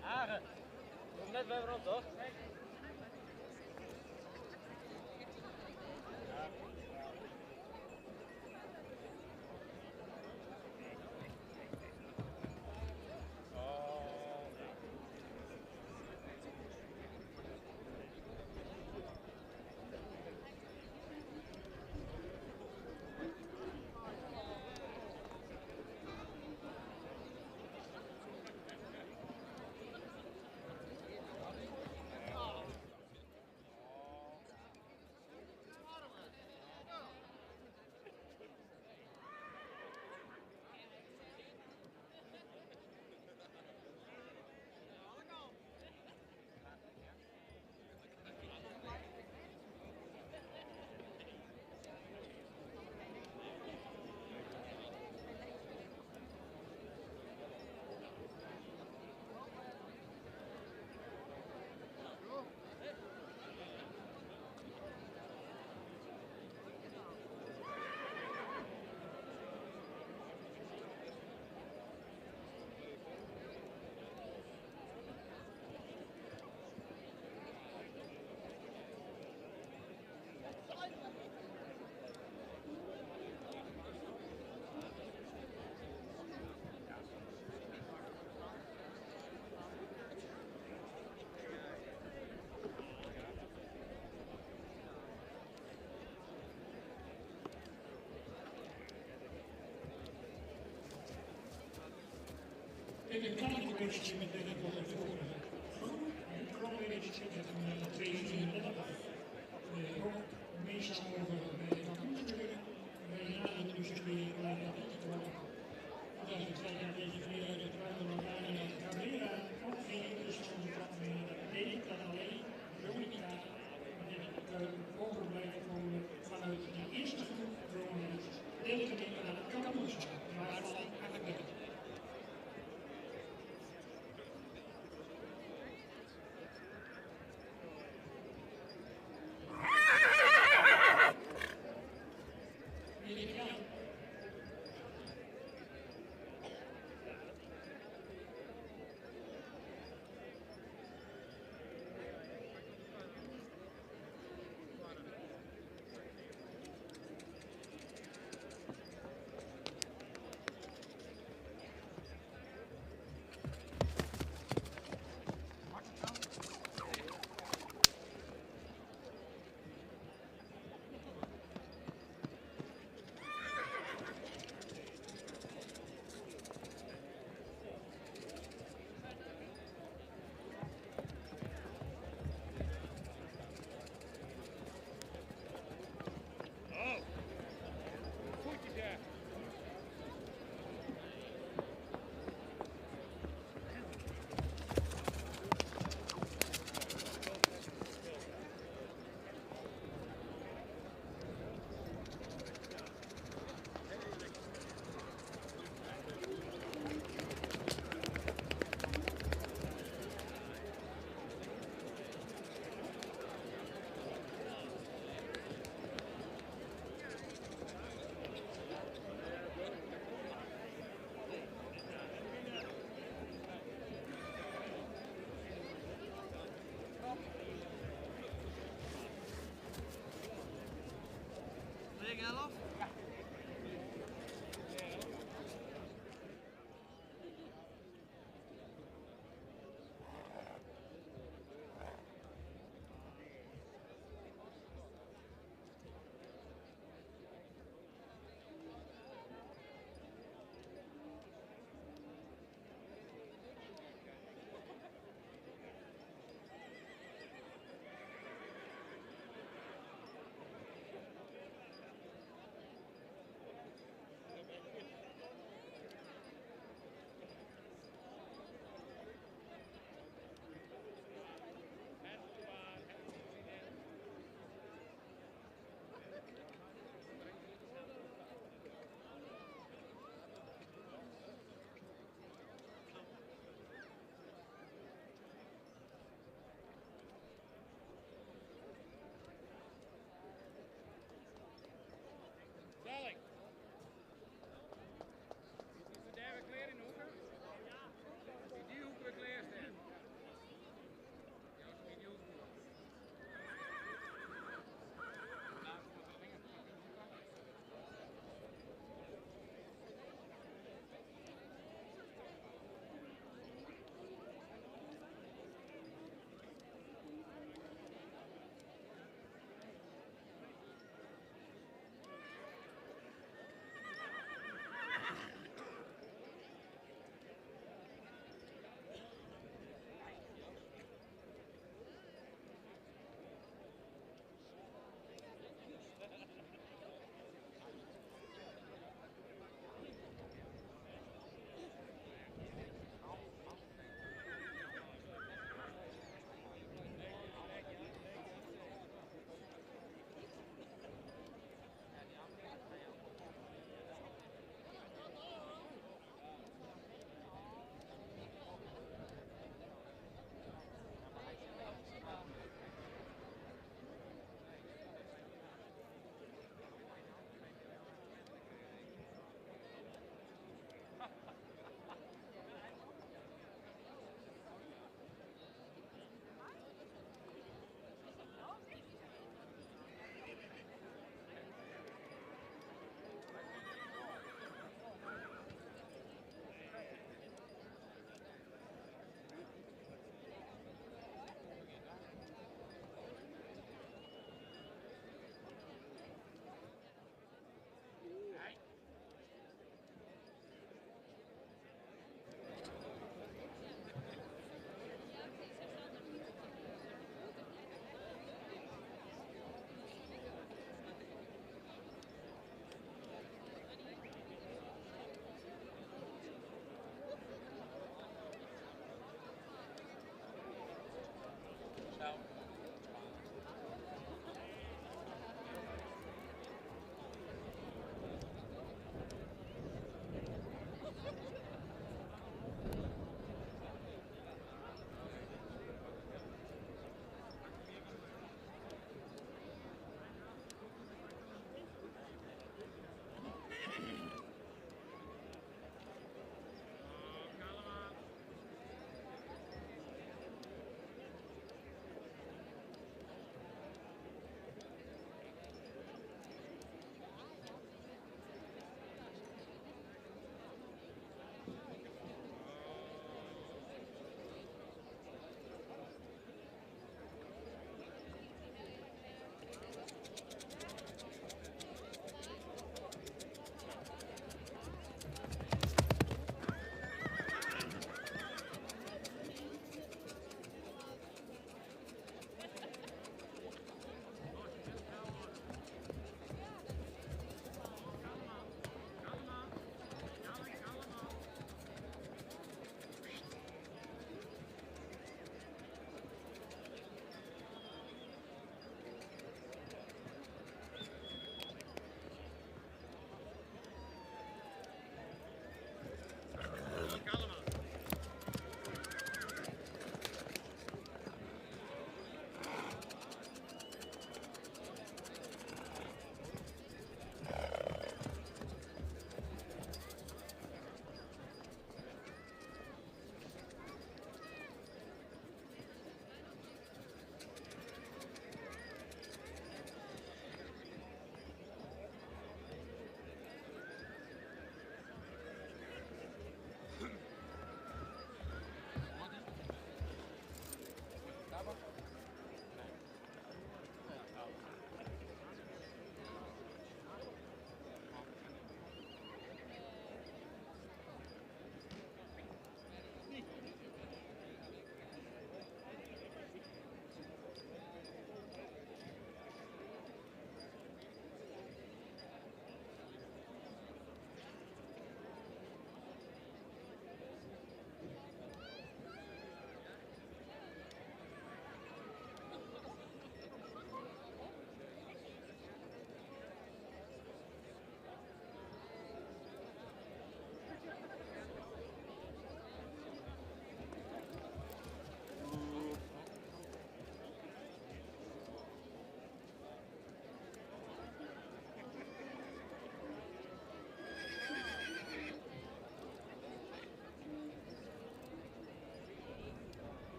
Hagen, kom net weer op toch?
Ik heb een klein beetje met de Kroonwedetje met een 2 ook meestal over bij kampioenschap. Wij naden dus weer bij de worden. Dat is 2 jaar bezig weer de Kruidenlokalen en Cabrera. Ook geen dus van de trap meer. Nee, dat alleen. Veronica. Overblijven vanuit die eerste groep Kroonwedetjes. Deelnemingen aan het kampioenschap. Waarvan eigenlijk ben ik.
11.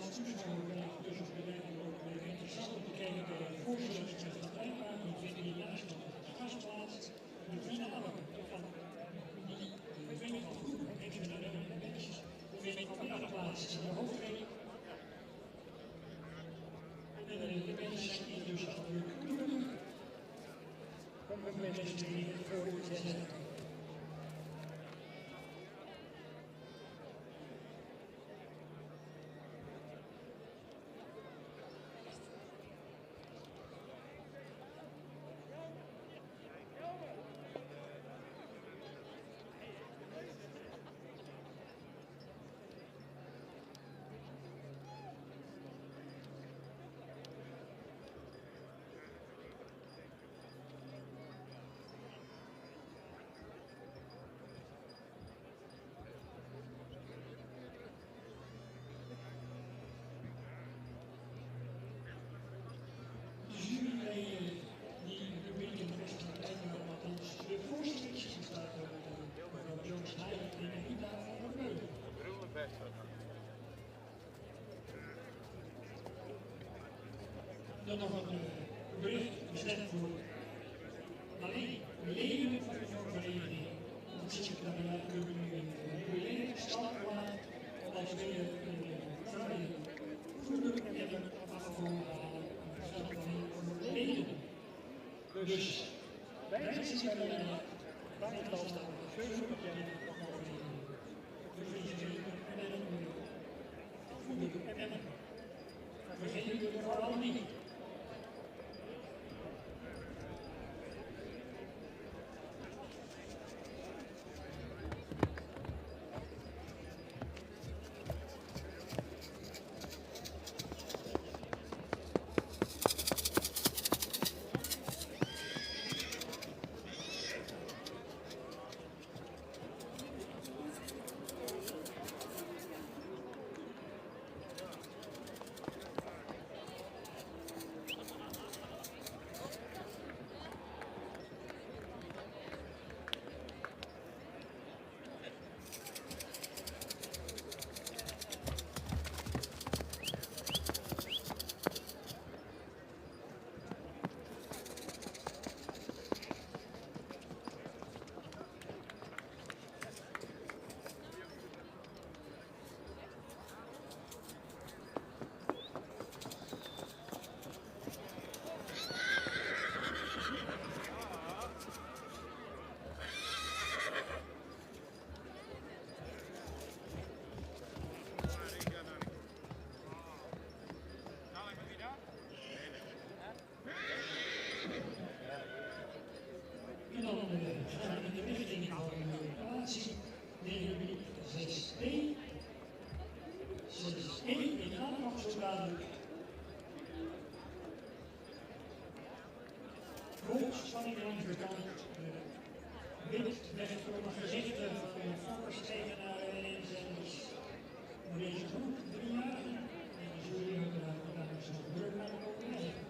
als toeschouwer krijg je dus op de weg ook weer interessant om te kijken bij de voorstelling met het rijpaard. Die vinden hier naast nog de gastplaats. De finale van de Veen van Groen, ik vind dat een beetje, vindt vanmiddag plaats in de hoofdring. En de mensen zijn hier dus al weer kunnen. Kom met mensen die voor u zetten. Dan nog een bericht bestemd voor alleen leden van de vereniging. Dat zit ik dan uw leden standplaat als weer vrije voeder hebben afgevoerd voor de leden. Dus wij zitten bij de buitenland 7 en vergeten we vooral niet. Spanning langs de kant, wit weggekomen gezichten van de fokkers-eigenaren en inzenders. Deze groep 3 jaar, en die zullen jullie daar zo druk naar de kop leggen.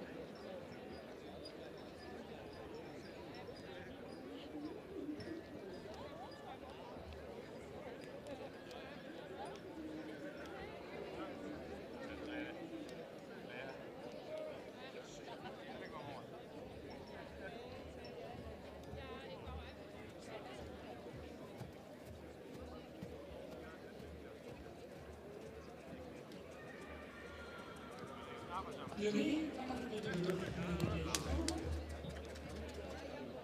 De ring met de rug naar deze groep.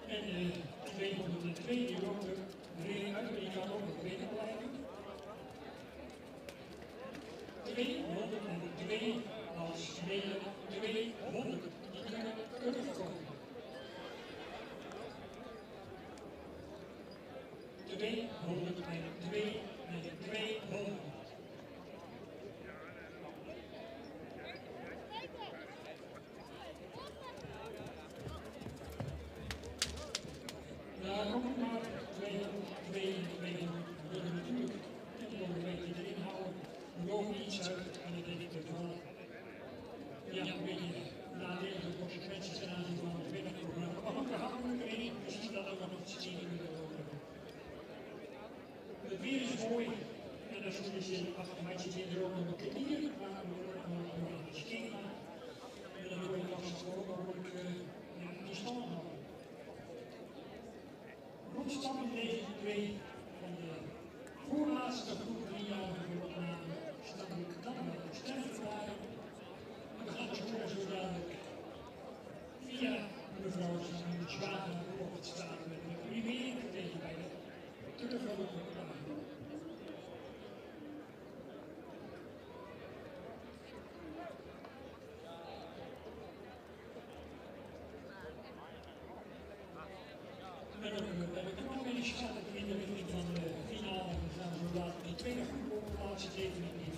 En 202 die ook de ring uit, die kan ook nog binnen blijven. 202 als speler, 200 die kunnen terugkomen. 202 en 200. Daar komt maar 222 willen natuurlijk. En die willen een beetje erin houden. Er loopt iets uit en ik denk dat wel een beetje nadelige consequenties ten aanzien van het winnenprogramma. Maar ook de houdelijk erin, misschien dat ook nog iets zien in de lopen. Het weer is mooi en dan zullen ze af en toe er ook nog een keer, maar schema. En dan wil ik als het mogelijk de stand houden. Rondstap in deze twee van de voorlaatste groep 3-jarige opname staan we dan wel een stemverklaring. We gaan dus horen zo dadelijk via mevrouw Sabine Zwager op het staan met de primering tegen bij de teruggeroepen opname. In de richting van de finale gaan we laten die tweede groep op plaatsen definitief.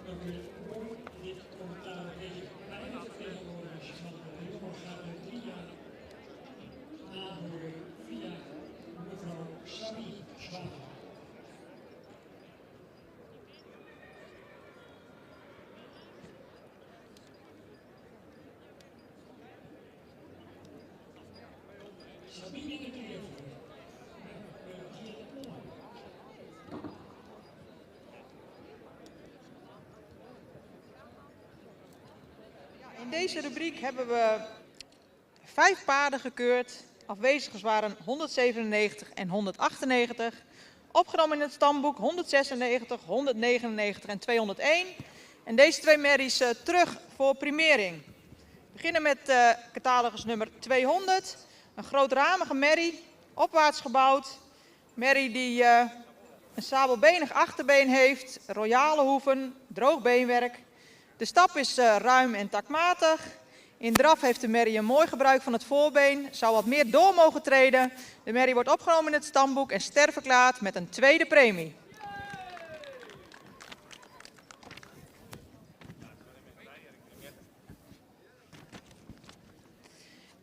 Ook mooi dit commentaar een beetje bijna vertegenwoordigers van de jongen gaan we 3 jaar aanhoren via mevrouw Sabine Zwager. Sabine in de
In deze rubriek hebben we 5 paarden gekeurd. Afwezigen waren 197 en 198. Opgenomen in het stamboek 196, 199 en 201. En deze 2 merries terug voor primering. We beginnen met catalogus nummer 200. Een grootramige merrie, opwaarts gebouwd. Merrie die een sabelbenig achterbeen heeft, royale hoeven, droog beenwerk. De stap is ruim en takmatig. In draf heeft de merrie een mooi gebruik van het voorbeen, zou wat meer door mogen treden. De merrie wordt opgenomen in het stamboek en sterverklaard met een tweede premie.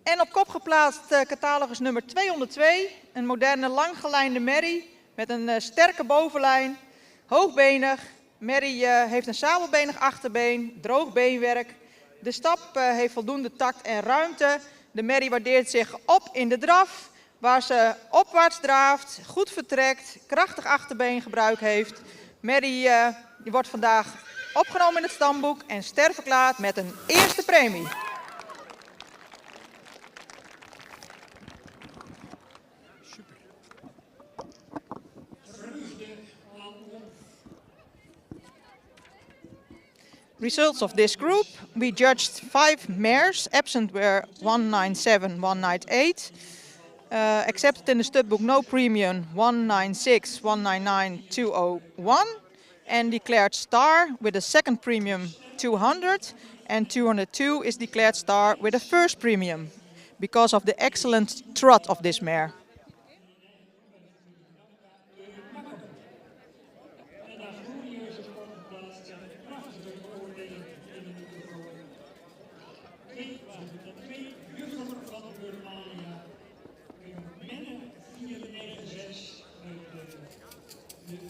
En op kop geplaatst catalogus nummer 202, een moderne langgelijnde merrie met een sterke bovenlijn, hoogbenig. Merrie heeft een sabelbenig achterbeen, droog beenwerk. De stap heeft voldoende tact en ruimte. De merrie waardeert zich op in de draf, waar ze opwaarts draaft, goed vertrekt, krachtig achterbeengebruik heeft. Merrie die wordt vandaag opgenomen in het stamboek en sterverklaard met een eerste premie. Results of this group, we judged 5 mares, absent were 197, 198. Accepted in the studbook no premium 196, 199, 201. And declared star with a second premium 200. And 202 is declared star with a first premium. Because of the excellent trot of this mare.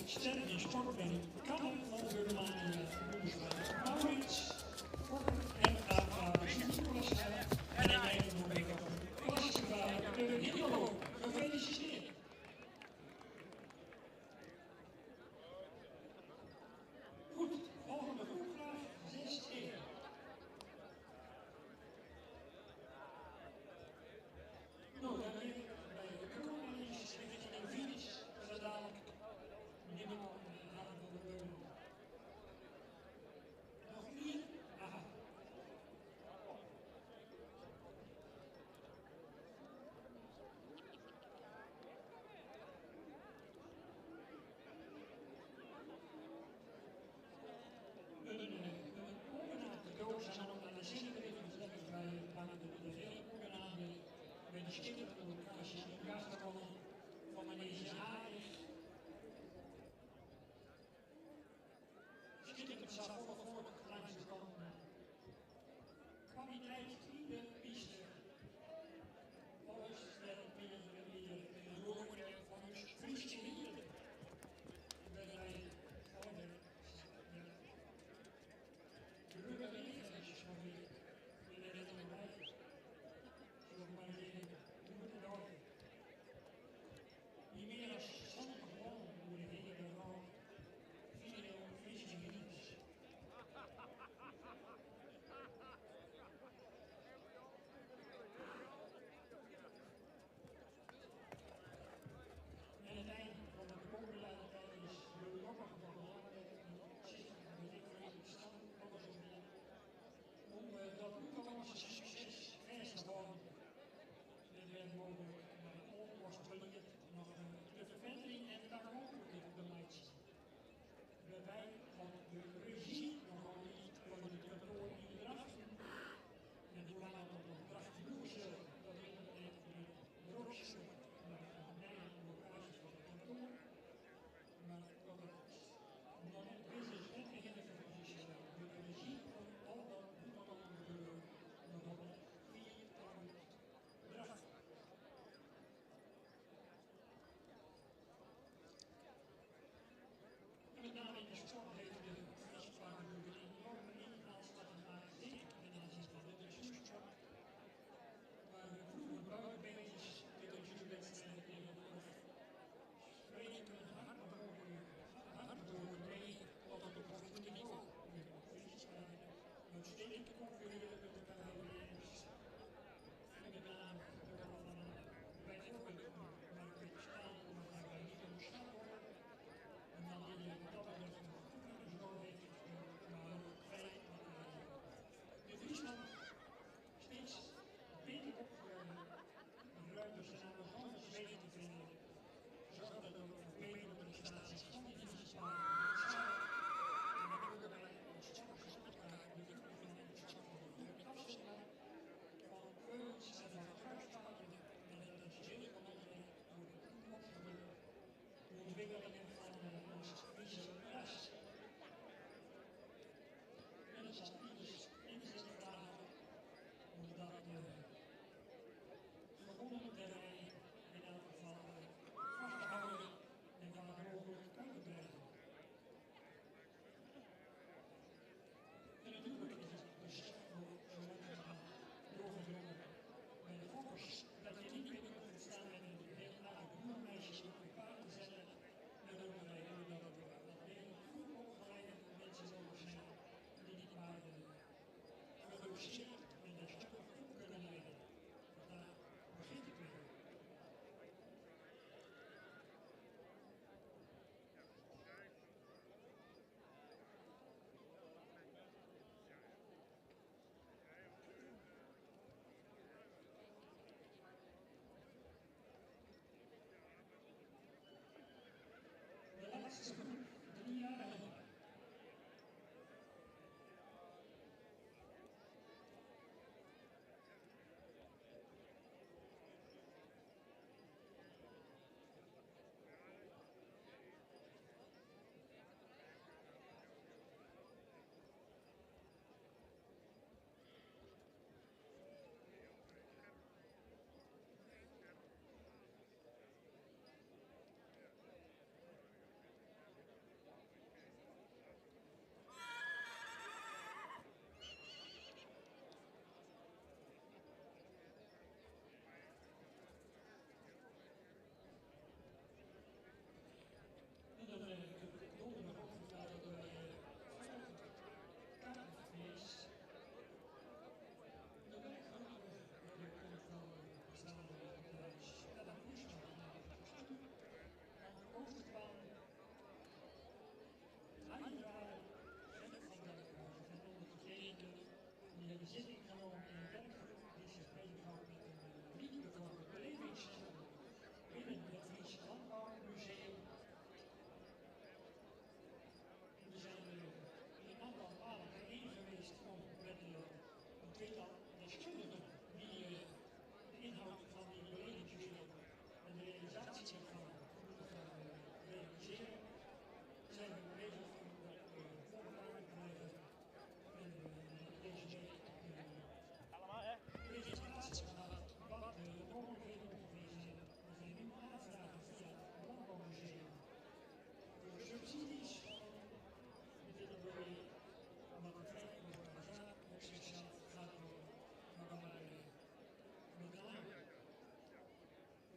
Sterk in sportbeen, Kannen van Burmania, Maurits, Vork en Aafhaar, Nicolas en in eigen moment klassica, de Nilo,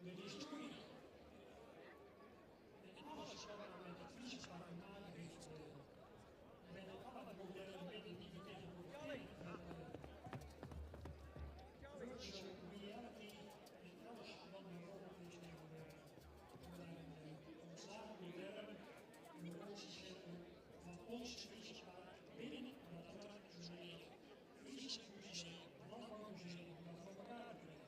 met historie. En alles wat met het fietsenpark te maken heeft, met alle moderne middelen die we tegenwoordig kennen, virtual reality en alles wat er mogelijk is tegenwoordig. Om het slagen moderne emoties van ons fietsenpark binnen dat Atlantische Fietsenmuseum, Landbouwmuseum, om dat voor elkaar te brengen.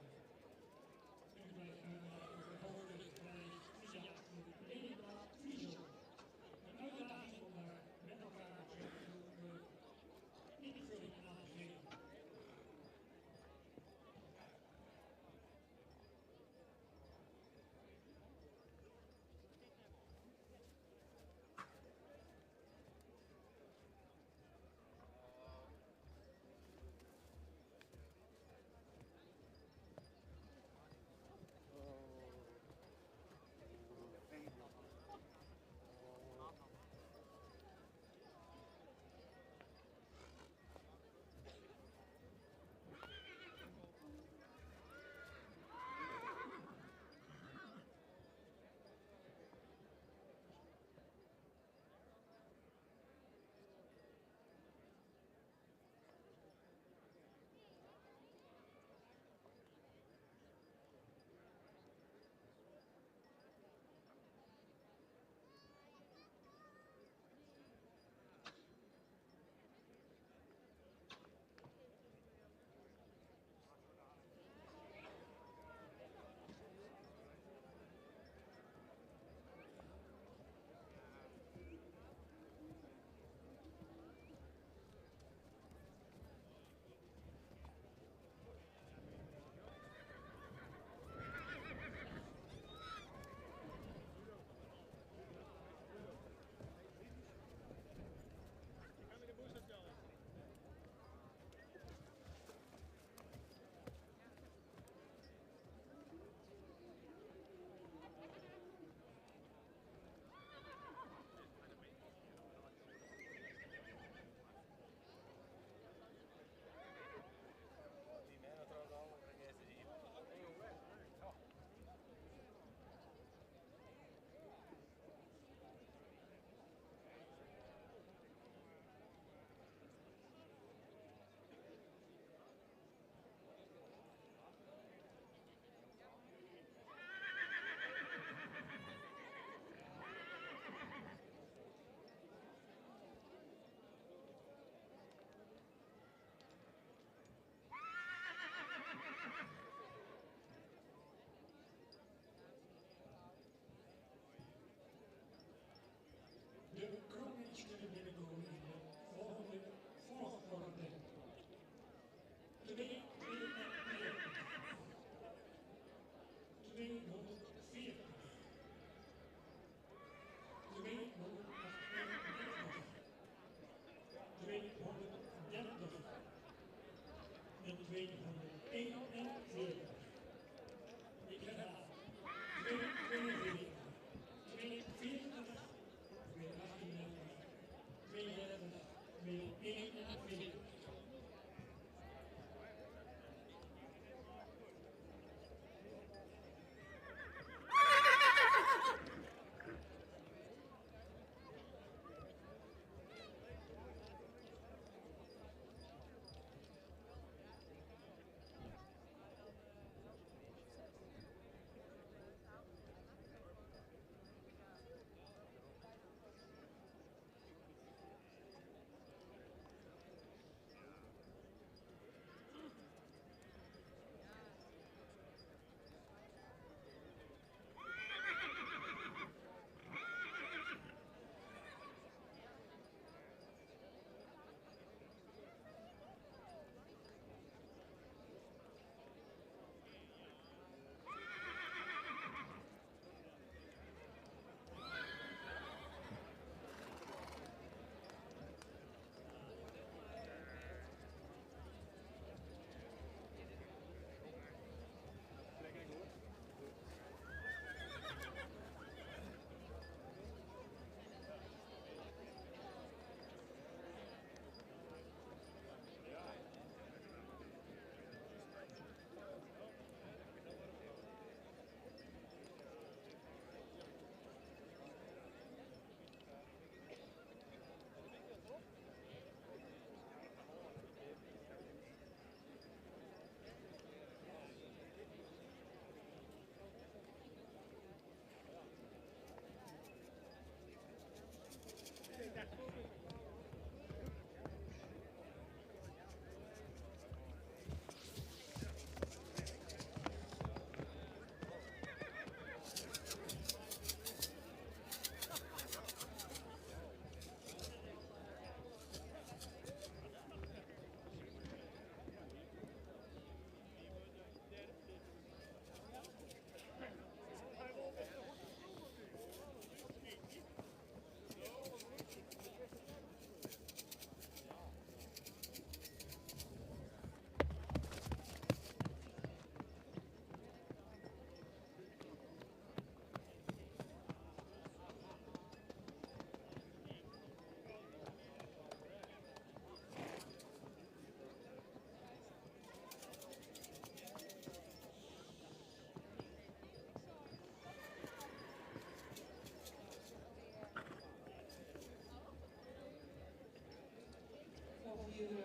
Of hier de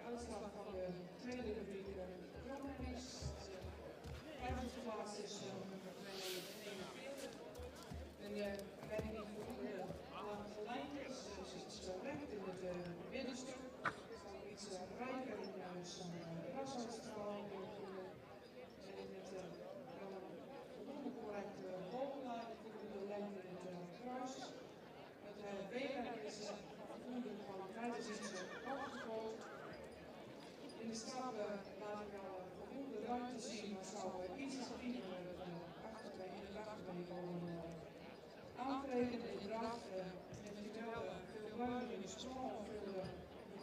uitslag van de tweede rubriek programma's. Vijfde plaats is nummer 241. En ik weet niet hoe de lijn is, dus iets recht in het middenstuk. Het staat iets rijker in zo'n rasuitstraling. En in het voldoende correcte bovenlijn, voldoende lengte in het kruis. Het beenwerk is voldoende kwaliteit, is iets opgegroot. In de stap laat ik al voldoende ruimte zien, maar zou iets actiever in het achterbeen komen aantreden. In de dracht heeft u wel veel ruimte in de sprong of veel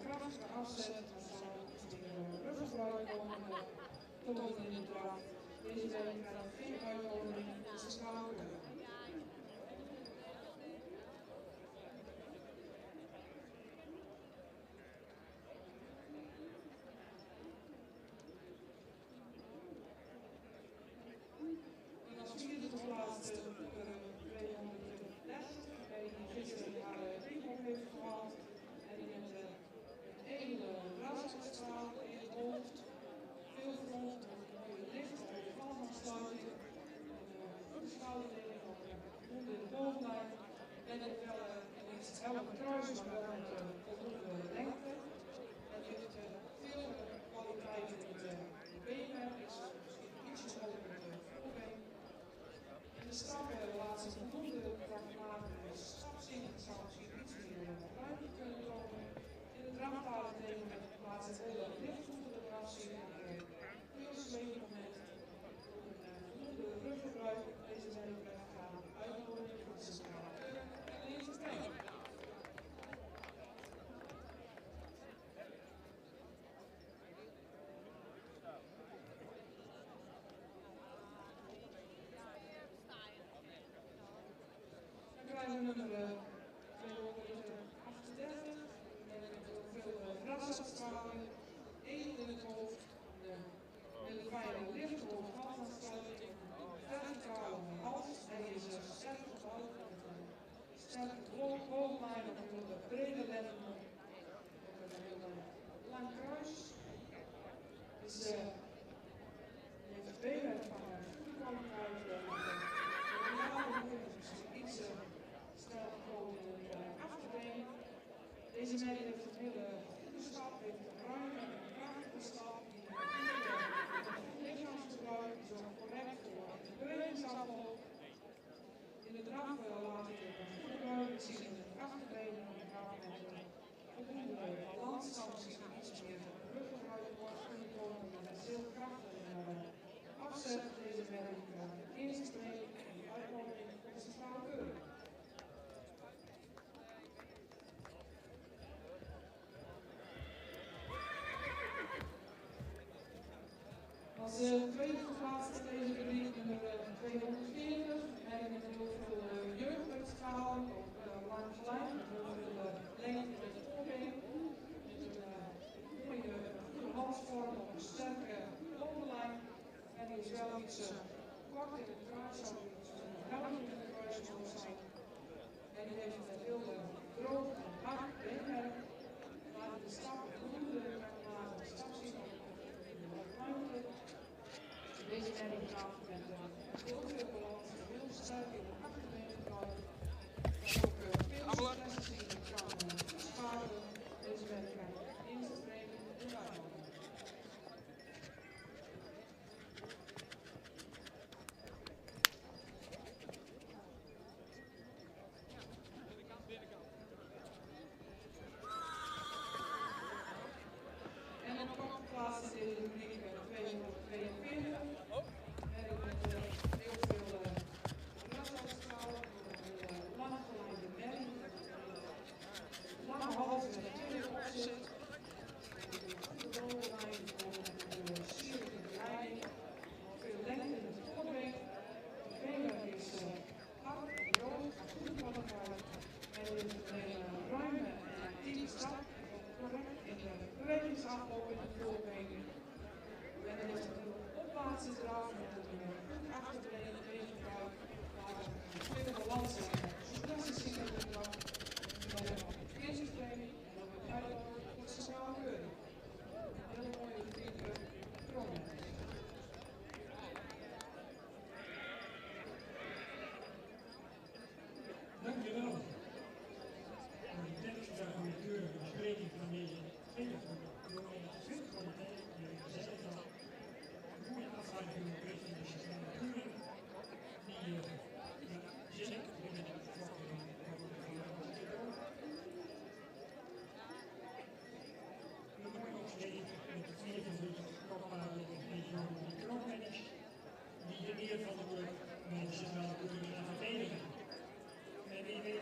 krachtige afzet, maar zou iets meer ruggebruik komen tonen in de dracht. Deze week krijgt geen uitwoning in de schouder. Geplaatst nummer 230, waarbij die gisteren haar driehoek heeft gehaald. En in het ene rasuitstraal in het hoofd, veel grond, licht overvalafsluiting, goede schouderdeling onder de bovenlijn. En ook wel iets helder kruis, maar wel een voldoende lengte. Het heeft veel kwaliteit in het beenwerk, is misschien ietsjes over het voorbeen. De stappen laten zich voldoende pragmatisch stapzien. Het zou misschien iets meer ruimte kunnen komen. In de drafttalen tegen laat het hele lichtvoeten eraf zien. Veel zweefmoment. Voldoende ruggebruik. Deze zijn ook weggaan. Uitnodiging van de centrale keuken. En deze trein. Nummer 238, met veel rasuitstraling, één in het hoofd, met een fijne lichthoofd halsaansluiting, verticale hals, hij is sterk gebouwd, sterke bovenlijn op een brede letter, op een heel lang kruis. Dus heeft het beenwerk van een goede kwaliteit, iets snel gewoon in het achterbeen. Deze merrie heeft een hele goede stap, heeft een ruime en krachtige stap, die een lichaamsgebruik is ook correct voor de bewegingsafval. In de draf laat ik een goede buiging zien in het achterbeen van de draf met een voldoende balans, zou misschien iets meer ruggebruik worden kunnen komen, maar het is heel krachtig afzet. Deze merrie eerst twee en die uitnodiging voor de centrale keuring. Als tweede geplaatst in deze rubriek nummer 240, en met heel veel jeugduitstraling, ook lang gelijk, met heel veel lengte in het voorbeen, met een mooie goede halsvorm op een sterke bovenlijn, en die is wel iets kort in het kruis, zou iets ruim in het kruis mogen zijn. En die heeft een heel droog en hard beenwerk, laat de stap voldoende rechtmatig stap zien op de ruimte. Deze merrie gaat met heel veel balans, heel sterk in de achterbeen gebruikt. En ook veel succes zien kan
Dankjewel voor de tekst van de keurige bespreking van deze tweede groep. Door veel kwaliteit, je zei het al, een goede afsluiting richting de centrale keuring, die zeker binnen de bevolking we moeten nog steeds met de 44 kopbouwen en de kroonmanagers die de eer van de club met de centrale keuring gaan verdedigen. En wie weet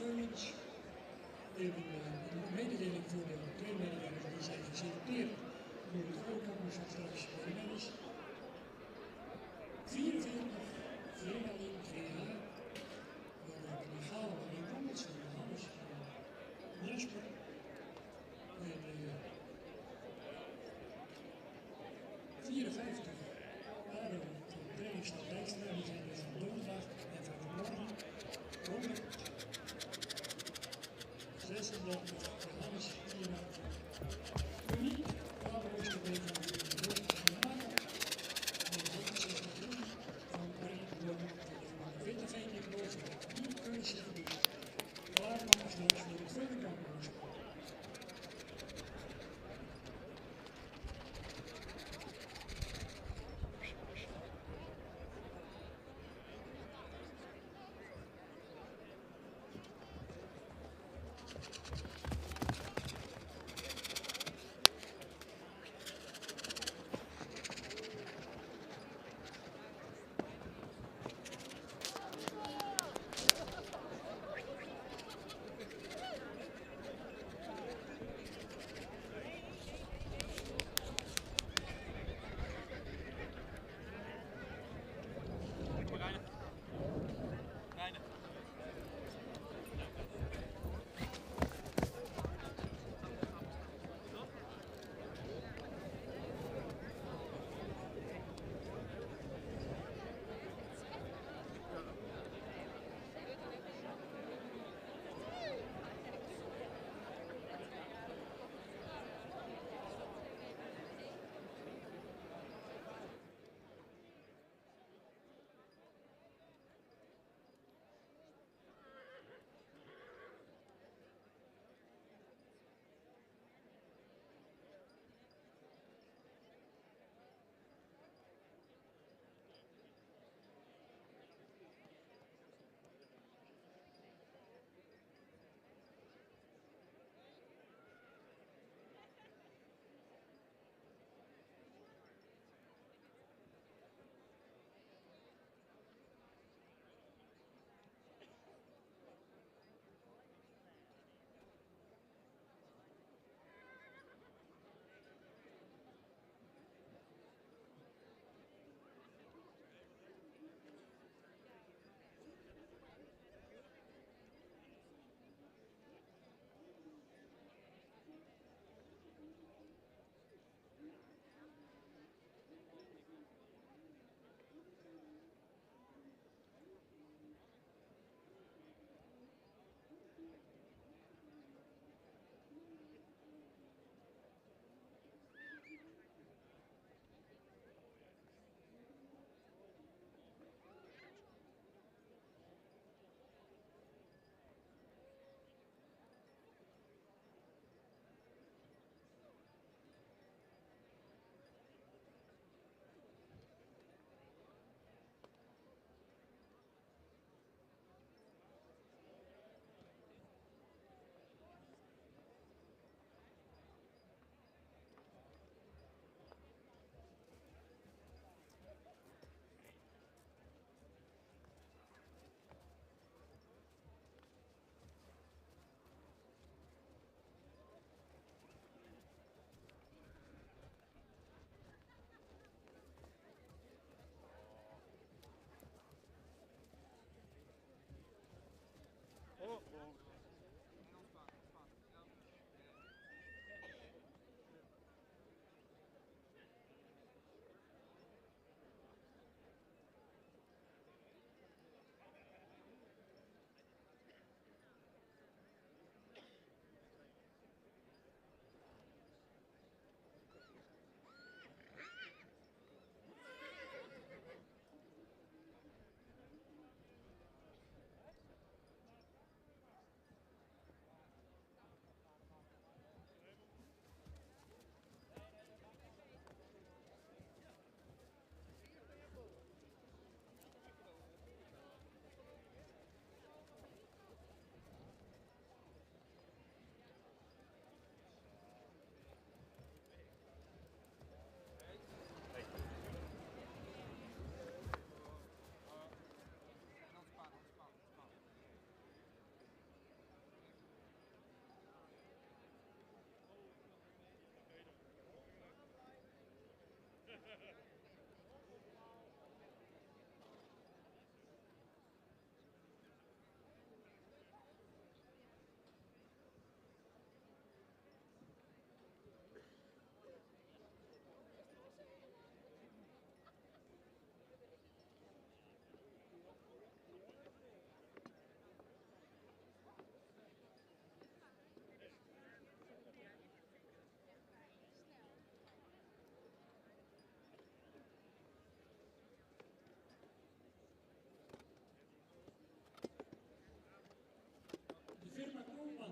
Geulens. We hebben een mededeling voor de twee medewerkers die zijn geselecteerd door het Eurokampioenschap straks bij de Mennis. 44 veerlingen VH, waar legaal in komt, Hans Jasper en 54 ADO van trainingsstad Dijkstra, die zijn dus van donderdag en van vanmorgen. 36 Hans Ierland. Uniek, allermooiste week van de Noord van de Maak. En 66 van Marie Bonen van de VTV tegenover die keuze klaar maken straks voor het tweede kampioenschap.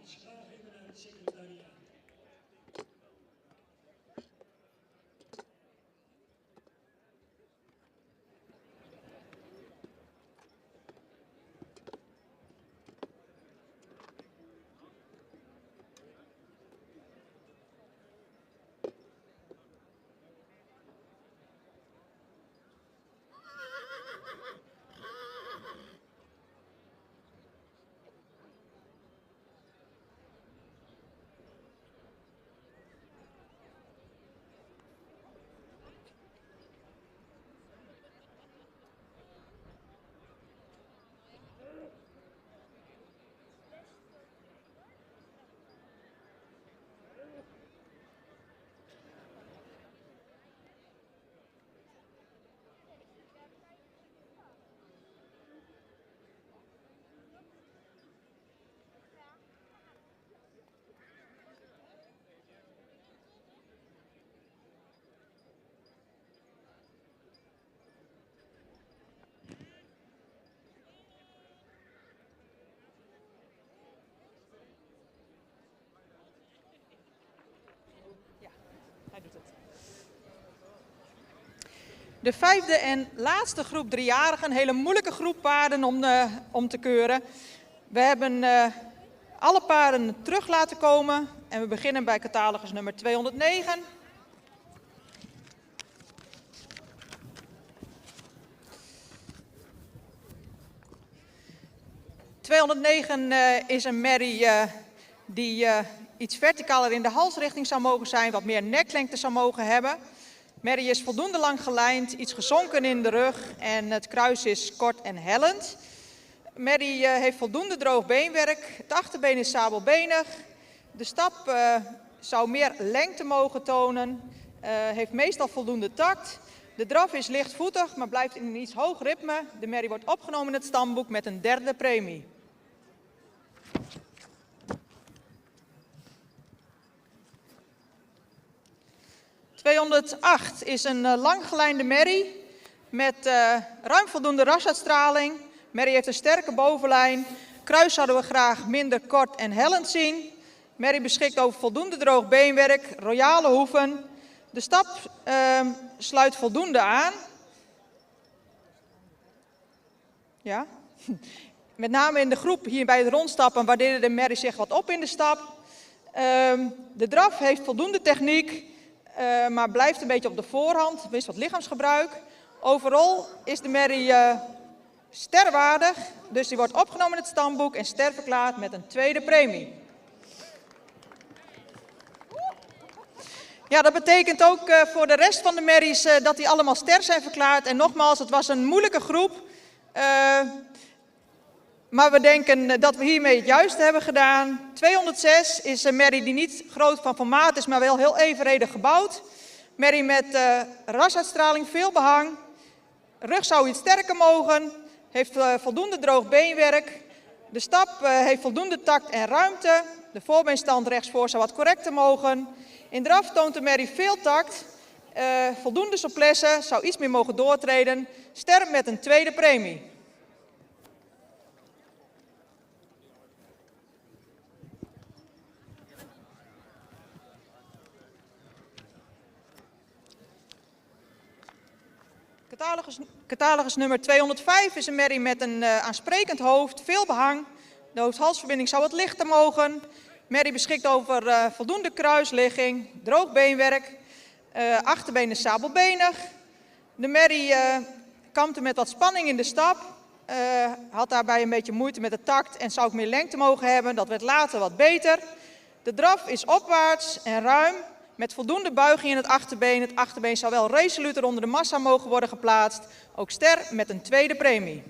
Dus graag even naar het secretariaat.
Hij doet het. De vijfde en laatste groep driejarigen, een hele moeilijke groep paarden om te keuren. We hebben alle paarden terug laten komen en we beginnen bij catalogus nummer 209. Is een merrie die iets verticaler in de halsrichting zou mogen zijn, wat meer neklengte zou mogen hebben. Merrie is voldoende lang gelijnd, iets gezonken in de rug en het kruis is kort en hellend. Merrie heeft voldoende droog beenwerk, het achterbeen is sabelbenig. De stap zou meer lengte mogen tonen, heeft meestal voldoende tact. De draf is lichtvoetig, maar blijft in een iets hoog ritme. De merrie wordt opgenomen in het stamboek met een derde premie. ...208 is een langgelijnde merrie met ruim voldoende rasuitstraling. Merrie heeft een sterke bovenlijn. Kruis zouden we graag minder kort en hellend zien. Merrie beschikt over voldoende droog beenwerk, royale hoeven. De stap sluit voldoende aan. Ja. Met name in de groep hier bij het rondstappen waardeerde de merrie zich wat op in de stap. De draf heeft voldoende techniek. Maar blijft een beetje op de voorhand, mist wat lichaamsgebruik. Overal is de merrie sterwaardig, dus die wordt opgenomen in het stamboek en ster verklaard met een tweede premie. Ja, dat betekent ook voor de rest van de merries dat die allemaal ster zijn verklaard. En nogmaals, het was een moeilijke groep. Maar we denken dat we hiermee het juiste hebben gedaan. 206 is een merrie die niet groot van formaat is, maar wel heel evenredig gebouwd. Merrie met rasuitstraling, veel behang. Rug zou iets sterker mogen. Heeft voldoende droog beenwerk. De stap heeft voldoende tact en ruimte. De voorbeenstand rechtsvoor zou wat correcter mogen. In draf toont de merrie veel tact. Voldoende souplesse, zou iets meer mogen doortreden. Ster met een tweede premie. Catalogus nummer 205 is een merrie met een aansprekend hoofd, veel behang. De hoofd-halsverbinding zou wat lichter mogen. Merrie beschikt over voldoende kruisligging, droog beenwerk. Achterbeen is sabelbenig. De merrie kampte met wat spanning in de stap. Had daarbij een beetje moeite met de tact en zou ook meer lengte mogen hebben. Dat werd later wat beter. De draf is opwaarts en ruim. Met voldoende buiging in het achterbeen. Het achterbeen zou wel resoluter onder de massa mogen worden geplaatst. Ook ster met een tweede premie.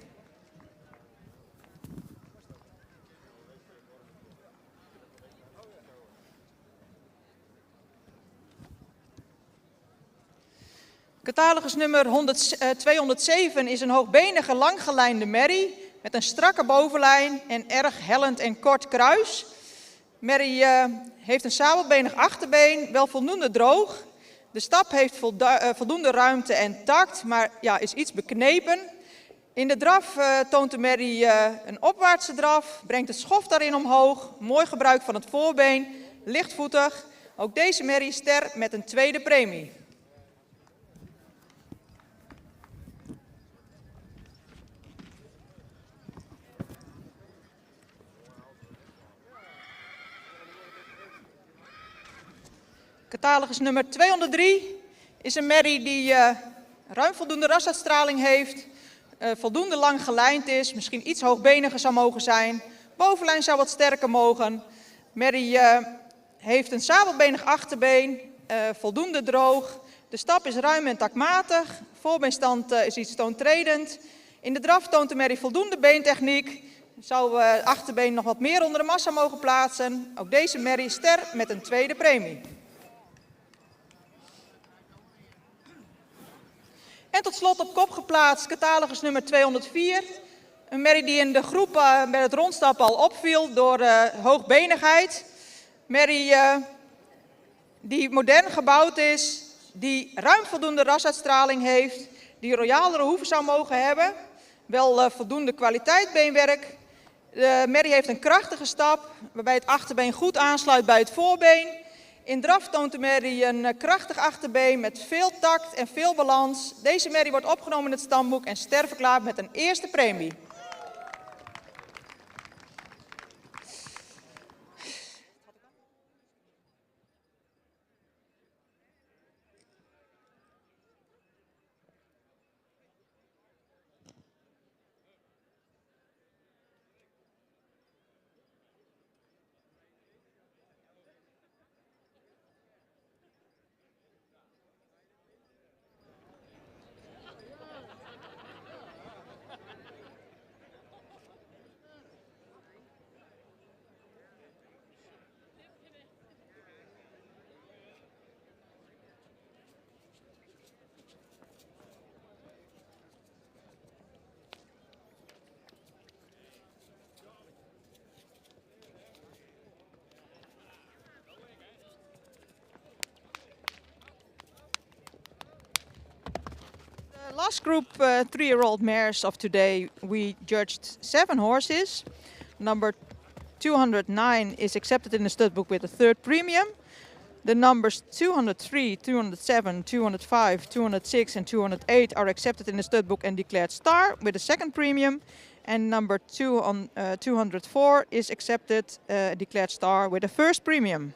Catalogus nummer 207 is een hoogbenige, langgelijnde merrie met een strakke bovenlijn en erg hellend en kort kruis. Merrie heeft een sabelbenig achterbeen, wel voldoende droog. De stap heeft voldoende ruimte en tact, maar ja, is iets beknepen. In de draf toont de merrie een opwaartse draf, brengt het schoft daarin omhoog, mooi gebruik van het voorbeen, lichtvoetig. Ook deze merrie ster met een tweede premie. Catalogus nummer 203 is een merrie die ruim voldoende rasuitstraling heeft, voldoende lang gelijnd is, misschien iets hoogbeniger zou mogen zijn, bovenlijn zou wat sterker mogen. Merrie heeft een sabelbenig achterbeen, voldoende droog, de stap is ruim en takmatig, voorbeenstand is iets toontredend. In de draf toont de merrie voldoende beentechniek, zou achterbeen nog wat meer onder de massa mogen plaatsen. Ook deze merrie ster met een tweede premie. En tot slot op kop geplaatst catalogus nummer 204. Een merrie die in de groep bij het rondstappen al opviel door hoogbenigheid. Merrie die modern gebouwd is, die ruim voldoende rasuitstraling heeft, die royalere hoeven zou mogen hebben. Wel voldoende kwaliteit beenwerk. De merrie heeft een krachtige stap waarbij het achterbeen goed aansluit bij het voorbeen. In draf toont de merrie een krachtig achterbeen met veel tact en veel balans. Deze merrie wordt opgenomen in het stamboek en ster verklaard met een eerste premie. Last group 3-year-old mares of today, we judged 7 horses. Number 209 is accepted in the stud book with a third premium. The numbers 203, 207, 205, 206 and 208 are accepted in the stud book and declared star with a second premium. And number 204 is accepted, declared star with a first premium.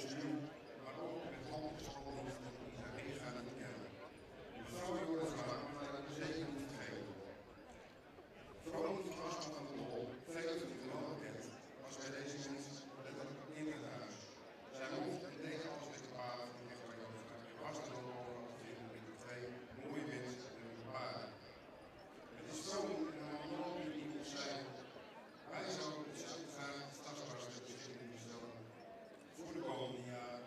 bestuur, maar ook met handelscholing die zijn ingaan en kennen. Mevrouw Joris Lang mag dat zeker niet vergeten. Veronica Vastman van de Mol, velen van u wel bekend, was bij deze mensen letterlijk in het huis. Zij mocht in deze aspecten baren van de mevrouw Joris Lang en was dan ook al afgevierd met de twee mooie mensen en hun baren. Het is zo in een monoloog die moet zijn. Wij zouden de stadsbaarste beschikking stellen voor de komende jaren.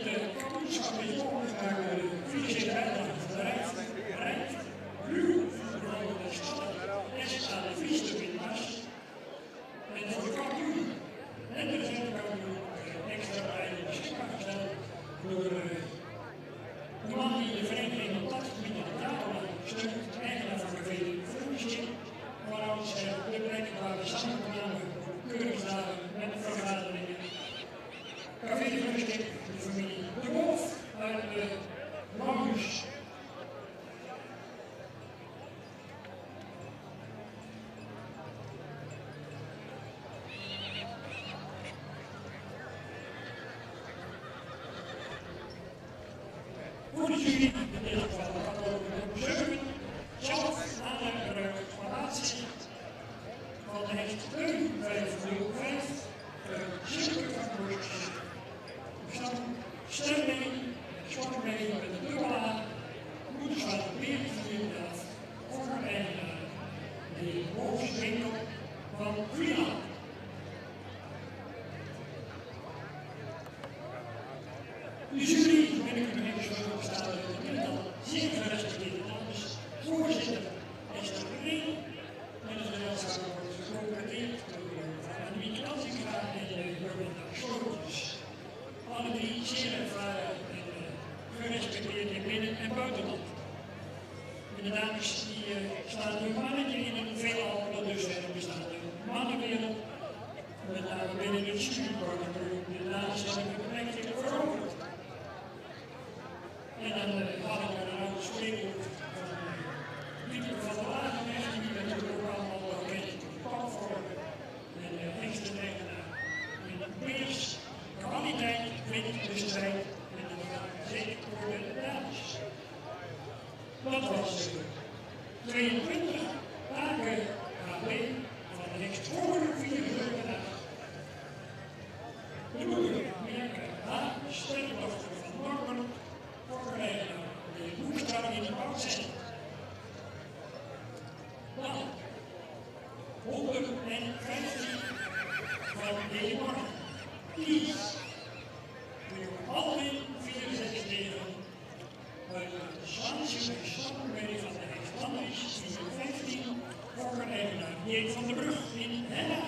de kampioenschap is omgegaan naar de financiële bijdrage van de Rijk, ruw voor de stad en aan de Friese winnaars. En voor de kampioen en de kampioen extra prijzen beschikbaar gesteld door de man die de vereniging op dat gebied al jarenlang steunt, eigenaar van café Functie, waar ons de plek waar we samenkwamen, keuringsdagen met vergaderingen. Café Functie, de familie De Wolf uit de Blanus. Voor de jury, in dit geval gaat over nummer 7, zelf aan de relatie van de hecht 2505, Silke van Borst, Ster mee, Zwart mee met de dubbel A, Moederswaard weer inderdaad, voor eigenaar, de hoofdwinkel van Friesland. De jury ben ik er even zo op staan, ik al zeer gerespecteerde dames, voorzitter Esther Green, en de gezelschap wordt gecoöperatief door Annemiek Antinga en Jolanda Schortjes. Alle drie zeer ervaren en gerespecteerd in binnen- en buitenland. En de dames die staan nu mannetje in een veelal tot dusver bestaande mannenwereld, met name binnen het studieprogramma. De dames hebben een plekje veroverd. En dan had ik een oude spreekwoord van Pieter van der Lagenweg, die natuurlijk ook allemaal wel bekend op de pad voor en de engste eigenaar. En Beers, kwaliteit wint de strijd en dat gaat zeker voor de dames. Dat was 22 dagen AB van de next voor 4 dagen. De moeder, Mirka H., sterrendochter van Norman, voor de Moestraat in de Oud-Zend. Dan 115 van de Morgen. Kies. Alweer 64 tegen. Uit de Zwansje en Stappenberg van de Rijkslanders 15 voor een eigenaar. Jeet van de Brug in Henna.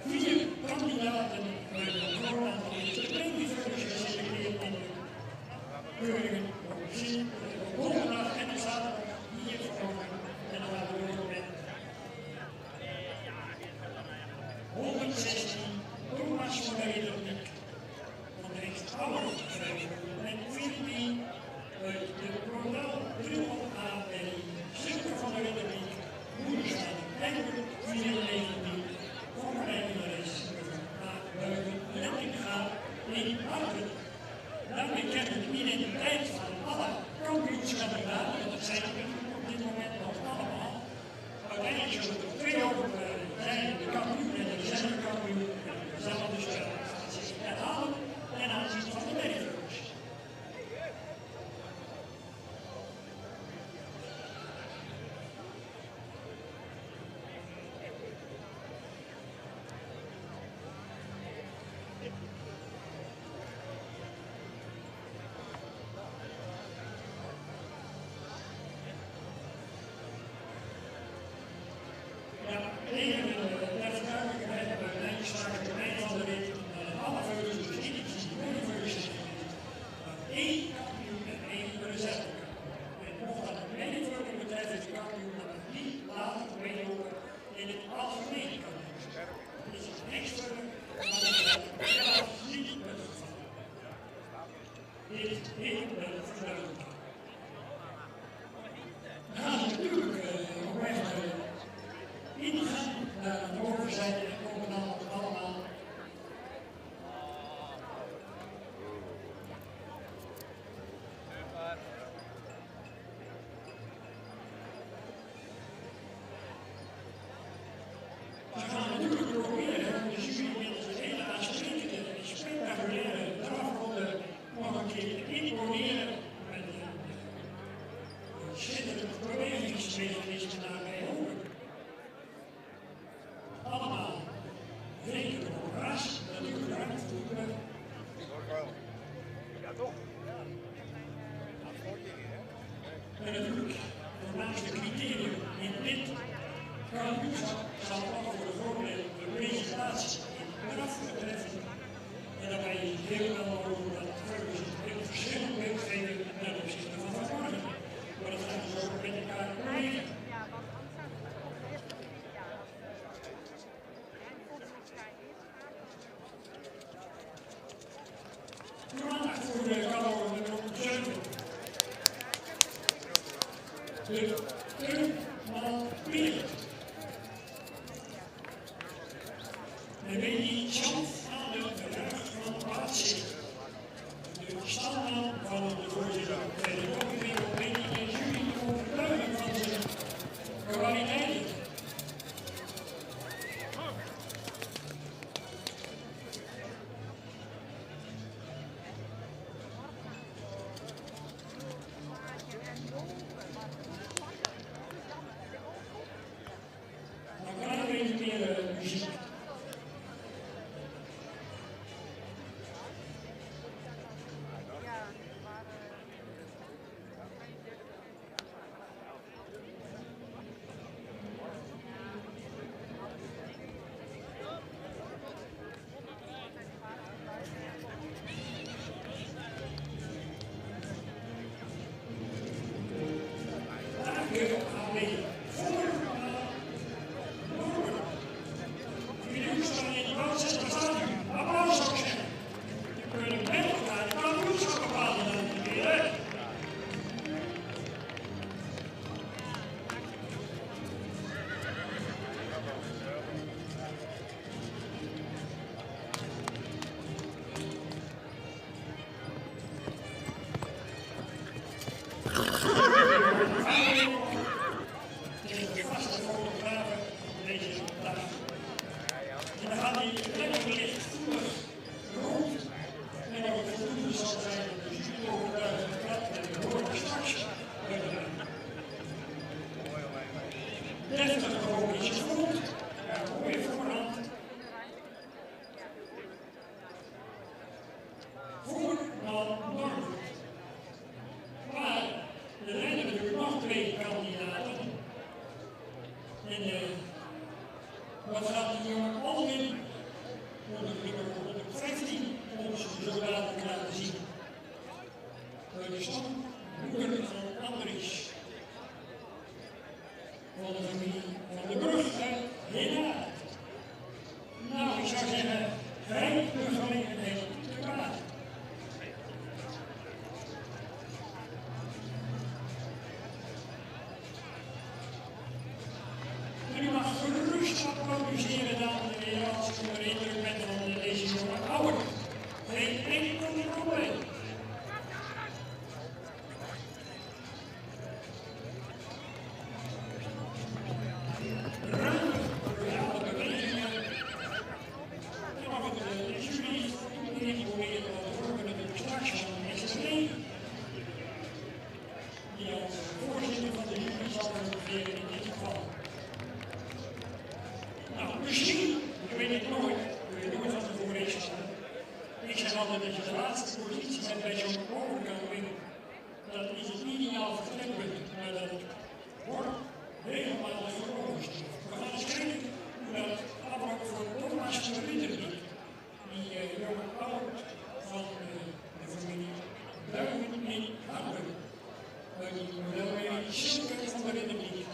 Vier kandidaten uit de voorhand is de premievullers geselecteerd in de keuringen op zin, donderdag en zaterdag hier genomen en dan gaan we door met 116 Thomas van de Republiek van de Rijksoudervrijheid en 14 uit de Rodaal Triple A en Silke van de Republiek, Moederstaan Eiber 419. In Houten. Daarmee kennen we de identiteit van alle kampioenskandidaten, dat zijn er op dit moment nog allemaal. Uiteindelijk zullen er 2 overblijven zijn, de kampioen en de reservekampioen, dezelfde spel gaan zich herhalen ten aanzien van de medevullers. kampioenschap staat af voor de groot deel de presentatie in kracht betreffend. En daarbij is het heel wel over dat Ferguson heel verschillend beeld geven ten opzichte van vanmorgen. Maar dat gaan we zo met elkaar overleggen. Aandacht voor de kamer nummer 7. De Teunman Peer. En weet die chance aan de rug van Patsy. De standnaam van de voorzitter. En de overwinning weet die in juli de overtuiging van zijn kwaliteiten. Dan kan er een beetje meer muziek. Wat gaat die jongen Alwin onder nummer 115 ons zo dadelijk laten zien? De stam moeder van Andries. Van de familie van de Brug uit Hena. Nou, ik zou zeggen, fijn de gelegenheid te praten. U mag gerust applaudisseren, dames en heren, als ik onder de indruk ben van deze jonge ouder. Geen enkel probleem. Ruime, royale bewegingen. En mag het de jury informeren over de vormende straks van SSD. Die als voorzitter van de jury zal fungeren in dit geval. Nou, misschien, dat weet ik nooit, kun je nooit van tevoren inschatten. Ik zeg altijd dat je de laatste positie bent bij zo'n overkamping. Dat is het ideaal vertrekpunt, maar dat wordt helemaal verkozen. We gaan eens kijken hoe dat afloopt voor Thomas van Ridderbeek. Die jonge oud van de familie Duiven in Harden. Die modelweer Silke van de Ridderbeek.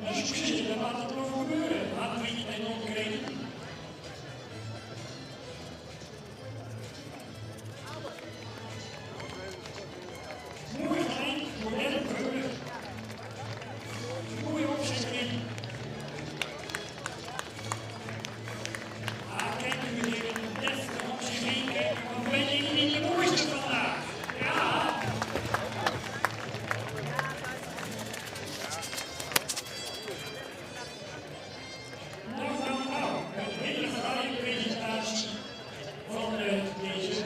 Maar succes, dan laat het nog gebeuren. Laten we niet en concreet. Mooi gelijk, moderne breuken. Mooie opzetting. Kijk nu weer een deftig op zich heen kijken. Want ben je niet de mooiste vandaag? Ja. Nou, een hele fraaie presentatie van deze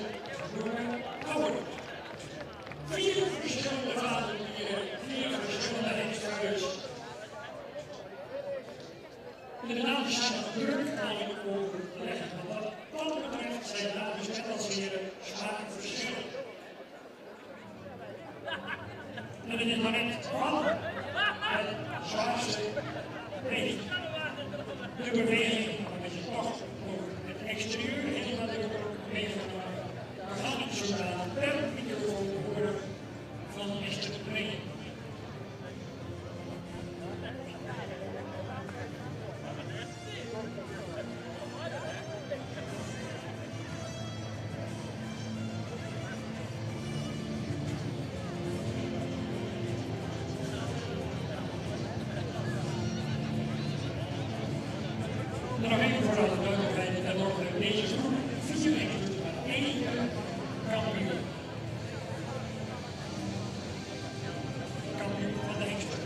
jonge ouder. 4 verschillende vaderdieren, 4 verschillende hengstruis. Inderdaad, die zijn nog druk aan het overleggen. Wat dat betreft zijn dames net als heren smaken verschillen. En het is maar net weet. De beweging met je toch ook het exterieur helemaal door meegemaakt. We gaan het zo dadelijk per microfoon horen van Esther Breen. Nog even voor alle duidelijkheid, er mogen deze groep 4 meedoen, maar 1 kampioen. Kampioen van de hengsten.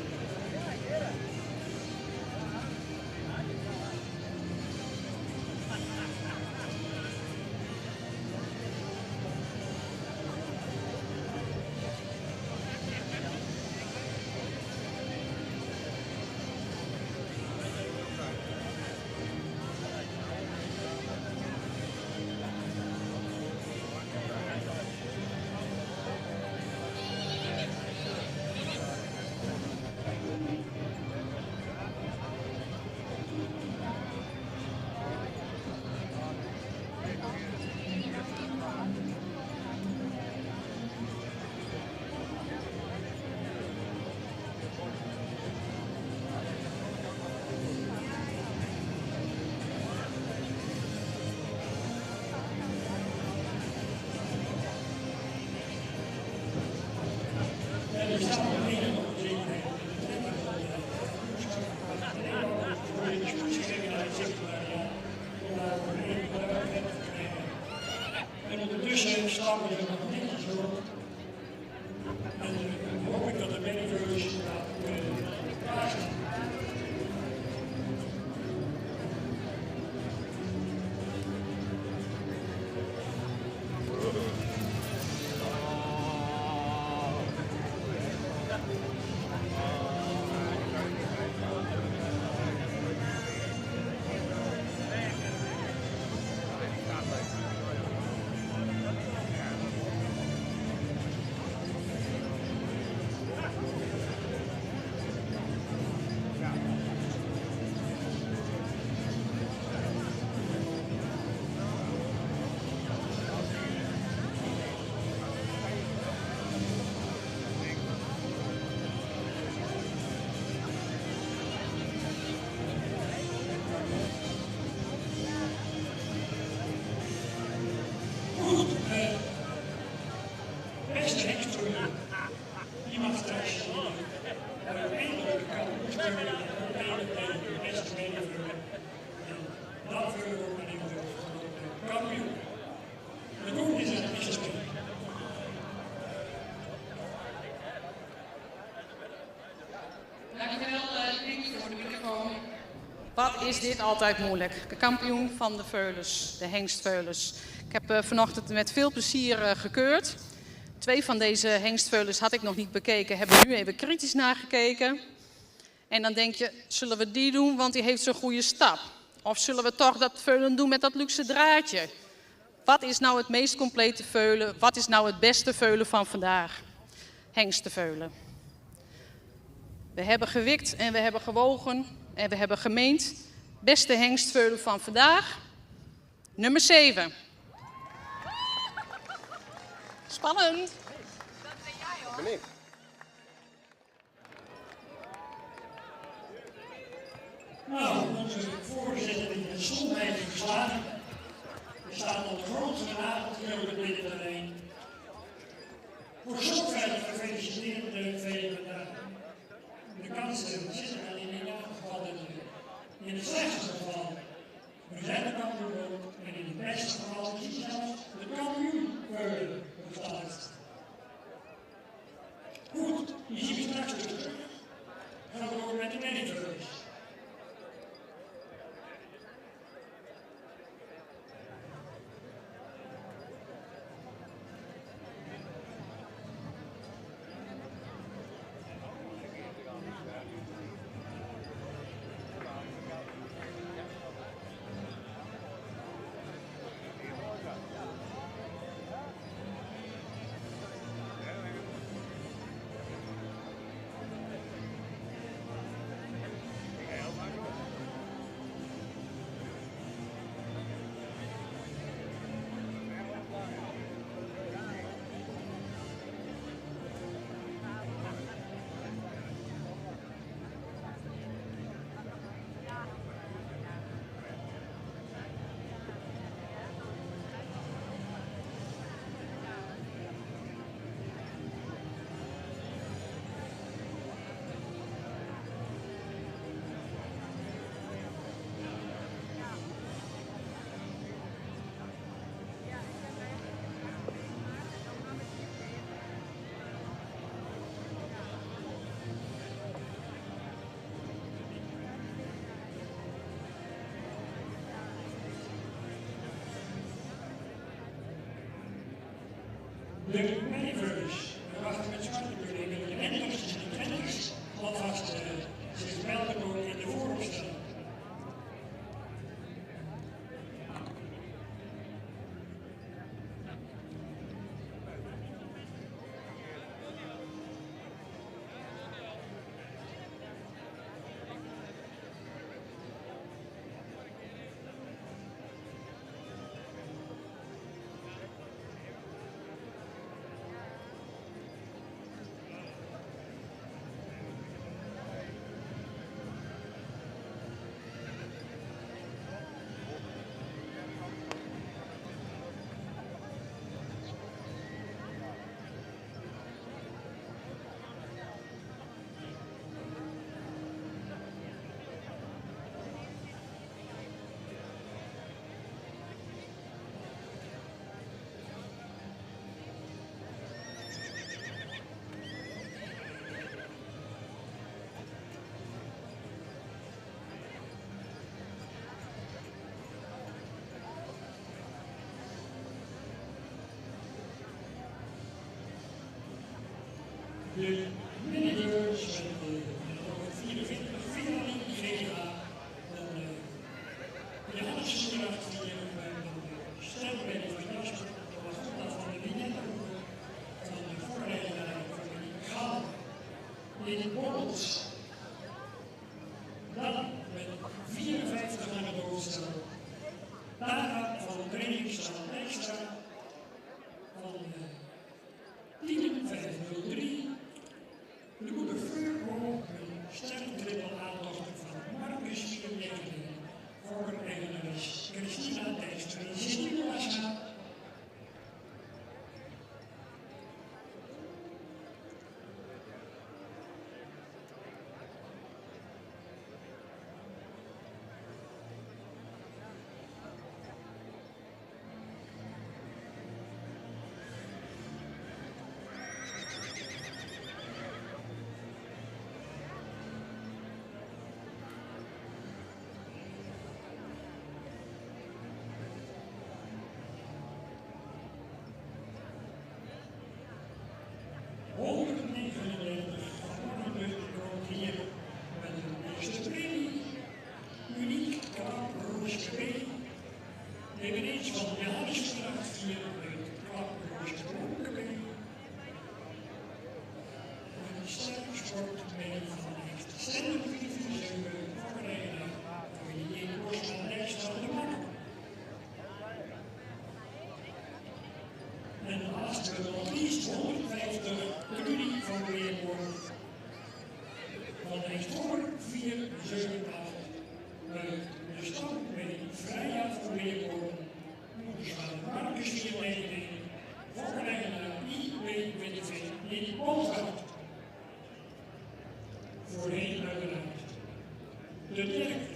Er staan nog meer onzekerheden. Voor de discussiegegevenheid zitten we om daar een enige duidelijkheid te krijgen. En ondertussen stappen we er nog netjes op. En dan hoop ik dat de managers kunnen klaarstaan. Beste hengstgroep, die mag straks uiteindelijk de kampioenschap de beste medevullen. En dan vullen we ook met de kampioen. De doel is het beste spelen.
Dankjewel, Nick, voor de microfoon. Wat is dit altijd moeilijk? De kampioen van de veulens, de hengstveulens. Ik heb vanochtend met veel plezier gekeurd. 2 van deze hengstveulens had ik nog niet bekeken, heb er nu even kritisch naar gekeken. En dan denk je, zullen we die doen, want die heeft zo'n goede stap? Of zullen we toch dat veulen doen met dat luxe draadje? Wat is nou het meest complete veulen? Wat is nou het beste veulen van vandaag? Hengstenveulen. We hebben gewikt en we hebben gewogen en we hebben gemeend. Beste hengstveulen van vandaag, nummer 7. Spannend.
Dat ben ik.
Nou, onze voorzitter die het zon heeft geslagen. We staan op de grond vanavond hier op het middenterrein. Voor zover gefeliciteerd de vele dagen. De kansen zitten er in ieder geval in het slechtste geval. We zijn de kampioen en in het beste geval is zelfs de kampioen veulen bestaat. Goed, die zien we straks weer terug. Gaan we door met de managers. de mijnveulens. We wachten met zwarte kunnen de enders en de twenters alvast zich melden ook in de vooropstelling. De managers met 44 finale GA, dan Johannes Siegracht hier een stemmenwerk van Jasper, de Wagona van de Winettenhoek, van de voorrijder van de Gaal, in Borrels. Dan met 54 aan het hoofdstel. Dara van de trainingszaal extra van Tienen 503. De goede Veurbo, een sterktrippel aanloster van Marcus 94, voor een eigenares Christina Dijkstra in Sint-Nicolasa. Eveneens van Johannes Siegracht hier met klappenroos Bronkenbeen. Een sterke sport mee van echt stendelijk divisie voorrijden voor die in Borsman extra de mannen. En last but not least 150 Rudy van Leeuwen. Van Eindhoven 478 uit de stad met Vrijheid van Leeuwen. Marcus 94, voorrijder IWWV in Bolshout. Voorheen uiteraard de derde.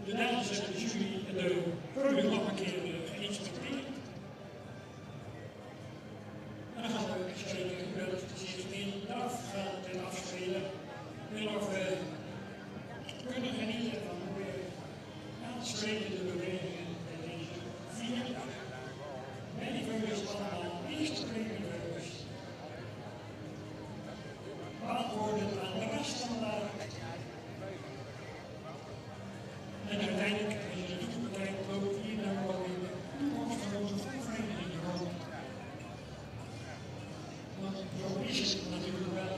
De dames en de jury en de vrolijk nog een keer geïnspecteerd. En dan gaan we spreken hoe dat zich in de afgaan en afspelen. En of we kunnen genieten van mooie aansprekende bewegingen bij deze vier. Mijnveulens allemaal eerst mijnveulens. Beantwoorden aan de reststandaard. En uiteindelijk, als je de toekomst kijkt, loopt hier naar wel in de toekomst van onze vereniging rond. Want zo is het natuurlijk wel.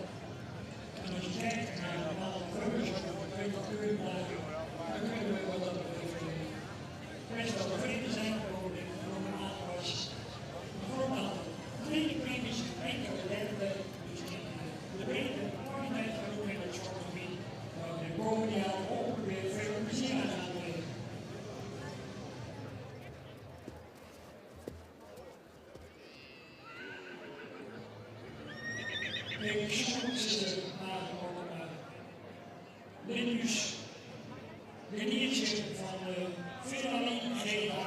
En als je kijkt naar de aantal veulens op 2 dagen, dan kunnen we wat dat betreft best wel tevreden zijn over dit enorme aanwas. Een groot aantal tweede premies, enkele derde, dus in de breedte, kwaliteit genoeg in het sportgebied, waar we de komende jaren ook weer veel plezier aan gaan brengen. Ik zoek ze aan Linus Veralien Geva,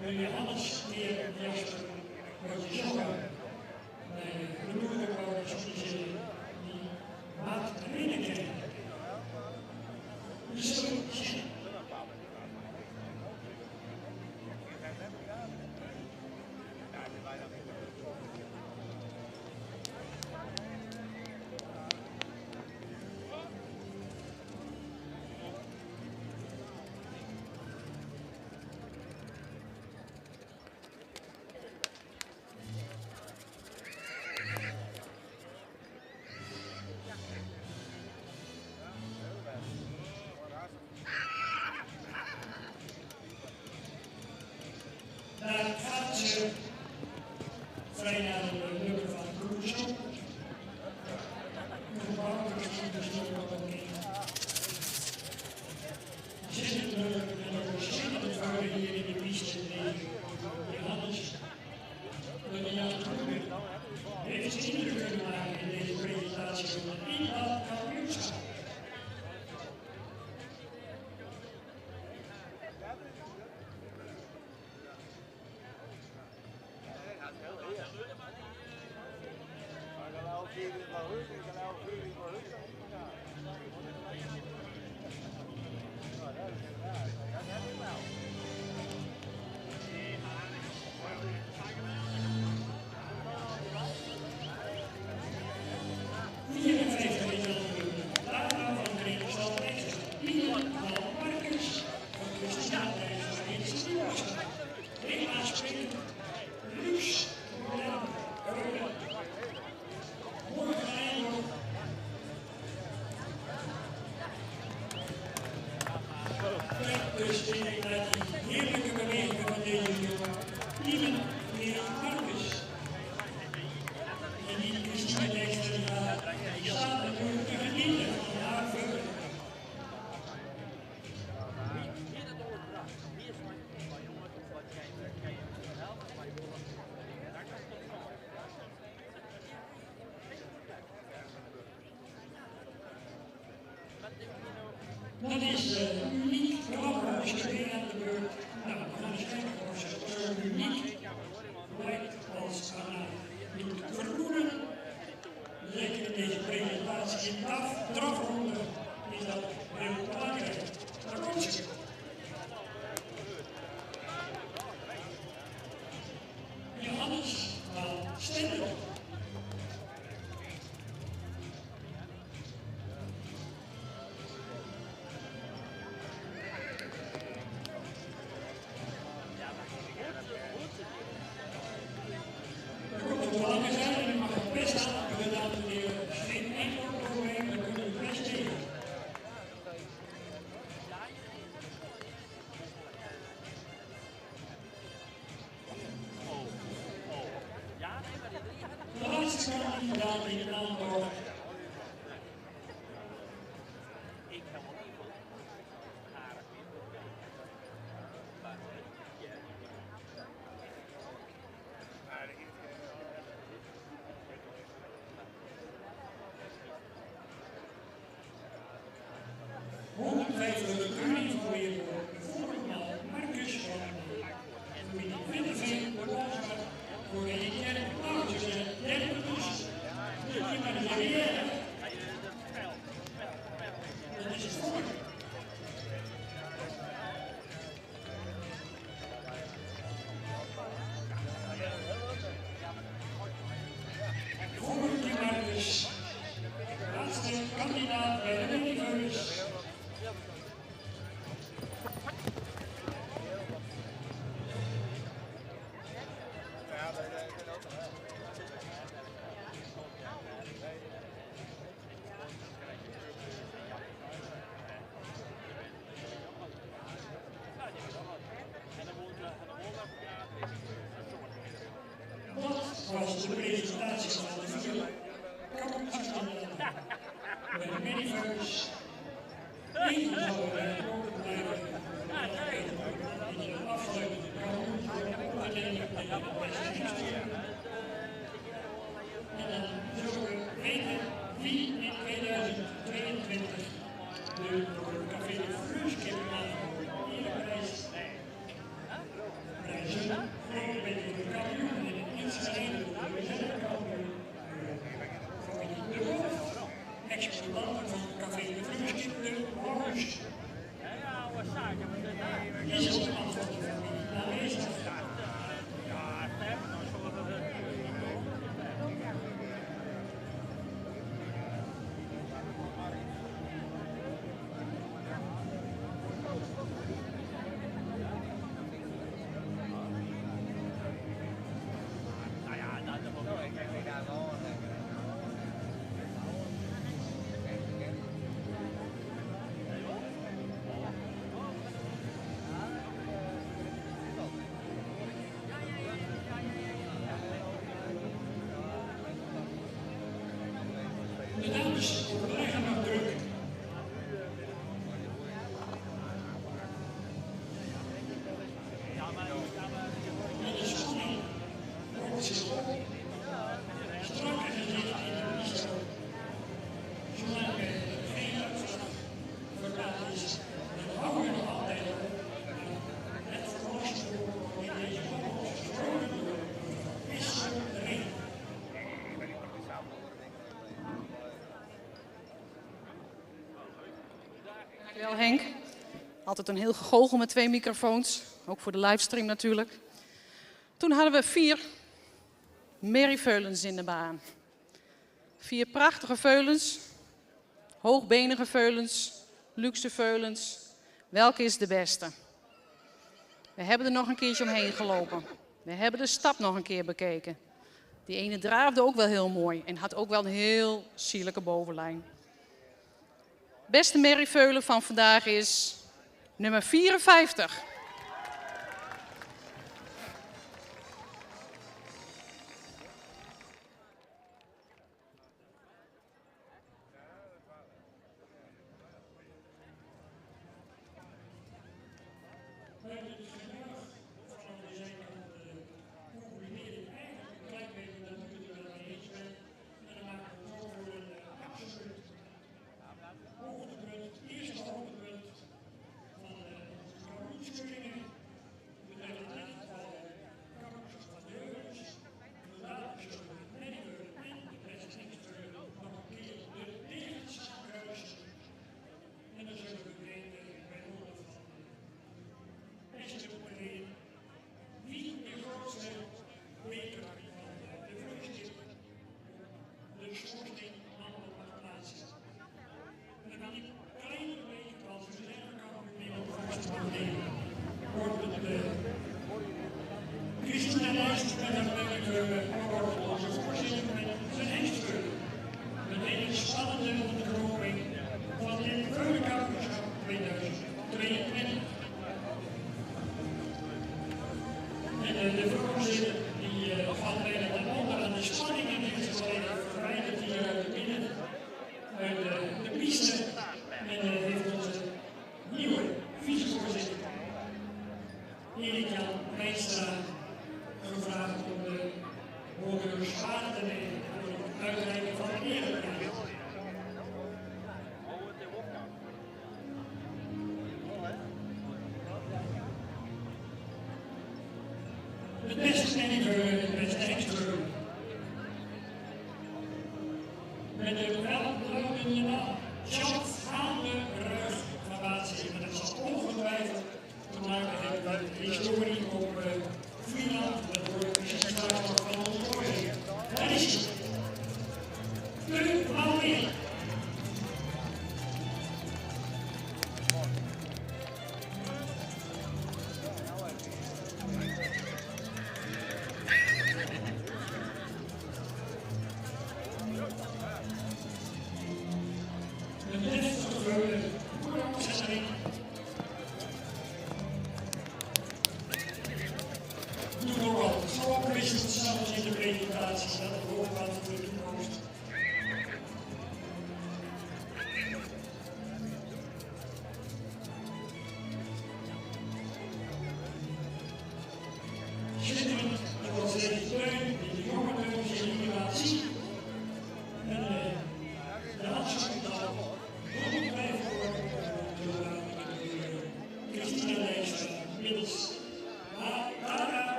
Johannes Heer Jasper, Roger Jogger, de moeilijke organiseren die maat herinneren kennen. We zullen zien. Daar gaat ze vrij naar de lukken van Crusoe. De banken zien de sloten ook in. Zitten lukken en ook verschillende vrouwen hier in de piste tegen Johannes. Liliane Kroeger heeft zich indruk kunnen maken in deze presentatie van het inhoud kampioenschap. Dus denk ik dat die heerlijke bewegingen van deze jongen, Ivan Marcus. En die Christine Dijkstra, die staat natuurlijk te genieten van haar veulen. Dat is uniek, grappig, is er weer aan de beurt. Nou, we gaan eens kijken of ze uniek lijkt als aan het vermoeden. Zeker in deze presentatie in drafronde is dat heel belangrijk. Daar komt ze. Johannes van Stendel. De laatste kandidaat in het aantal. De koning van Weerwoord, de voorman Marcus van familie Vindeveen, voor de kerk ouders en dertigers, de prima de carrière. Dat is het volk. Volgende Marcus, laatste kandidaat bij de Universe. Dat was de presentatie van de vier kampioenskandidaten bij de Miniverse. Eén zal er ook blijven in de afgelopen kampioenschap alleen en de beste historie. En dan zullen we weten wie in 2022 de door Café de Fruskip
Henk. Altijd een heel gegoochel met 2 microfoons. Ook voor de livestream natuurlijk. Toen hadden we 4 merrieveulens in de baan. 4 prachtige veulens. Hoogbenige veulens. Luxe veulens. Welke is de beste? We hebben er nog een keertje omheen gelopen. We hebben de stap nog een keer bekeken. Die ene draafde ook wel heel mooi en had ook wel een heel sierlijke bovenlijn. Beste merrieveulen van vandaag is nummer 54.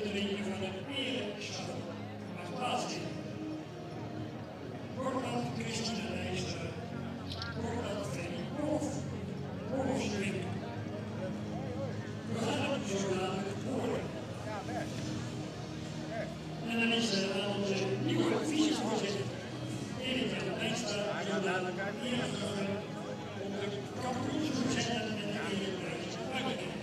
uitreiking van het ereschap mag plaatsvinden. Voordat Christine Lijster, voordat Freddy Bovenstreek. We gaan het zo dadelijk horen. En dan is er aan onze nieuwe vicevoorzitter, Erika Lijster, zo dadelijk ingevuld om de kampioensvoorzitter en de ereprijs uit te delen.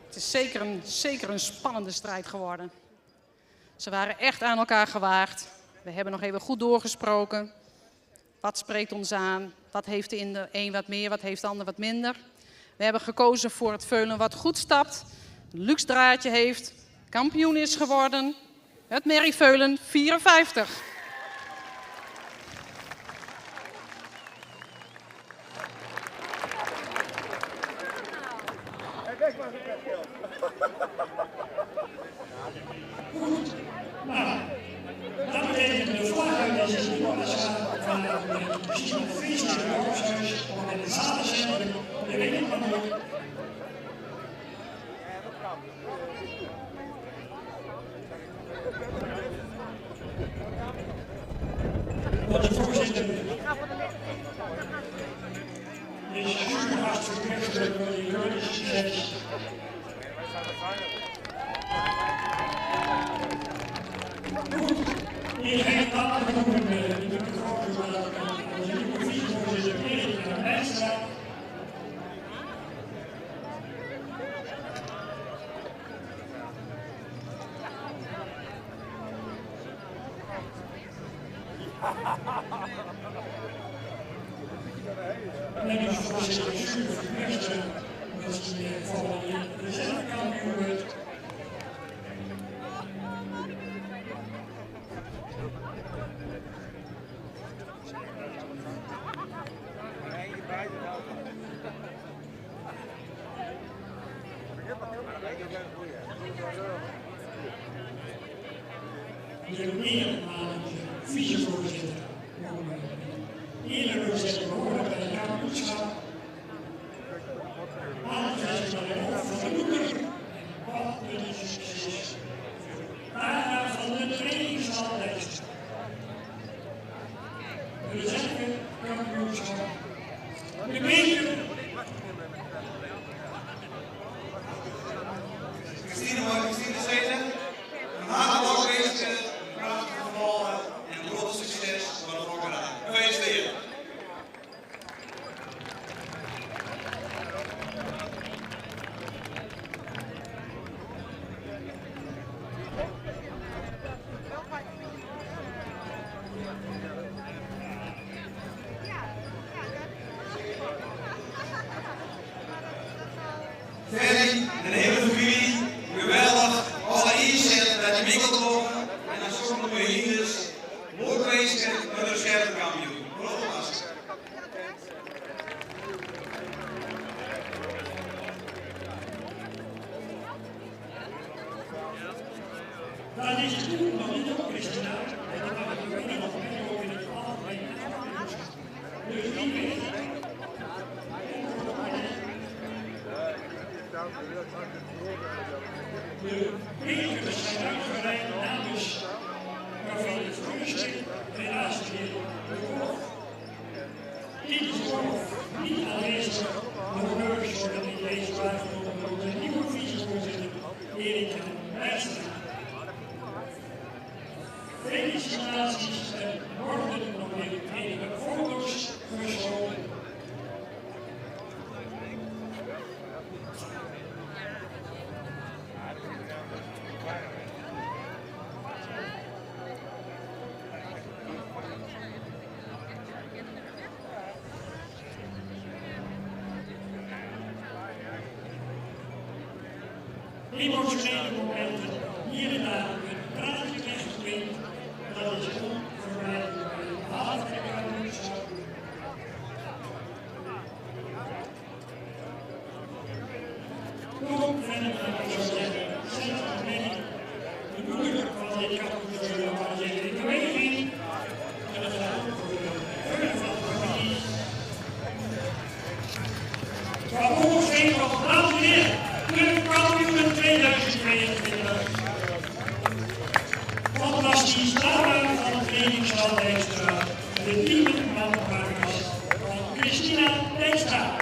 Het is zeker een spannende strijd geworden. Ze waren echt aan elkaar gewaagd. We hebben nog even goed doorgesproken. Wat spreekt ons aan? Wat heeft de een wat meer, wat heeft de ander wat minder? We hebben gekozen voor het veulen wat goed stapt, een luxe draadje heeft, kampioen is geworden. Het merrieveulen 54.
Dat betekent de vlaggen is het Noorderzaal van het feestje in het Dorpshuis om in het zalencentrum de week van de wat de voorzitter is supervast verplicht door de juridische wet. In geen andere groepen in de begroting als nieuwe vicevoorzitter Erika Lijster. En dus voorzitter Schuur verplichten dat ze voor de reservekampioen wordt. De meermalige vicevoorzitter. Iedere zet behoorlijk bij het kampioenschap. Aangegeven bij de hoofd van de boeker. Wat een succes. Daarna van de trainingsaanlijst. De reservekampioenschap. De beker.
Christine Zeden. Een hartelijk geweest, prachtige gevallen en een groot succes voor de Fokkerij. Gefeliciteerd. Ferry, de hele familie, geweldig, alle inzet dat je winkelt worden en dan sommige beheerders, moordwezen met een scherpenkampioen. Grote last.
Dan is het toen nog niet op, Christina. En dan mag ik ook nog mee in het algemeen. Dus wie weet. De bekers zijn uitgereikt namens waarvan de vroegste helaas weer verkocht. Dit is niet aanwezig de burgers worden in deze waargenomen door de nieuwe vicevoorzitter Erika Lijster. Felicitaties en worden nog weer emotionele momenten hier en daar een praatje weggeklinkt. Dat is onvermijdelijk bij een half kampioenschap. Kom verder naar ik zou zeggen, zelf mee. De moeder van dit kampioenschap was in beweging. En dat gaat ook voor de verder van de familie. Van Hoogveen van Brandweer, de kampioen 2022. Fantastisch, daaruit van de trainingshal Dijkstra. De 10 manpaardjes van Christina Dijkstra.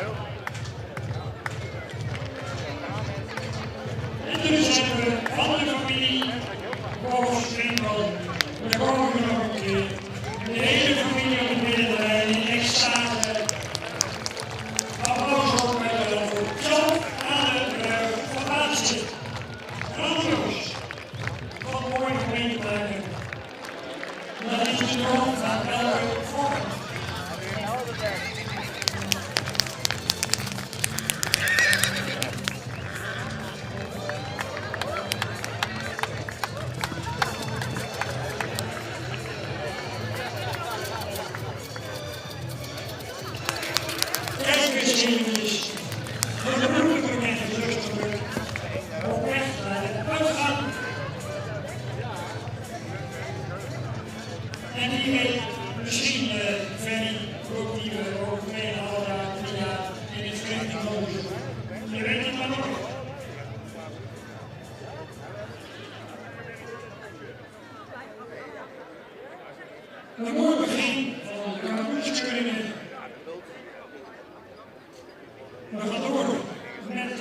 En toen zijn we van de familie Boven-Steenbal. Daar komen we nog een keer. De hele familie op de middenlijn in extase. Applaus ook bij de voor Jan aan de van Basis. Grandioos. Wat mooi om mee te maken. Dat is de droom van elke vorm. Kijk eens eventjes. De broeder en de zuster op weg naar de uitgang. En die weet misschien Fanny, ook die we over 2,5 jaar, 3 jaar in het Verenigd Koninkrijk. Je weet het maar nog. Een mooi begin van de kampioenschapskeuringen. We gaan door met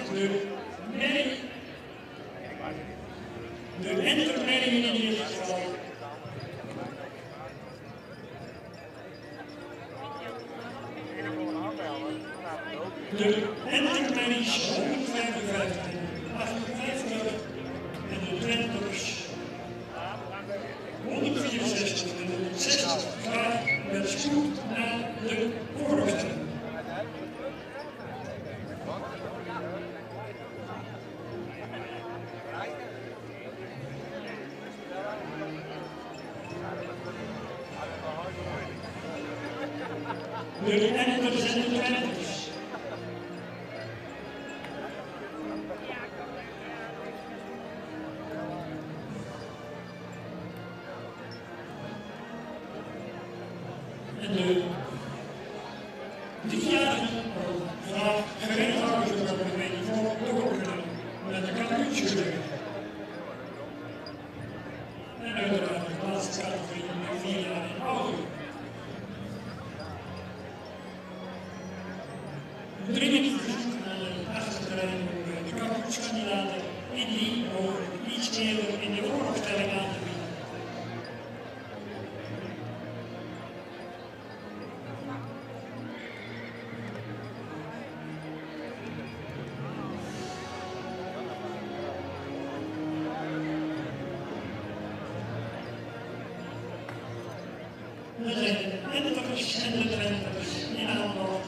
de entermeldingen in dit geval. De entermeldings 155, 58 en de Twenters 164 en 160 graag met spoed naar de oorlogstelling. De enters en de Twenters. En de 3-jarigen graag gereed houden zodat we een beetje voor door kunnen met de kampioenscheuringen. En uiteraard de laatste categorie met 4 jaar en ouder. Dringend verzoek aan de achterterrein om de kampioenskandidaten in die mogelijk iets eerder in de oorlogstelling aan te bieden. We zijn de enters en de Twenters in aanloop.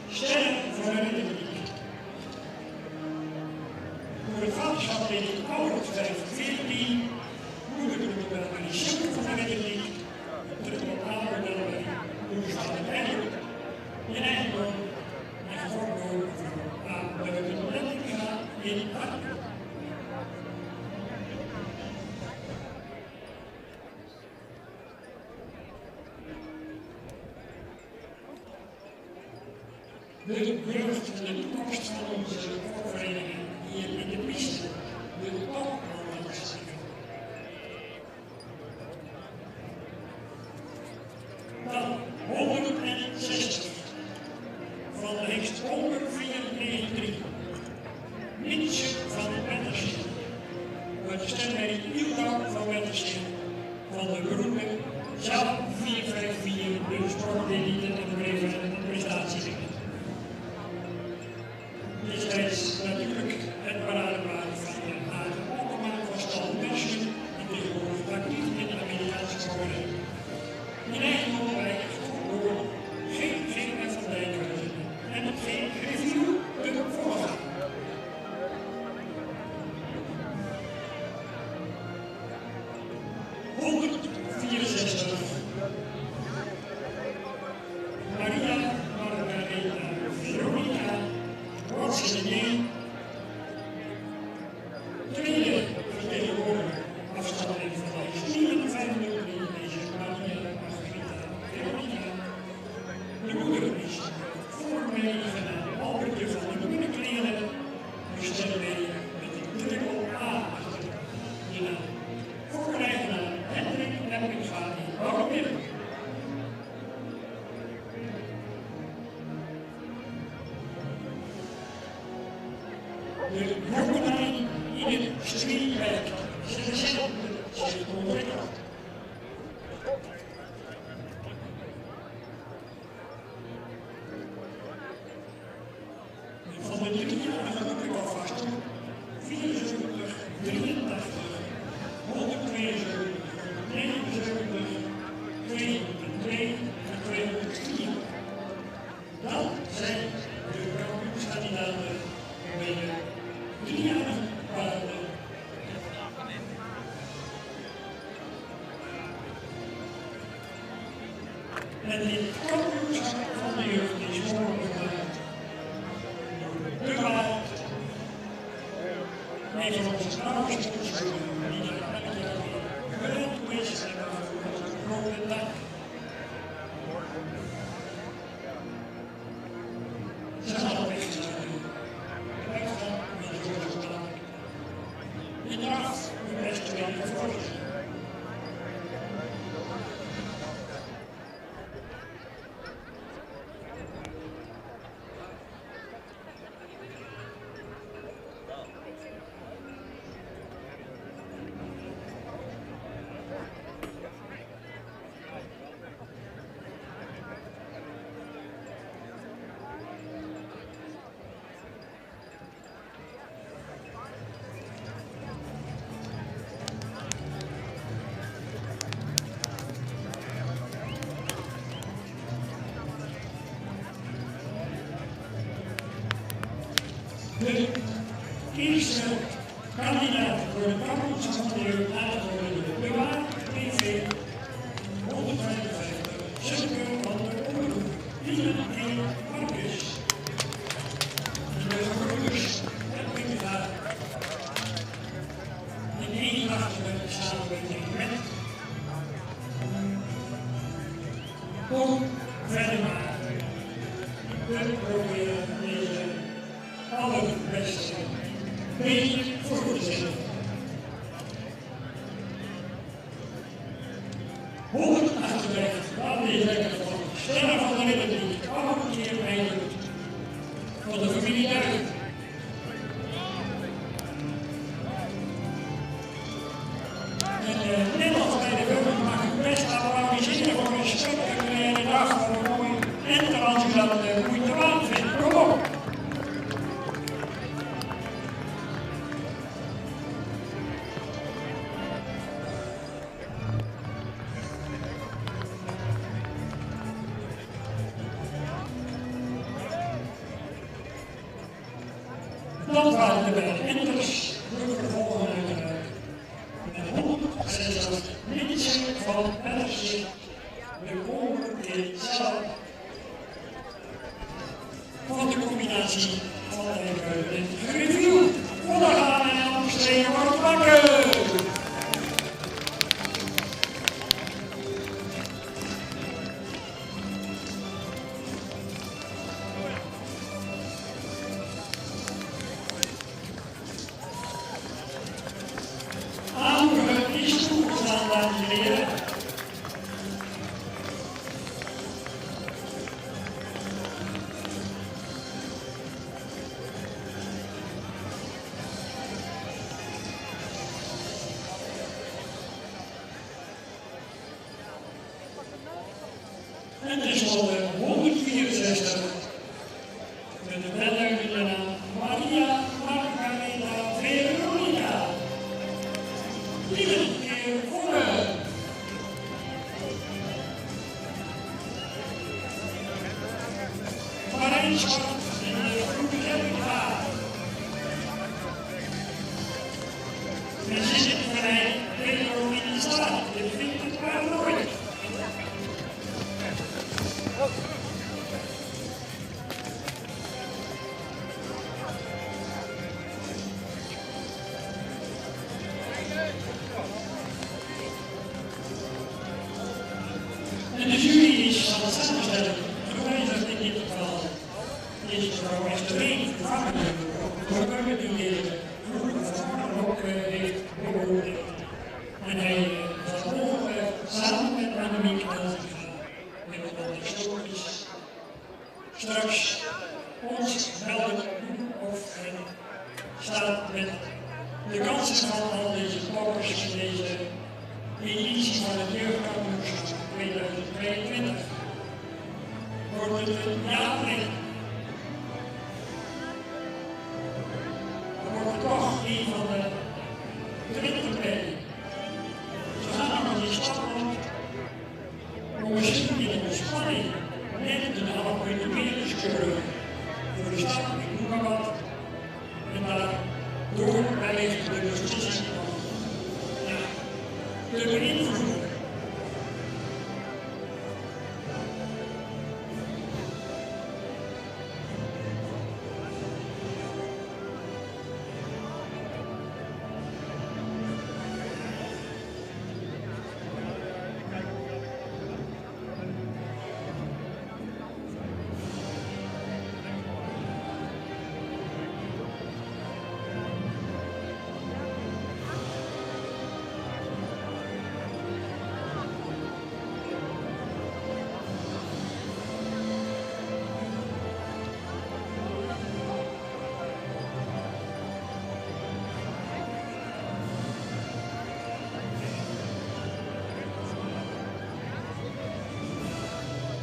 Sterren voor de Republiek. Voor het vaderschap in het oude 514, moeder bij de Super van de Republiek, terug op oude bij de Oerstal en Eiland, in Eindhoven en voortdoor aan de Republika in Arnhem. De jeugd en de toekomst van onze sportvereniging hier in de piste, de toporganisatie. Dan 160 van de de stemmerk Nieuwbouw van Wetterschip van de beroepen zelf 454 de sportelite en de prestatie. Destijds natuurlijk het paradepaard van de Hagen Alkmaar van Stal Mersen en tegenwoordig actief in de Amerikaanse sport. In eigen onderwijk voor geen van Dijkhuizen en geen review de voorganger. Maria Margareta Veronica Rotsenier, tweede vertegenwoordiger afstanding van de 54 deze Maria Margareta Veronica. De moeder is voormedigen Albertje van de Binnenkleren, bestemd met een dubbel A achter de naam. Voorrijdenaar Hendrik Eppinga in Bouwmidden. De jongelijn in het Striewijk zich ontwikkeld. Van de 3-jarige heb ik alvast 74, 83, 172, 79, 202 en 204. Dat zijn de kampioenskandidaten bij de 3-jarige paarden. En dit kampioenschap van de jeugd is mogelijk gemaakt door de waard. Een van onze trouwens sportscholen die daar elk jaar weer geweld geweest hebben voor onze grote dag. Ze gaan weggestuurd. Weggaan met zorg maken. In de acht de beste wel te volgen. De eerste kandidaat voor de kampioenschap van de jeugd aangeboden door de Waard PV 155, Sipke van der Oerhoek, Wielen en Marcus. De gebroeders Eppinga in eendrachtige samenwerking met Kom verder maar. We proberen deze allerbeste beetje voor te zetten. 158, laten we zeggen van Sterren van de Republiek, alle keer meedoet van de familie Duik. En net als bij de Wilden mag ik best applaudisseren voor een spectaculaire dag voor een mooi en als u dat moeite waard vindt, kom op! Dat waren de beide enters, we vervolgen uiteraard met 160 mensen van RC, de koning zelf, van de combinatie van Dijkhuizen en review. Ondergaan en omstreken wordt wakker! Aanvullen is toegestaan, dames en heren. En tenslotte 164 met de welluidende naam Maria Margareta Veronica. Iedere keer voor haar. Marijnschap en de groep Helga. En ze zit vrij Pedro in de staat. Dit vindt het maar nooit. En de jury is van het samenstellen gewijzigd in dit geval. Is mevrouw Estereen vervangen door Burger, die vroeger vervangen ook heeft beoordeeld. En hij zal morgen samen met Annemiek Elzinga met het historisch straks ons melden of hij staat met de kansen van al deze pokers in deze editie van het jeugdkampioenschap 2022. Wordt het een ja of nee? Dan wordt het toch een van de Twinterplekken. Ze gaan aan die stad rond om misschien in ontspanning net een half uur meer te scheuren voor de stad, ik noem maar wat. En daardoor wellicht de beslissing te beïnvloeden.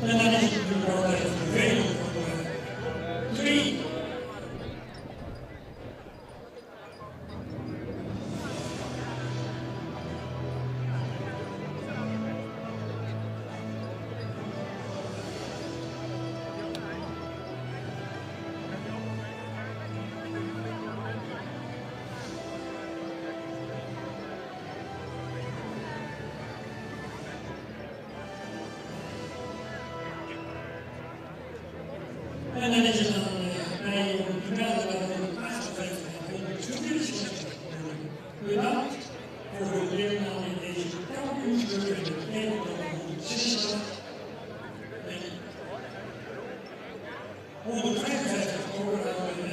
En dan is het natuurlijk altijd vervelend voor 3. En dan is het dan bij een gemelde dat het aangegeven heeft. Bedankt voor het deelname in deze kampioenschap in de Nederland 160 en 155 overhouden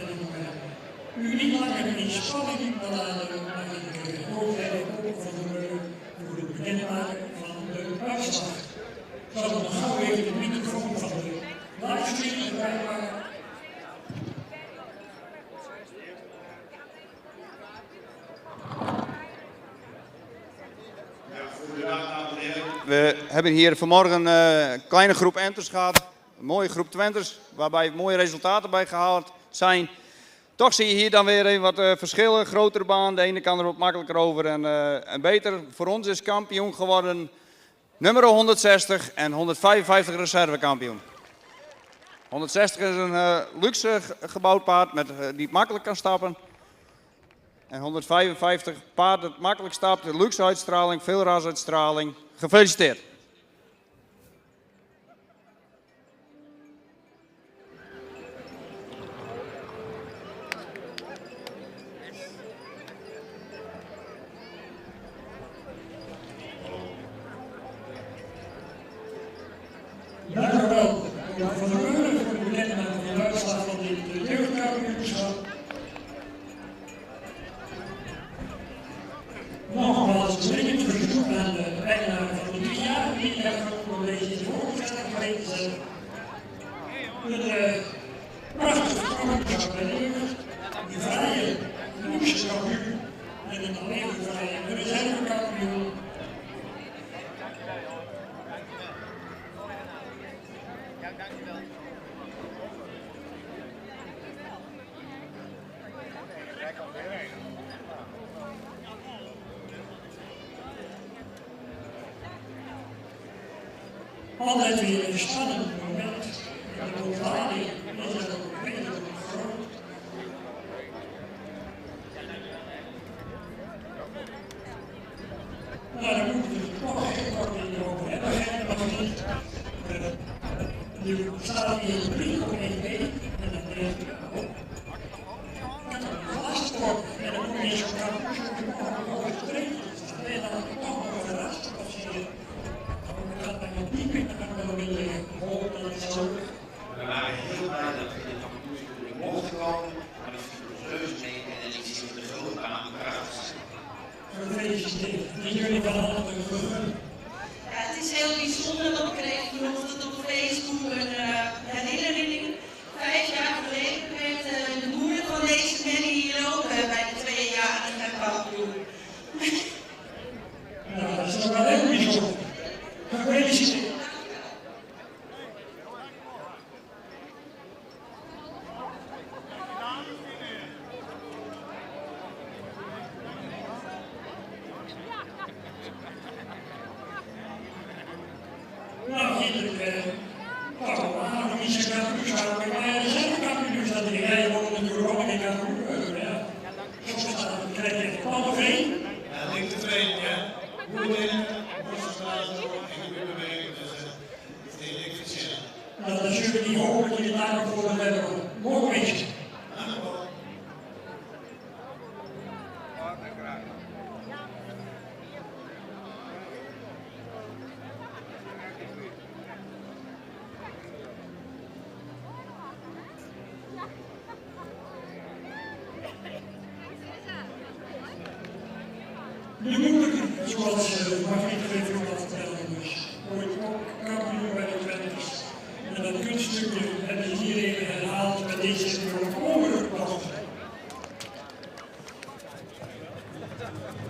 en u niet langer in spanning beladen, maar ik hoop ook van de voor het bekendmaken van de uitslag. Ik zal nog gauw even de microfoon van de livestream erbij maken.
We hebben hier vanmorgen een kleine groep enters gehad, een mooie groep Twenters, waarbij mooie resultaten bij gehaald zijn. Toch zie je hier dan weer wat verschillen, grotere baan, de ene kan er wat makkelijker over en beter. Voor ons is kampioen geworden nummer 160 en 155 reservekampioen. 160 is een luxe gebouwd paard die makkelijk kan stappen. En 155 paard dat makkelijk stapt, luxe uitstraling, veel rasuitstraling. Gefeliciteerd.
Dank u wel, Van der Meulen, voor de bekendmaking van de uitslag van dit jeugdkampioenschap. Nogmaals, een dringend verzoek aan de eigenaar van de 3 jaar die om deze in de voorgestelde gemeente te zetten. Een prachtige kampioenschap bij de jeugd, een vrije luxe kampioen en een alleen vrije reservekampioen. Altijd weer een spannend moment. De ontlading is er ook redelijk groot. Nou, daar moeten we het toch heel kort over hebben. Nog niet. Nu staat hier een brief op 1 week en dan denk ik, oh, ik heb een glaspoort en dan moet je zo'n kampioen over het treintje staan. Ben je dan toch nog verrast als je dan gaat naar een diep en dan gaan we nog een beetje horen en zo.
We waren heel blij dat we in de kampioenschap mochten komen, maar dat viel ons reuze mee en ik zie de grote baan prachtig zijn.
Gefeliciteerd. En jullie van harte gegund.
Ja, het is heel bijzonder, want ik kreeg vanochtend op Facebook een herinnering. 5 jaar geleden werd de moeder van deze Manny hier ook bij de 2-jarige kampioen.
Nou, dat is toch wel heel bijzonder. Gefeliciteerd. Nou, Hendrik, waarom niet zo'n kampioenschap? Maar er zijn ook kampioens dat die rijden worden natuurlijk ook geen kampioen. Ja. Soms krijg je alle veen.
Ja, dik tevreden, ja. Goed in, borststraat en je bewegen, dus het is heel efficiënt.
Nou, dan zullen we die hopen dat je daar ook voor hebben. Mooi wezen. De moeder, zoals Margriet Greven al vertelde, dus wordt ook kampioen bij de Twenters. En dat kunststukje hebben ze hier even herhaald met deze ongelukpost.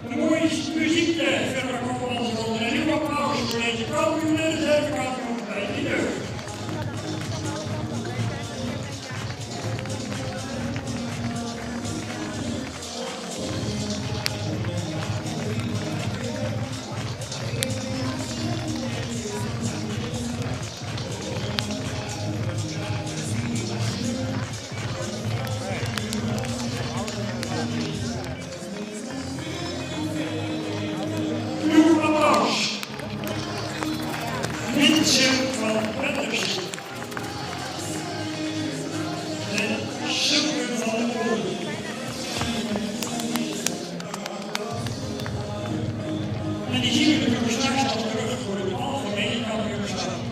De mooie muziek verder komen als onder een nieuwe applaus voor deze kampioen en de derde kampioen bij de jeugd. Mensen van Petters en Sukken van de Boden. En die zien we natuurlijk straks al terug voor het algemene kampioenschap.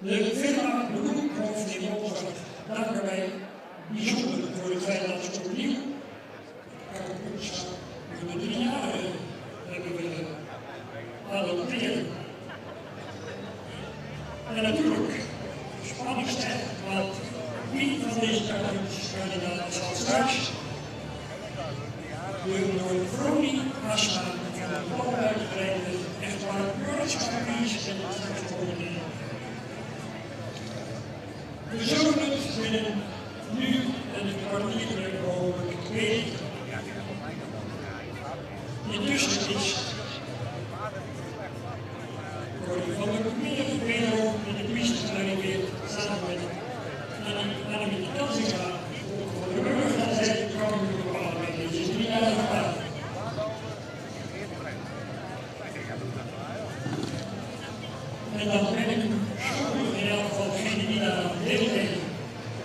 De firma Bloemhoofd in Mozart danken wij bijzonder voor het feit dat ze opnieuw kampioenschap voor de 3 jaar hebben willen adopteren. En natuurlijk, spanning stijgt, want wie van deze kampioenskandidaten zal straks door Vroni Asma van de blauw uitgereden echt waar Europa's en straks worden. We zullen het binnen nu en een kwartier hopelijk weten. Intussen is Corrie van der Meer wederom in de piste gearriveerd samen met Annemiek Elsinga. Voor de burger gaan zij de kampioen bepalen met deze 3 jaar gedaan. En dan ben ik schuldig in elk geval degene die daar aan deelnemen.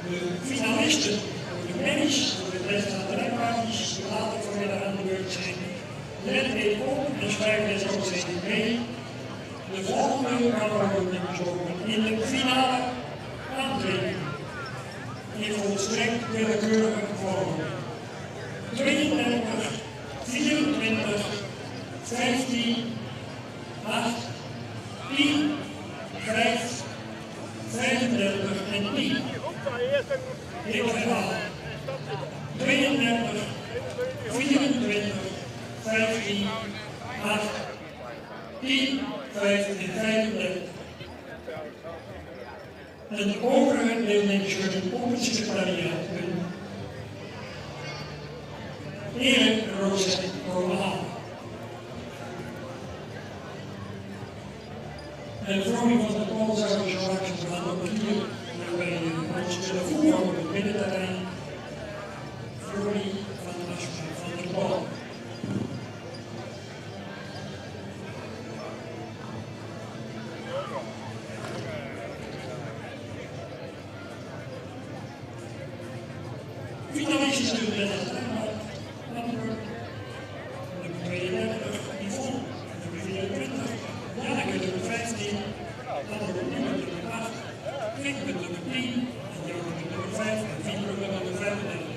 De finalisten, de Manny's, de restaurantrijpaardjes, die later vanmiddag aan de beurt zijn. Let even op en schrijf het ook even mee. De volgende kan worden bezogen in de finale aantreding. In volstrekt willekeurige vorm. 32, 24, 15, 8, 10, 5, 35 en 10. Ik herhaal. 32, 24, 15, 8, 10, 5 en 35. En de overige deelnemers kunnen op het secretariaat hun ereroos komen halen. En de vorming van de bal zou je zo langzamerhand op hier waarbij ons willen voeren op het middenterrein. Vorming van de afspraak van de bal. Finalistisch doen we dat antwoord. Nummer 32, Yvonne. Nummer 24, Janneke nummer 15. Andere nummer 8. Rick met nummer 10. En Johan met nummer 5. En Vibro met nummer 35.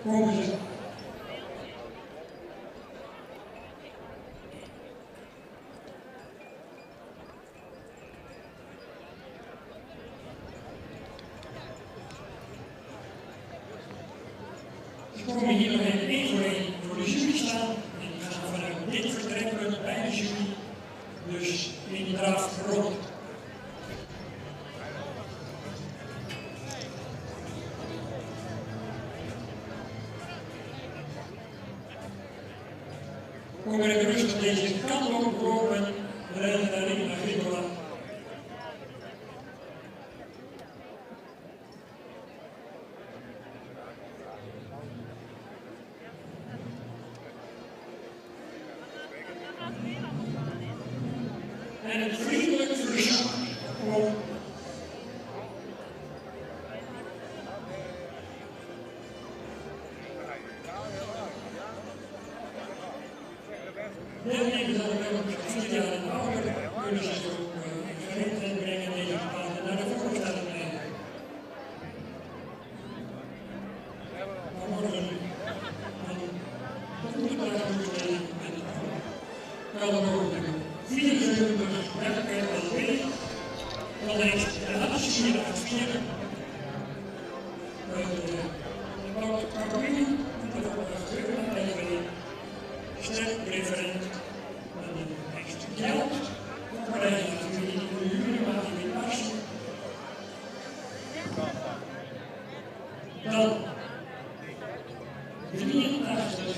Komen ze. Ze komen hier nog even één voor de jury staan en die gaan vanuit dit vertrekpunt bij de jury, dus in de draf rond. Kom maar even rustig deze kant op lopen, we rijden daarin naar Griekenland. En het vriendelijk verzoek om deelnemers dat ook 4 jaar en ouder kunnen zich ook gereed brengen deze bepaalde naar de voorstelling brengen. Maar morgen een goede dag moeten we met wel mogelijk 74 werken als weet. Dan heeft de laatste 4 uit 4 de Wouter Kampioen, dat wordt gebeurd bij de sterk preferent aan de extra geld. Voorbereid natuurlijk in de juli, maar in mars. Dan 83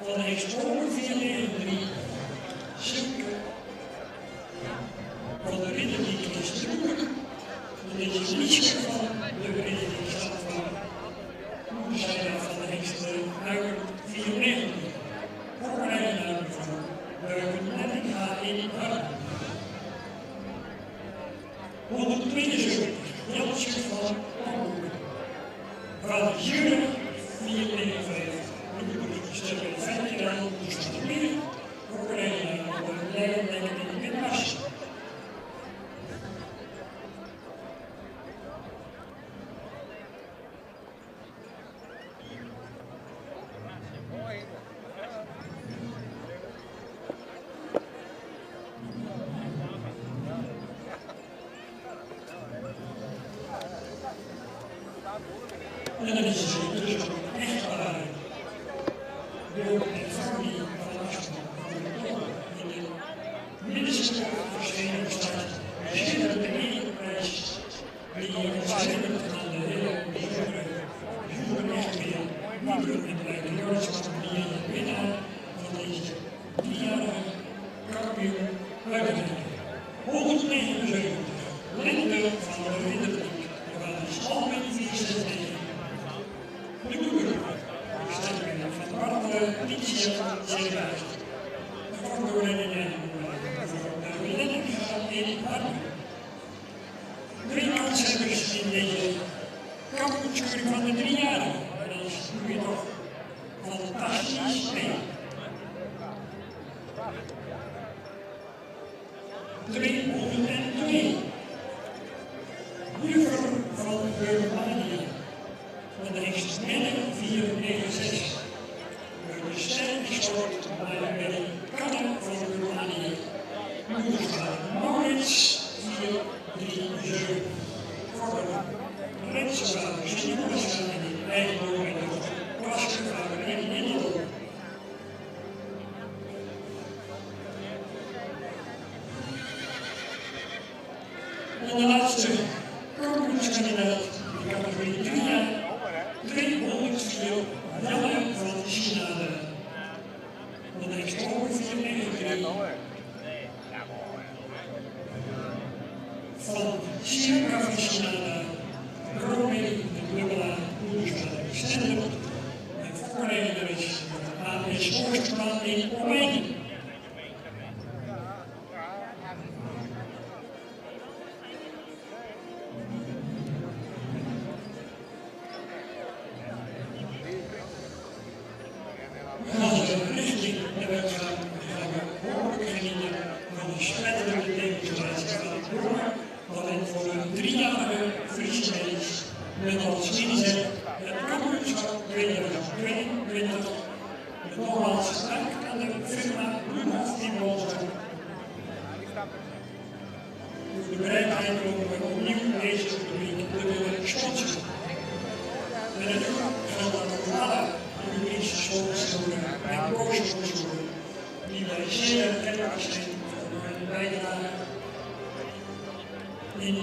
van de Explorer 493 Silke van de Ridderdiek in Stroeken. Dit is Liesje van de Ridderdiek van moederzijde van de Hengst Huijer 94. Voorbereider van Beuken en ik ga in Harden. 172 Jansje van Hamburg. Van Jure 495. Nu moet ik stemmen 15 jaar dus van de midden. Voorbereider van de Leiden en in de Mars. En dan is het dus ook echt waar. Door de familie van Aspen van de Toren in de middenste verschenen staat zeker de enige prijs die ontzettend aan de hele bijzondere jury-echtgeel Wieberen en bij de Joodschap die de winnaar van deze 3-jarige kampioen uitbrengen. 179 lente van de Ridderdiek en van de Stalmen 469. De boeren, de stemmingen van Barbara, Lietje, Zeebuis. De voorbereiding en de Lennon gaat in Harden. 3 kanshebbers in deze kampioenscheuring van de 3-jarigen. En dan doe je toch fantastisch mee. 302. Juffer van Germanië. minder 4,69. De sterk gestort bij de kannen van Romanië. Moedersvader Maurits 4,37. Voor de rechtsvader Sint-Moedersvader in Eigendom en de klasgevader in Nederland. En de laatste kampioenskandidaat in de categorie 3 jaar, 204 Jelle van Chinade. Dan is het over 4,93 van Sierra van Chinade, Romee de Dubbela, Moedersvader Stender en voorrijder is AS Oosterplan in Romein. Richting de wedstrijd gaan we behoorlijk genieten van de spetterende demonstratie van het Boer, waarin voor een 3-jarige Friese mens met als inzet het kampioenschap 2022 met nogmaals dank aan de firma Bloemhof in Wolfsburg. Voor de bereidheid komen we opnieuw deze rubriek te willen sponsoren. Met het geldt dat alle Europese sponsoren en co-sponsoren die wij zeer erkennelijk zijn voor hun bijdrage in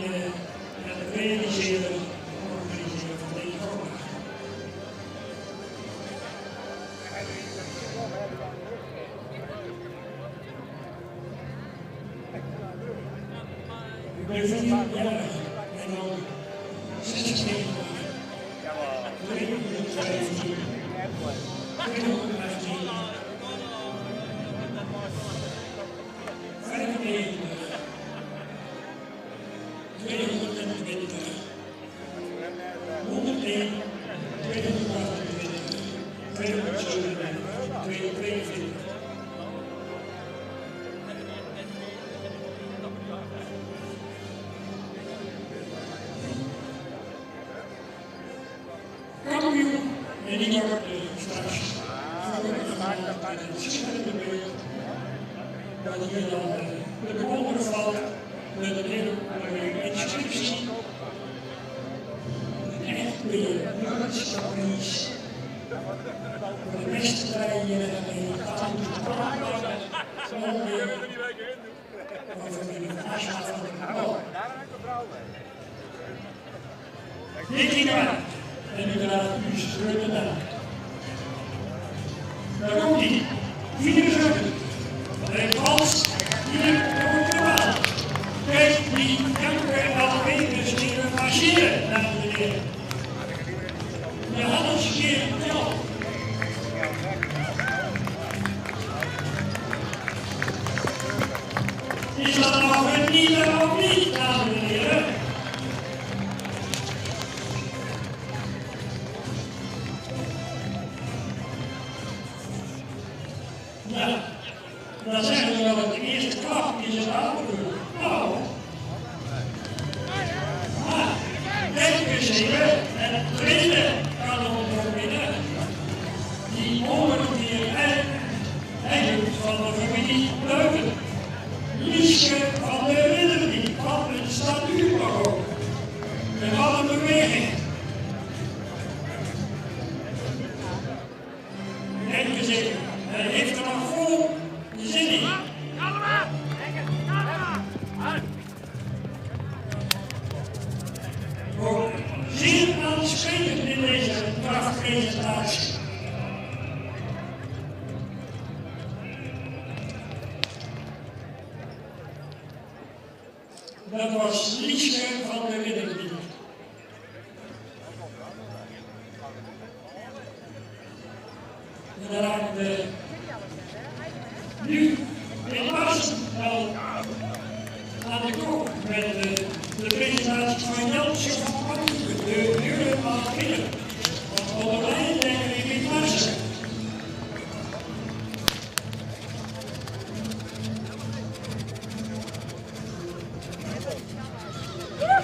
het realiseren en organiseren van deze programma. Ik ben 4 jaar en al 16 jaar. 215, 215, 95, 220, 101, 228, 227, 242. Kampioen en die wordt straks voorgemaakt aan het schitterende beeld dat hier dan de bewonderen valt met een hele mooie inscriptie. Een echt weer Noordstappies. Voor de beste treinen en de taal gewoon weer over de nationale van de gebouw. Dit jaar. En inderdaad, u scheurt het aan. Daar komt hij. 74. En vals hier over de baan. Kijk, die kanker alweer steken marcheren, dames en heren. Je had ons een keer verteld. Is dat nou een nieuwe of niet, dames en heren? Ja, dan zeggen we wel dat de eerste klap is het oude. Nou, maar kijk eens even, en het tweede kan er nog binnen. Die ongeveer eigenlijk van de familie Leuven. Lieske van de Ridderdiep, van het statuurbureau. Met alle bewegingen. Kijk eens even. Hij heeft er nog vol zin in. Ook zeer aansprekend in deze krachtpresentatie. Dat was Lieske van de Ridderdiep. En daar raken we nu in Pasen al aan de kop met de presentatie van Jansje van Panken, de Jurgen van Gielen. Want onder mij denken we in Pasen.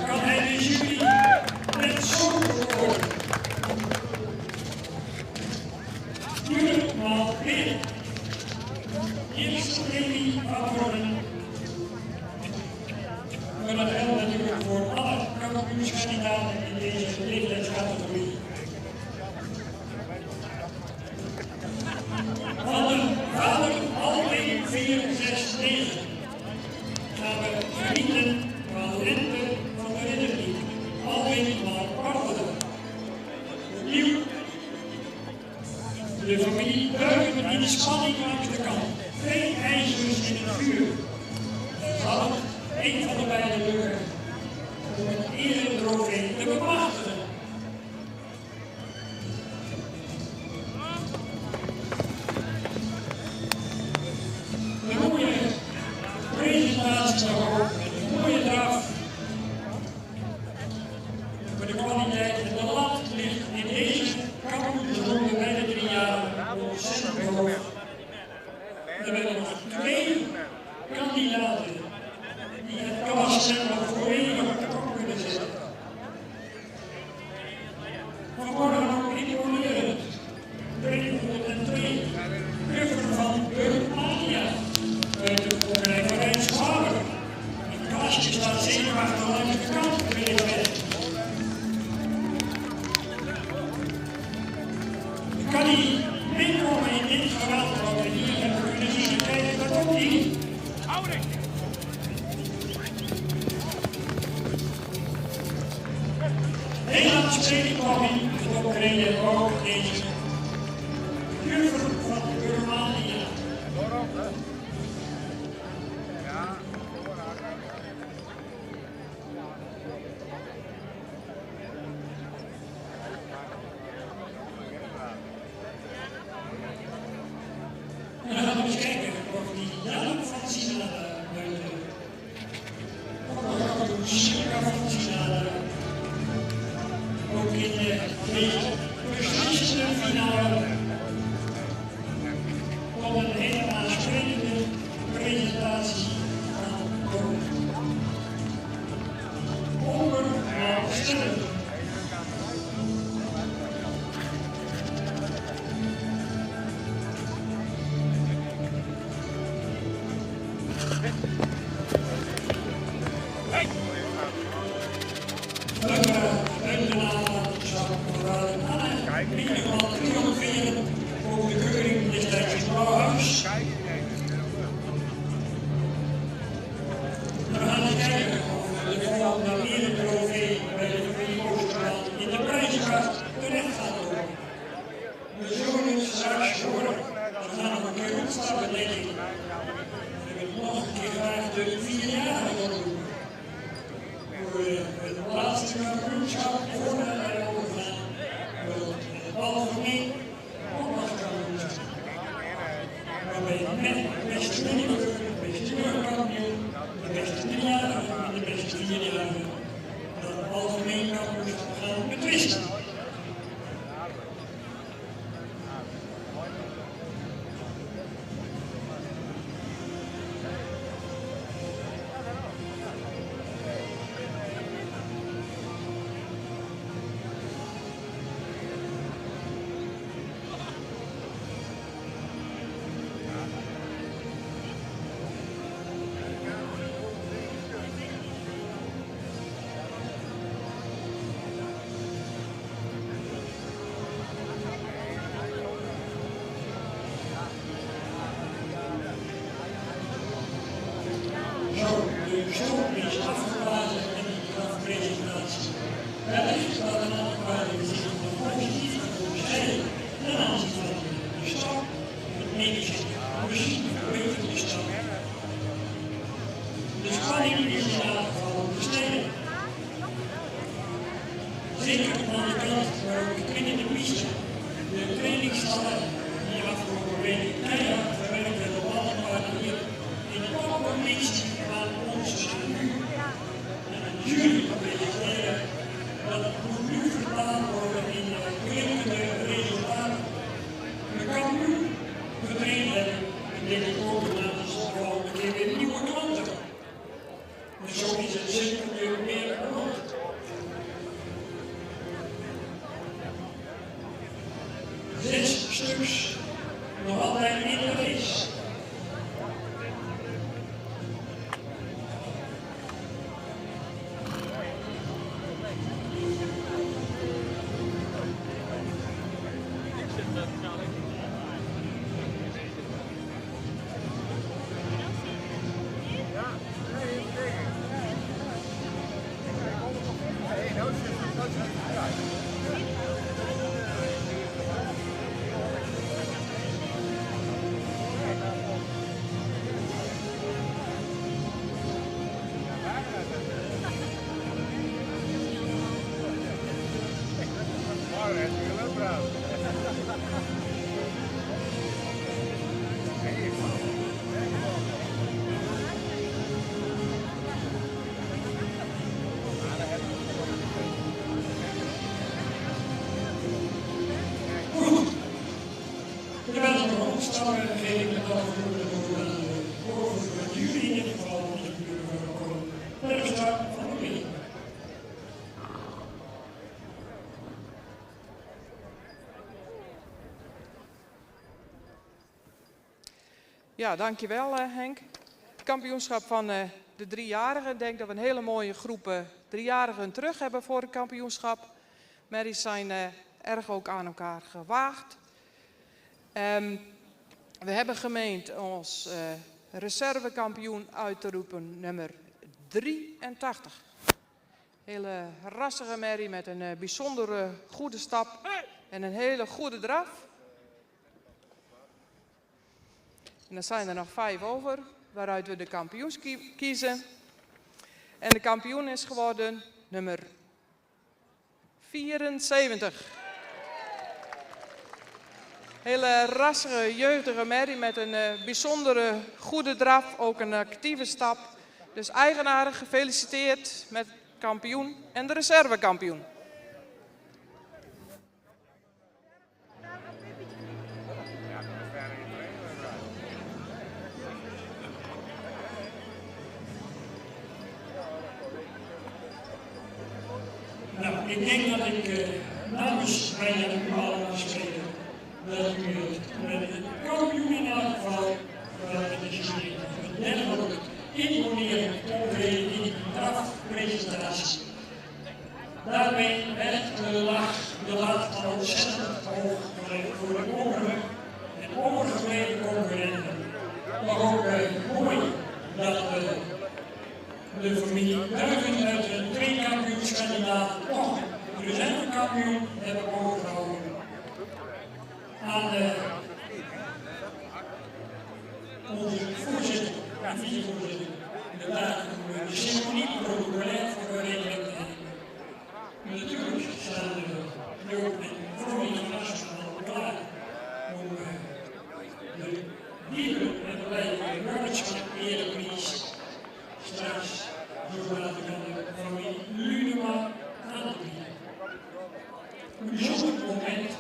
Kan hij de jury met zo'n woorden kampioenskandidaten in deze leeftijdscategorie. Van de vader Alwin 469 gaan we genieten van de rente van de ridderlied. Alwin van Parten. Opnieuw de familie Beuken in de spanning langs de kant. Twee ijzers in het vuur. Zal een van de beide deuren om een eretrofee te bemachtigen. Een mooie presentatie daarop, een mooie draf. Voor de kwaliteit en de lat ligt in deze kampioensronde bij de 3 jaar ontzettend hoog. We hebben nog 2 kandidaten die het klassement nog volledig op de kop kunnen zetten. Vanmorgen ook imponerend. 202 Kuffer van Burmania uit de voorrij van Rijnswater. Het klasje staat zenuwachtig langs de kant geweest. Kan hij meekomen in dit geweld wat we hier hebben kunnen zien? Kijk, daar komt hij. Nederlands tweedekoming is opgereden ook deze Kuffer van Burmania. En dan gaan we eens kijken of die Jan van Sinada buiten. Of ook Sika van Sinada. Ook in deze beslissende finale om een hele aansprekende presentatie aan te komen. Ondermaal stemmen. Minimaal triomferen over de keuring destijds in Brouwhuis. We gaan eens kijken of de volgende eretrofee bij de familie Oosterland in de prijzenkast terecht gaat komen. We zullen het straks horen. We gaan nog een keer opstappen, denk ik. We willen nog een keer graag de 4-jarige doen. Voor het laatste kampioenschap voordat wij overgaan. Algemeen opmachtkampioenschap. Waarbij de beste minimum, de beste juniorkampioen, de beste 3-jarige en de beste 4-jarige dat algemeen kampioenschap gaan betwisten. De show is afgeblazen en de grafpresentatie. Wellicht dat een aantal zich nog positief onderscheiden ten aanzien van de stap, het medische, misschien beter de stap. De spanning is in elk geval besteden. Zeker aan de kant waarop de trainende piste, de trainingsstallen die afgelopen weken keihard verwerkt hebben op alle paarden hier in de topconditie aan ons nu en een jury presenteren. Dat moet nu vertaald worden in klinkende resultaten. De kampioen getraind hebben en deze automatisch gewoon meteen weer nieuwe klanten. En zo is het cirkel weer rond. Zes stuks nog altijd in de race. stappen geef ik het over jullie in ieder geval niet komen. Dat is daar van de week.
Ja, dankjewel Henk. Het kampioenschap van de driejarigen. Ik denk dat we een hele mooie groep driejarigen terug hebben voor het kampioenschap. Merries zijn erg ook aan elkaar gewaagd. We hebben gemeend ons reservekampioen uit te roepen, nummer 83. Hele rassige merrie met een bijzondere goede stap en een hele goede draf. En dan zijn er nog 5 over, waaruit we de kampioens kiezen. En de kampioen is geworden nummer 74. Hele rassige, jeugdige merrie met een bijzondere goede draf, ook een actieve stap. Dus eigenaar, gefeliciteerd met kampioen en de reservekampioen.
Nou, ik denk dat ik namens mij en u allemaal spreken. Dat u met de kampioen in elk geval, dat is net ook imponeren optreden in die drafpresentatie. Daarmee werd de lat al ontzettend hoog gelegd voor de overige en overgebleven concurrenten. Maar ook mooi dat de familie Duiven uit de 2 kampioenskandidaten toch de reservekampioen hebben overgehouden. Aan onze voorzitter en vicevoorzitter, de ceremonie protocolair voor de rekening. Natuurlijk staan de Joop en Vroom internationaal klaar om de dieren en de Leiding Burgerschap Ereprijs straks zogenaamd aan de familie Lunema aan te bieden. Een bijzonder moment.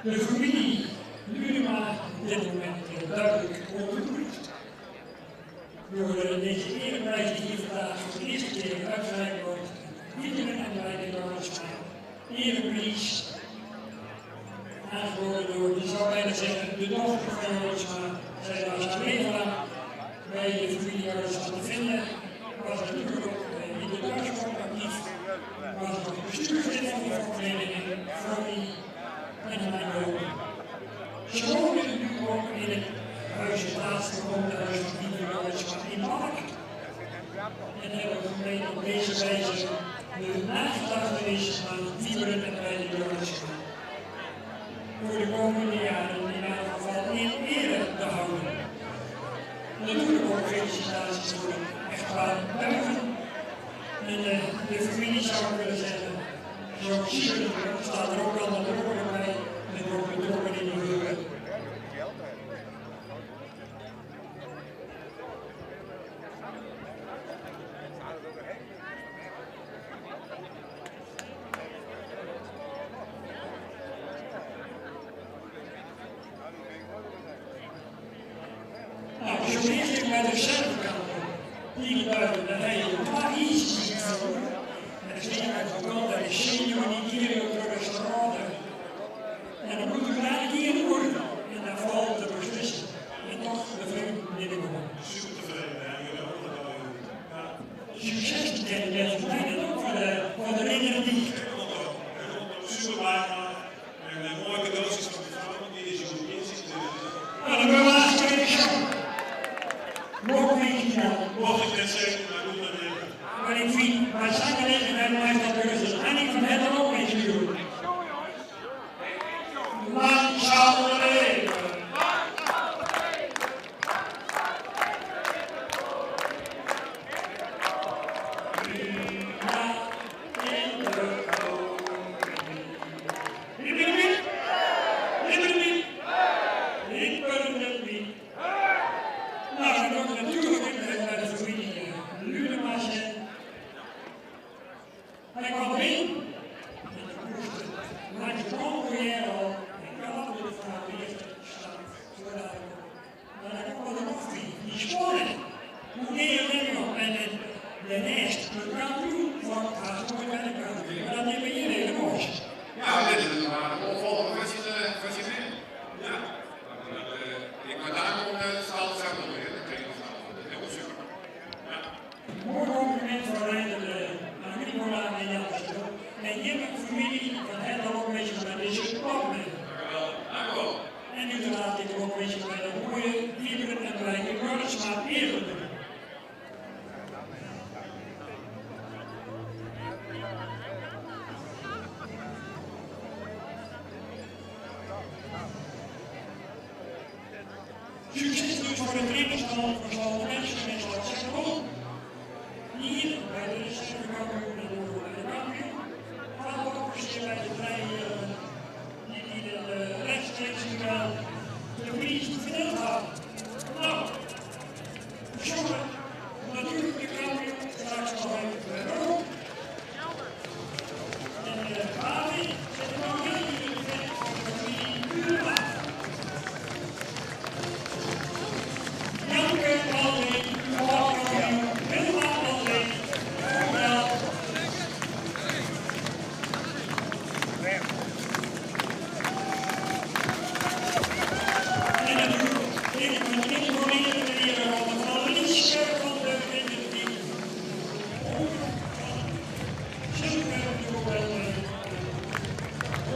De familie Lunema op dit moment duidelijk ontroerd door deze ereprijs die hier vandaag voor de eerste keer uitgereikt wordt. Iedereen en Leiding Burgerschap Ereprijs, aangeboden door, je zou bijna zeggen, de dochter van Burgerschap, zij was aanwezig bij de familie Burgerschap te vinden, was natuurlijk ook in de Duitsland actief, was ook bestuurslid van de vereniging, Vronie. En mijn ogen. Ze wonen nu ook in het huis, het laatste woonhuis van Burgerschap in Mark. En hebben we gemeend op deze wijze de nagedachtenis aan Wieberen en bij de Burgerschap voor de komende jaren in elk geval in ere te houden. Natuurlijk ook felicitaties voor de echtpaar Duiven. En de familie zou ik willen zeggen, zo zie staat er ook al naar de oren bij en ook betrokken in de huur. Nou, zo eerst ik bij de reservekant die buiten de hele maar iets niet voor. En zie je uit de kant dat de senior die hier op de restaurant en dan moet ik eigenlijk hier in orde. En dan valt de beslissing. En toch de vreemde binnenkomen.
Super tevreden, hè? Jullie hebben ook wel
succes te kennen, mensen. Mij dat ook van de ringen die.
Super bijna. En mooie cadeautjes van de vrouw die is zo inzicht.
Nou, dan ben we aanspreken zo. Mogen we iets doen?
Mocht ik net zeggen, maar doe maar weer.
Maar ik vind, maar zijn er even bij mij dat er is Annie van Hedden ook eens doen. Lang zal leven. familie van hen dan ook een beetje bij deze klap mee. En uiteraard ik ook een beetje bij de mooie, diepere en blijke Wörthersmaat eerlijk. Succes dus voor de trainingsstand van Stal Mensen en Stal Sekkerol. Hier bij de reservekampioen en de kampioen. Gaan we ook eens bij de drie die de rechtstreeks de prijs verdeeld hadden. Nou, jongen, natuurlijk de kampioen straks nog even terug. En Arie zit er nog heel in de vet voor de familie Buurma. Janke Aldeen, kampioen, Wilma Aldeen, wel. En natuurlijk, ik ben niet voor iedere manier van de Liesje van de Winterteam. Zulke doen wel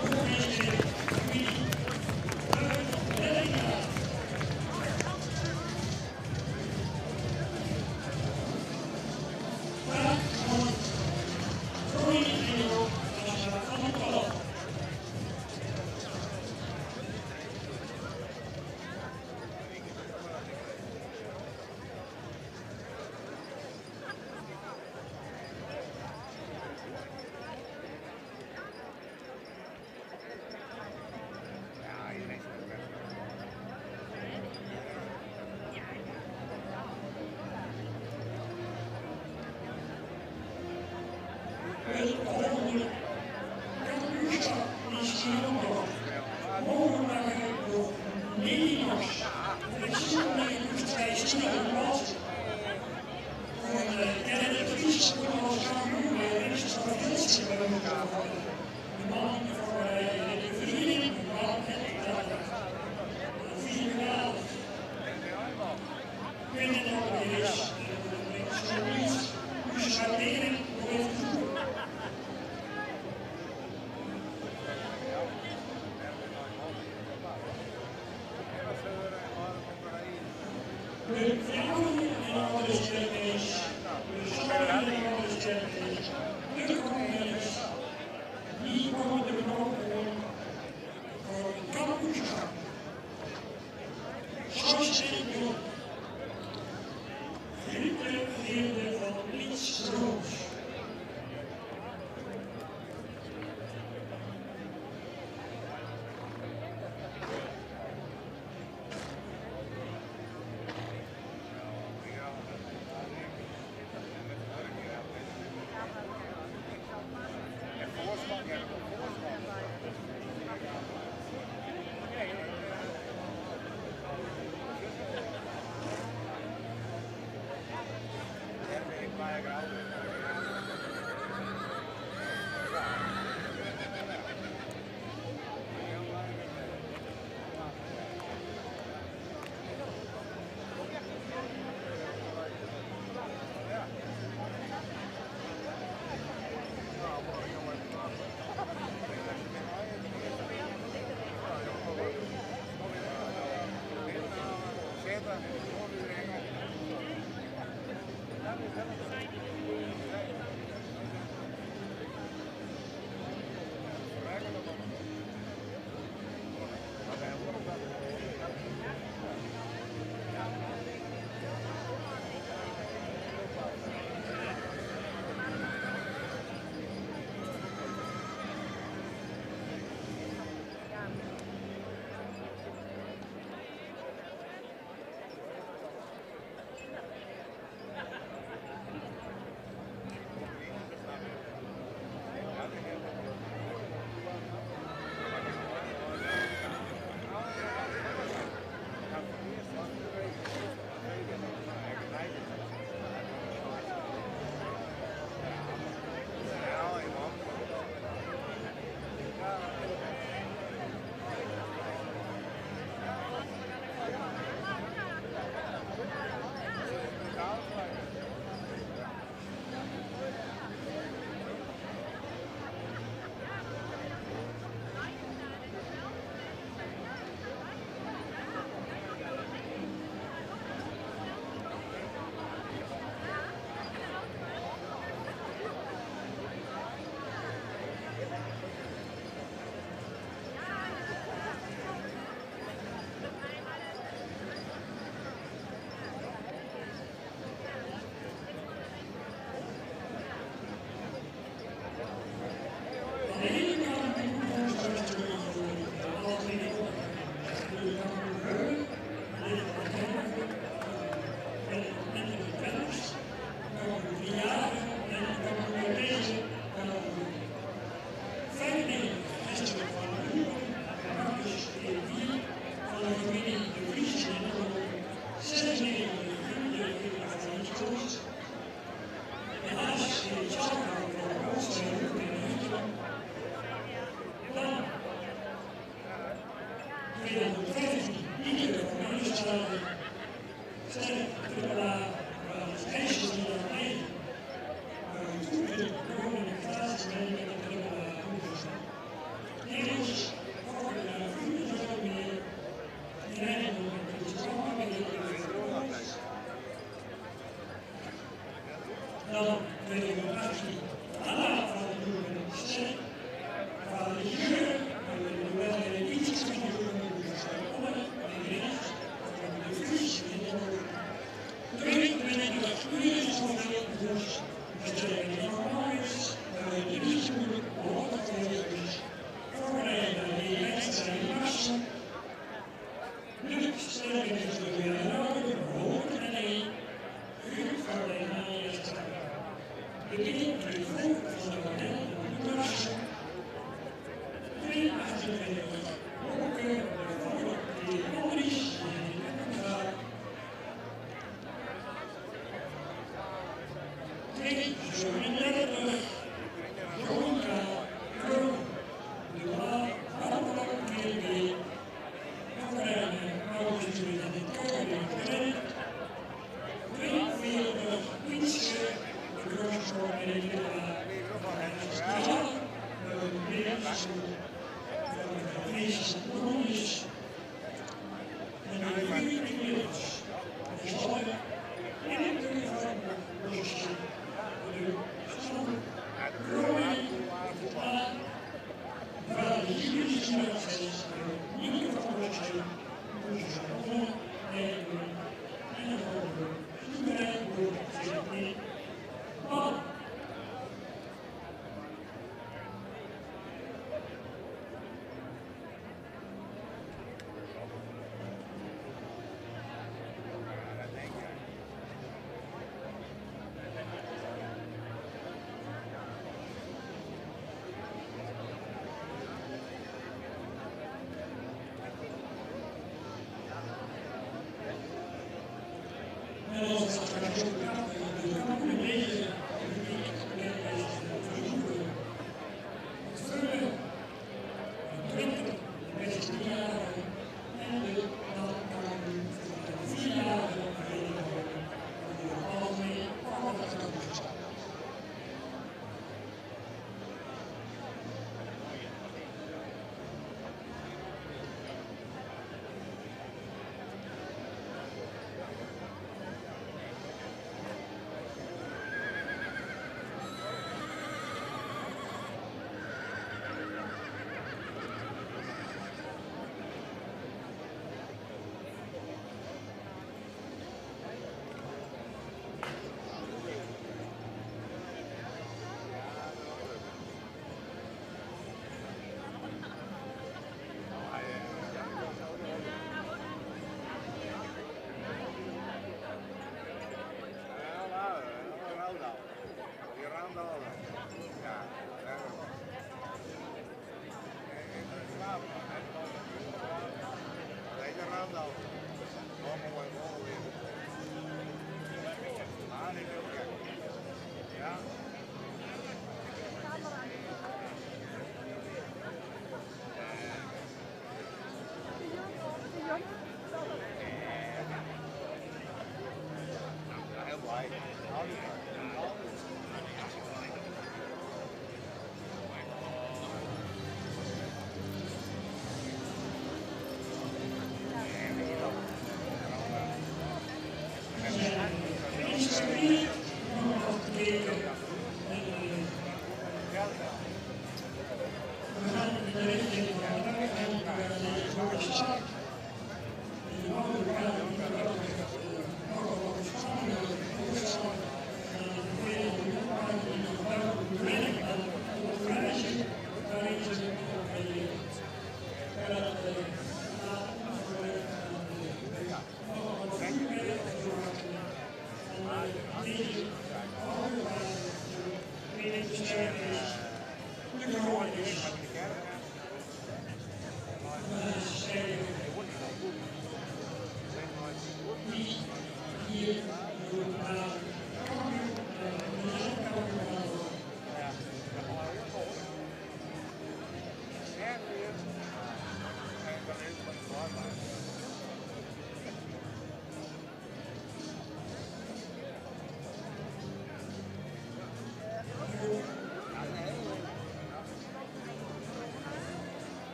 hoe is dit? Wie? Het volgende kampioenschap is hier ook nog. Morgen maken we nog Nederlands. Flexibelheid snelle plaats. Voor de advies als kampioen is het van heel snel bij elkaar. De man voor de verdieping, de man en de fysikaal. Ik weet niet of het is. Dus gaat leren hoe het doet. De vrouwen en andere sterrenbeest, de vrouwen en andere sterrenbeest, de conculeers, die komen er nog voor het kampioenschap. Zoals ik wil, vriendelijk leerde van Liets Roos. 2015 iedere gemeentestaten sterk eisen die dan mee. Toen de communicatie mee met de trippelaar toegestaan. Deels fokken daar 4 jaar meer in Rijnmond en het is allemaal weer in dan 2018 alle van de doen sterk. Van de hier wel iets van de doen komen en de rest van de Fries in de Noord. Twee ben ik uren zoveel dus bestreken van Maurits, waar de discussie op het is voorbereiden die extra massen. Nu sterker is er weer een oude, hoger en een uur van de naaste. Begin met de voet van de model en de massen. 2 achterwege, ook de volk die anders in de gaat. 2 37, Jonka, Jong, de Waal, Hartelijk, KLB, Afrijden, Oudstuur en de Koning, Krenk. 42, Pietske, de Grootschop en de Killa, Staal, de Beers, de Vries, Broers, en de Vuur inmiddels, de Zalm, en de Buurvrouw, Bosje, de Stam, Rooi, de Aan, waar de Jurische Nederlands, Nieke van Bosje, Bosje van Onne, Nederland, en de Hoge, Soeterij, Boer, Zitni, Bal. Thank you.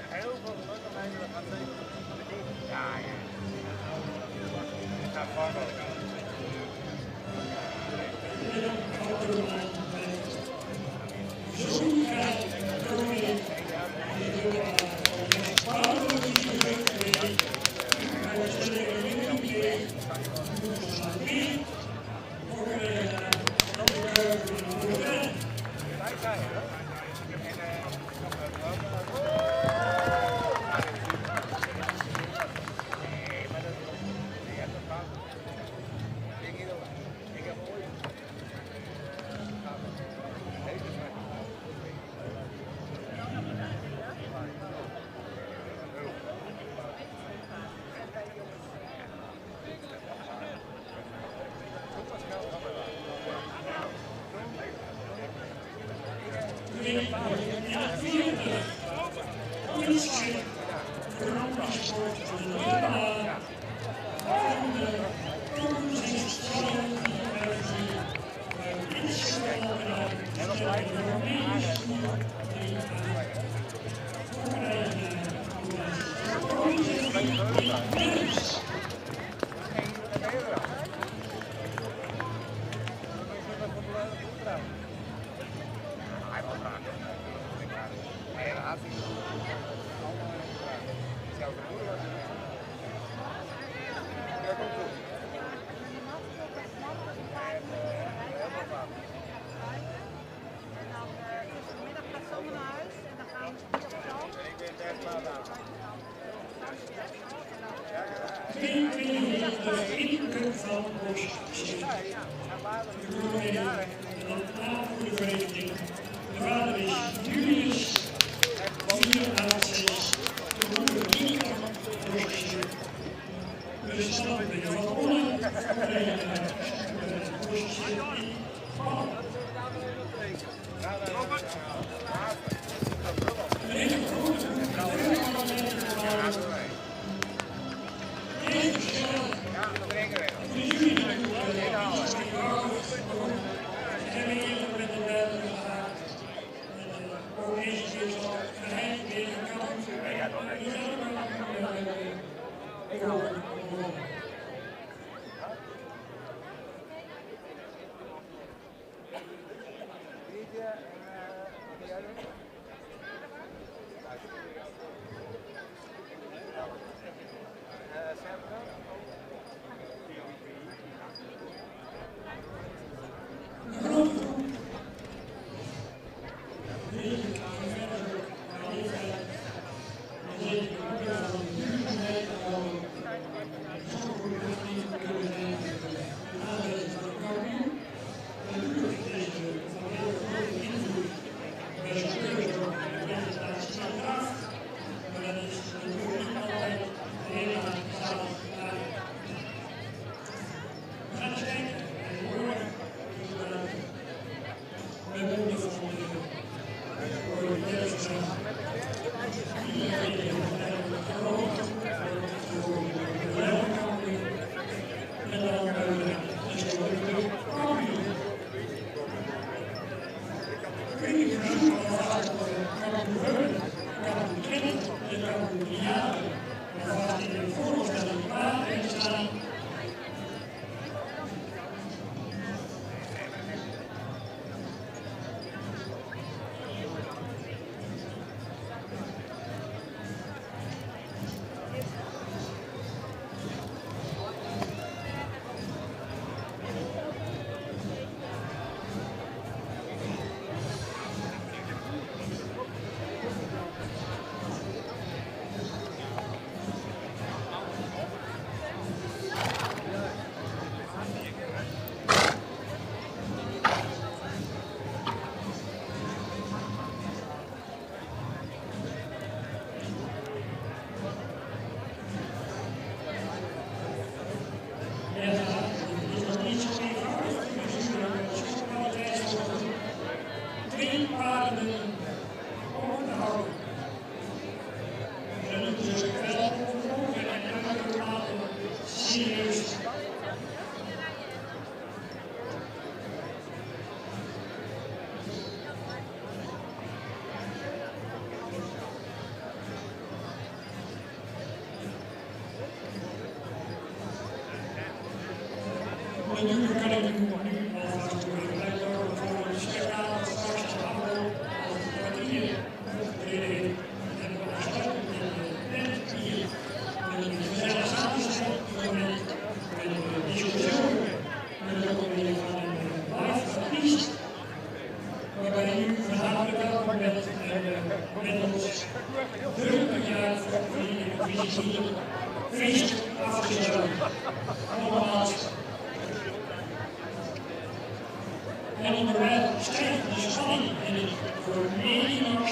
Heel veel geluk aan mij dat gaat zeker. Ja, ja.
natuurlijk kan ik nu alvast uitlopen voor de spektakel straks de afloop als het kwartier opgetreden heeft. En we besluiten met de band hier een gezellig samenzijn met discussie met ook weer van een live artiest. Waarbij u van harte welkom bent met ons druk jaar voor de visie feest af te sluiten. Nogmaals. En onderwijl stijgt de spanning en het voor Nederlands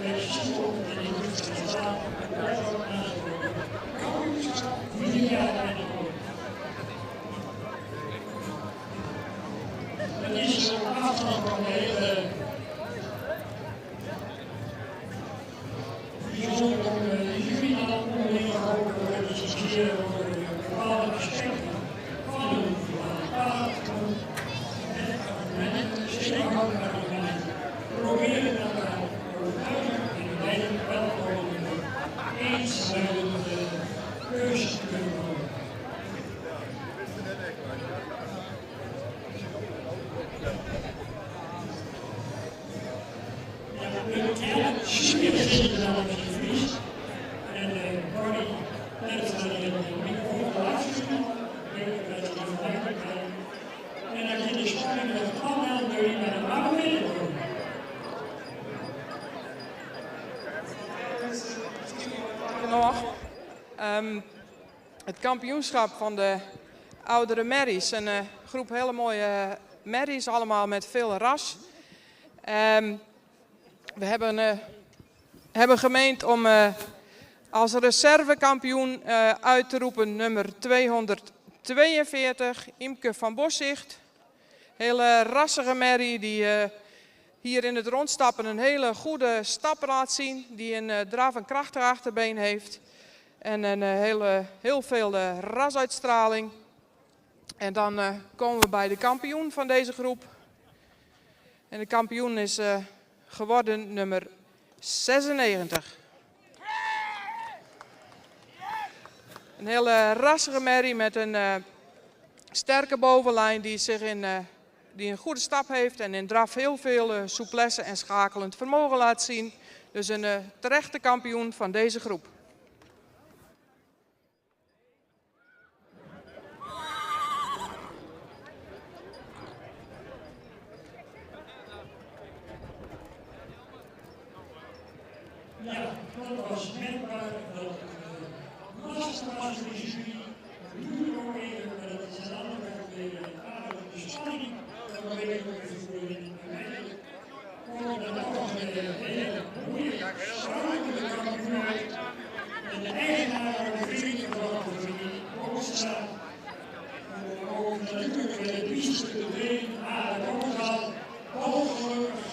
flexibel en in de staat wordt aangesproken. Kampioenschap 4 jaar en de het is op afstand van de hele bijzonder om jullie dan onderling te discussiëren over bepaalde aspecten van de paard. Proberen elkaar overtuigen en uiteindelijk wel eens bij de keuze te kunnen komen. Ja, super zitten dan op je vries. En Barney, net als dat je de microfoon luisteren, weet ik dat je er vandaag moet krijgen. En dat je de spanning met allemaal door je naar de bouw willen komen.
Nog. Het kampioenschap van de oudere merries. Een groep hele mooie merries, allemaal met veel ras. We hebben gemeend om als reservekampioen uit te roepen nummer 242, Imke van Bossicht. Hele rassige merrie die hier in het rondstappen een hele goede stap laat zien. Die een draf en krachtig achterbeen heeft. En een heel veel rasuitstraling. En dan komen we bij de kampioen van deze groep. En de kampioen is geworden nummer 96. Een hele rassige merrie met een sterke bovenlijn die een goede stap heeft en in draf heel veel souplesse en schakelend vermogen laat zien. Dus een terechte kampioen van deze groep.
Ja, dat was merkbaar dat het lastig was voor de jury. Nu ook even, maar dat is aan de andere kant weer aardig de spanning. Dat weet ik ook even voor jullie. Uiteindelijk komen we dan nog een hele mooie, struikelende kampioen uit. En de eigenaar van de vrienden van de familie Boomstra. Ook natuurlijk de bieste te drehen, maar de Boomstra, ongelukkig,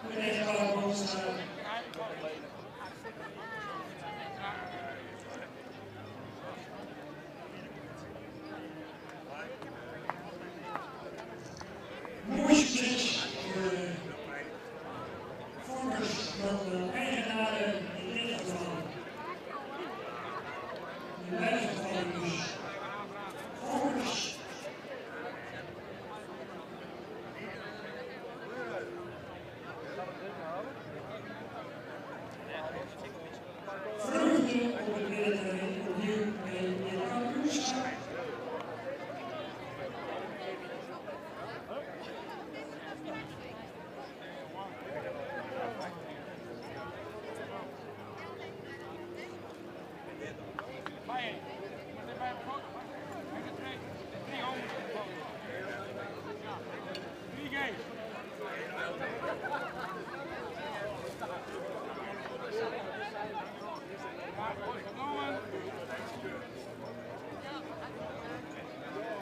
de echtpaar Boomstra. Mooi succes voor de vormers van de eigenaren in dit geval. In mijn geval dus vormers. Vreugde op het wereldterrein opnieuw bij het kampioenschap.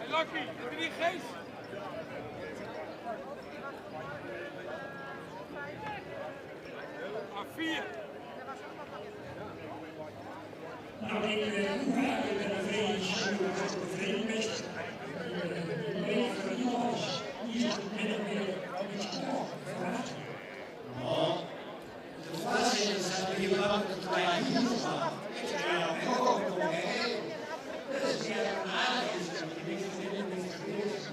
Lucky, heb je die geest? A4.
Nou, ik ben een vreemd best. Ik weet van iemand die is min of meer iets toch verwacht.
Oh, de voorzitters hebben hier wel een klein nieuws gemaakt. Ik zeg, ja, ik ook nog mee. Dus die hebben een aardig is, dat je niks gebeurt.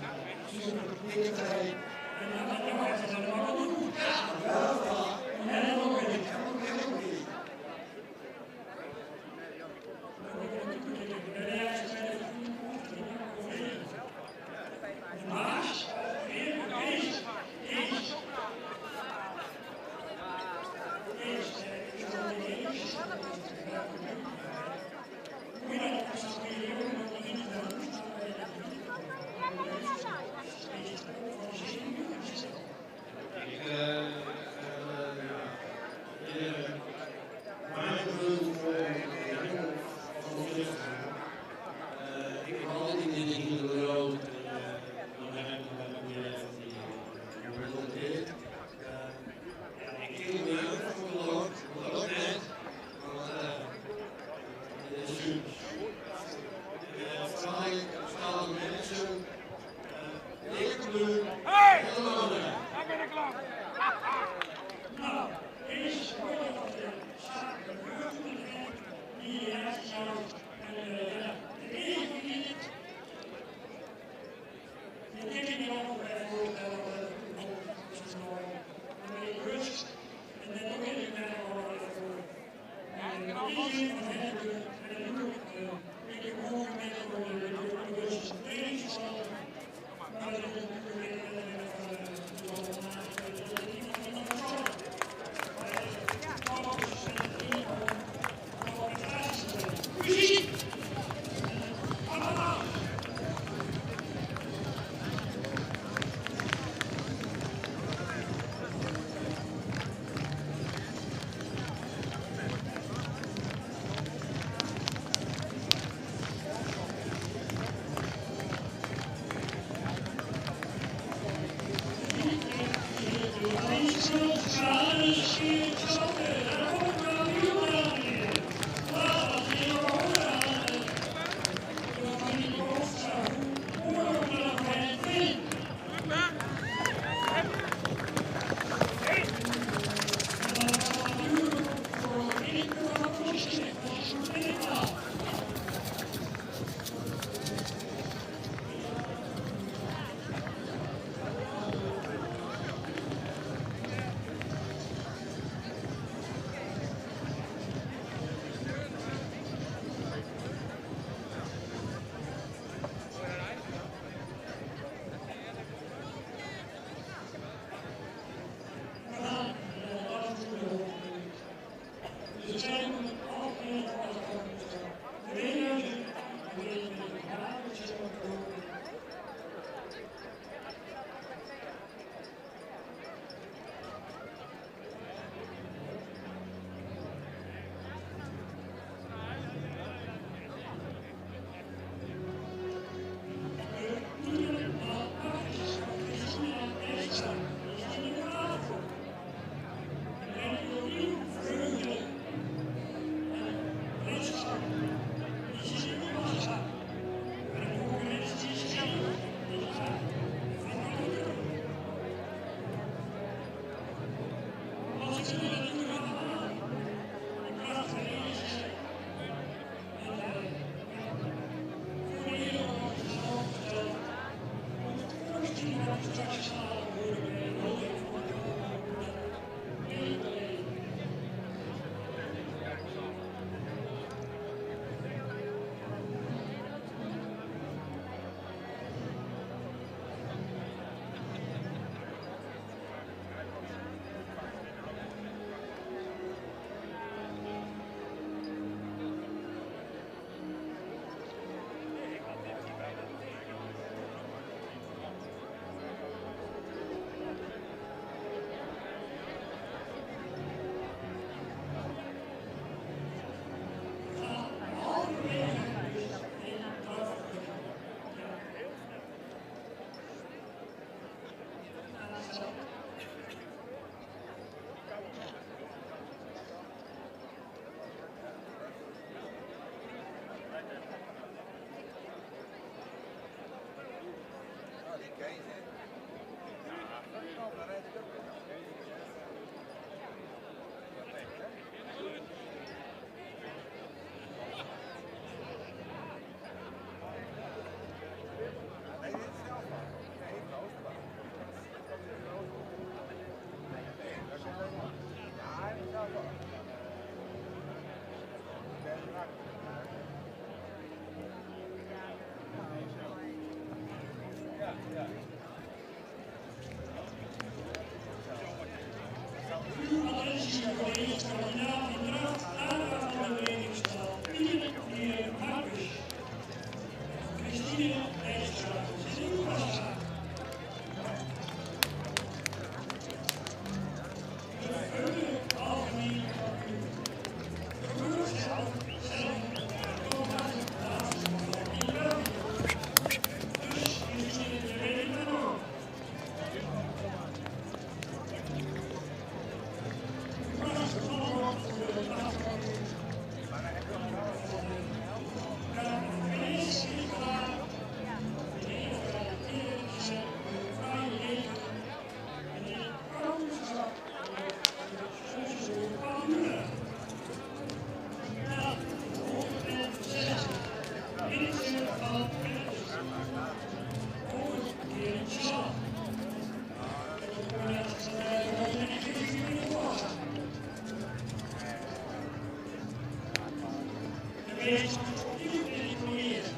geweest heel manipulerend.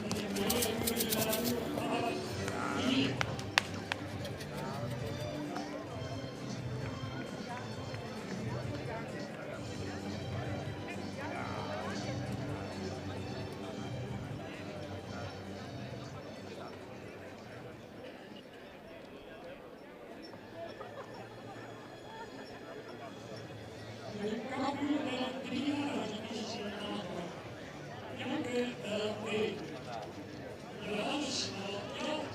Manipuleren kunnen ze natuurlijk alle hier. De kampioen bij de 3-jarige is in aanpak. Janke LP. Johannes L.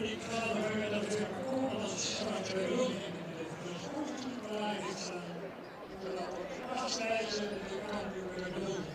Ik ga er dat ik kom als straks bij de hulp belangrijk staan. Zodat we afwijzen de kampioen bij de hulp.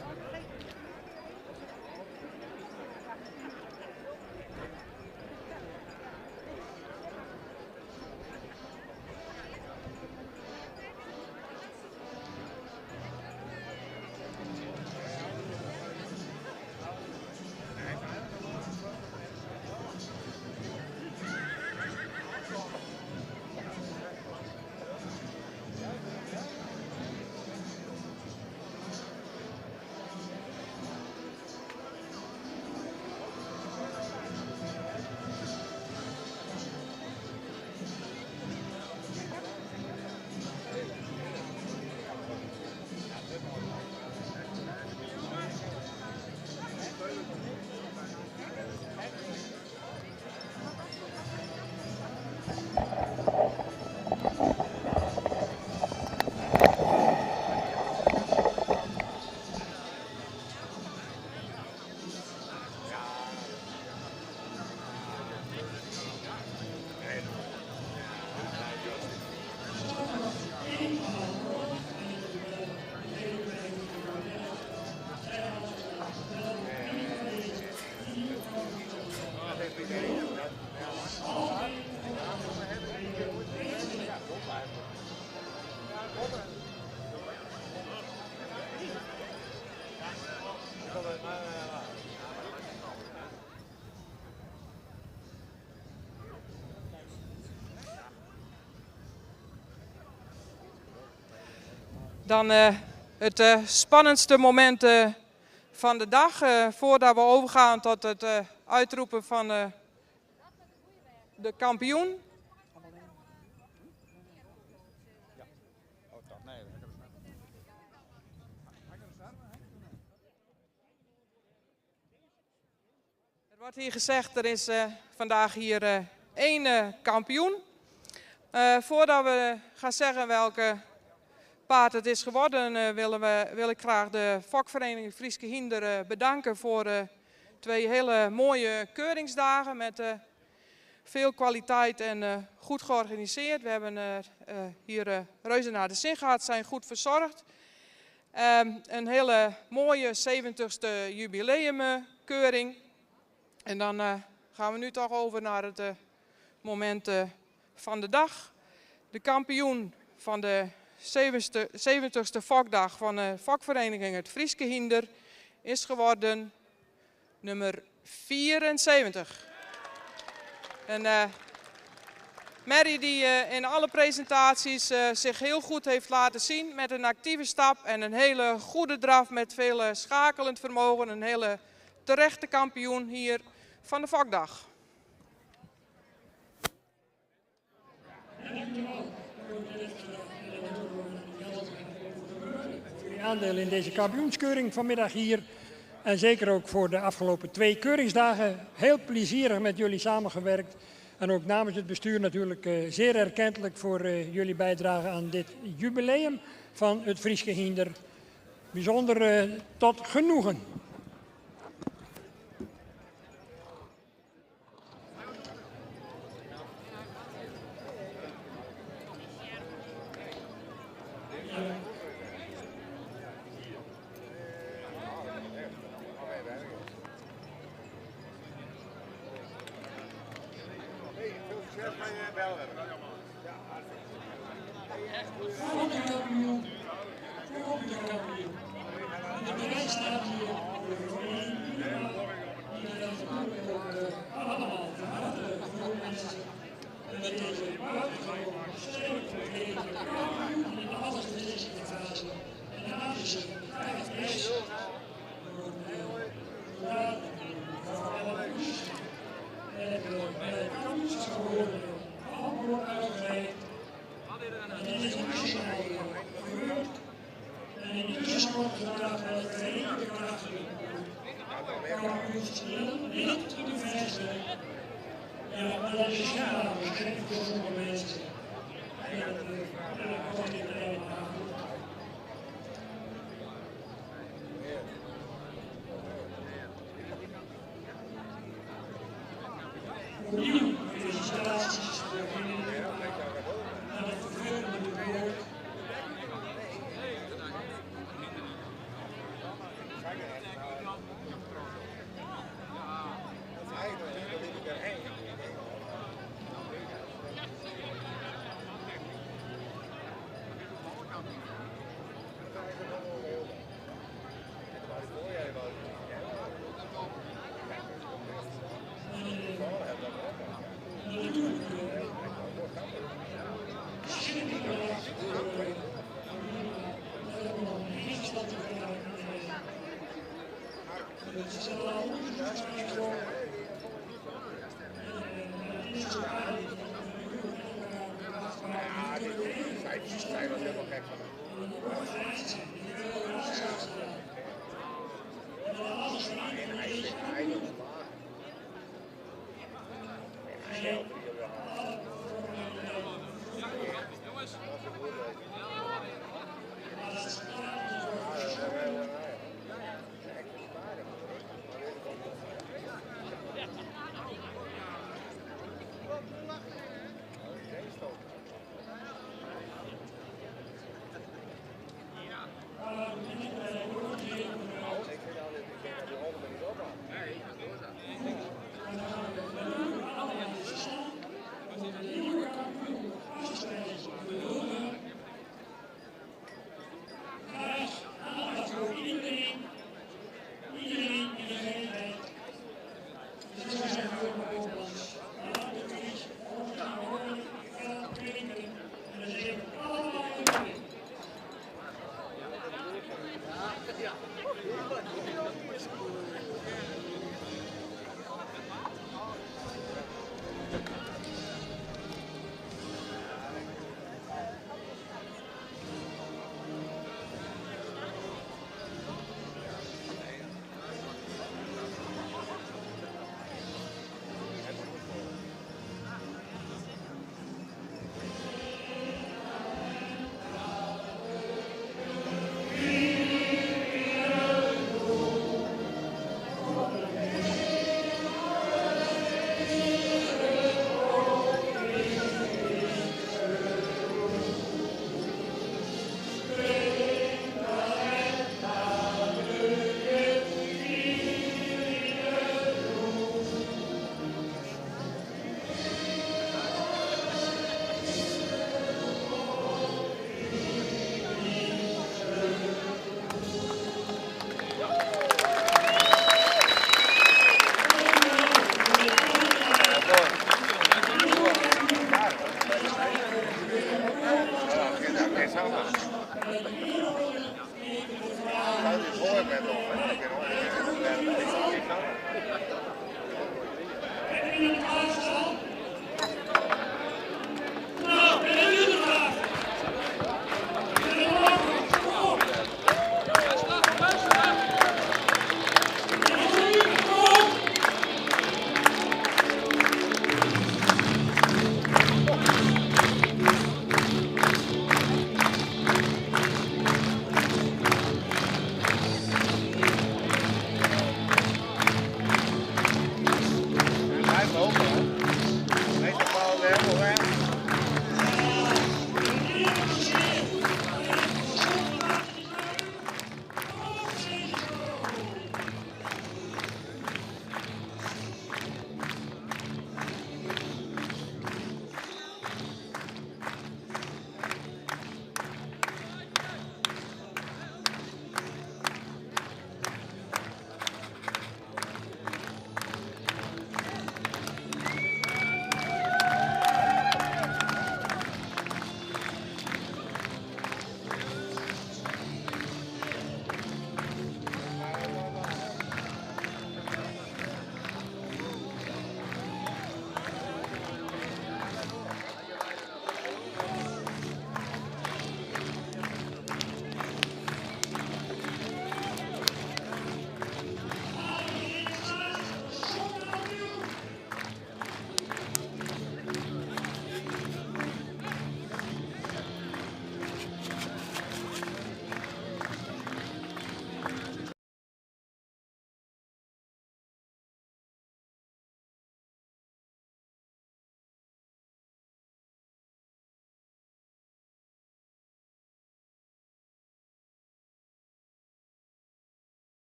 Dan het spannendste moment van de dag, voordat we overgaan tot het uitroepen van de kampioen. Er wordt hier gezegd, er is vandaag hier 1 kampioen. Voordat we gaan zeggen welke paard het is geworden, wil ik graag de Fokvereniging Frieske Hinder bedanken voor 2 hele mooie keuringsdagen met veel kwaliteit en goed georganiseerd. We hebben hier reuze naar de zin gehad, zijn goed verzorgd. Een hele mooie 70ste jubileumkeuring. En dan gaan we nu toch over naar het moment van de dag. De kampioen van de 70ste Fokdag van de Fokvereniging het Frieske Hinder is geworden nummer 74. En Mary die in alle presentaties zich heel goed heeft laten zien met een actieve stap en een hele goede draf met veel schakelend vermogen. Een hele terechte kampioen hier van de vakdag.
Voor uw aandeel in deze kampioenskeuring vanmiddag hier. En zeker ook voor de afgelopen 2 keuringsdagen. Heel plezierig met jullie samengewerkt. En ook namens het bestuur natuurlijk zeer erkentelijk voor jullie bijdrage aan dit jubileum van het Frieske Hinder. Bijzonder tot genoegen.
Hij was helemaal gek van hem.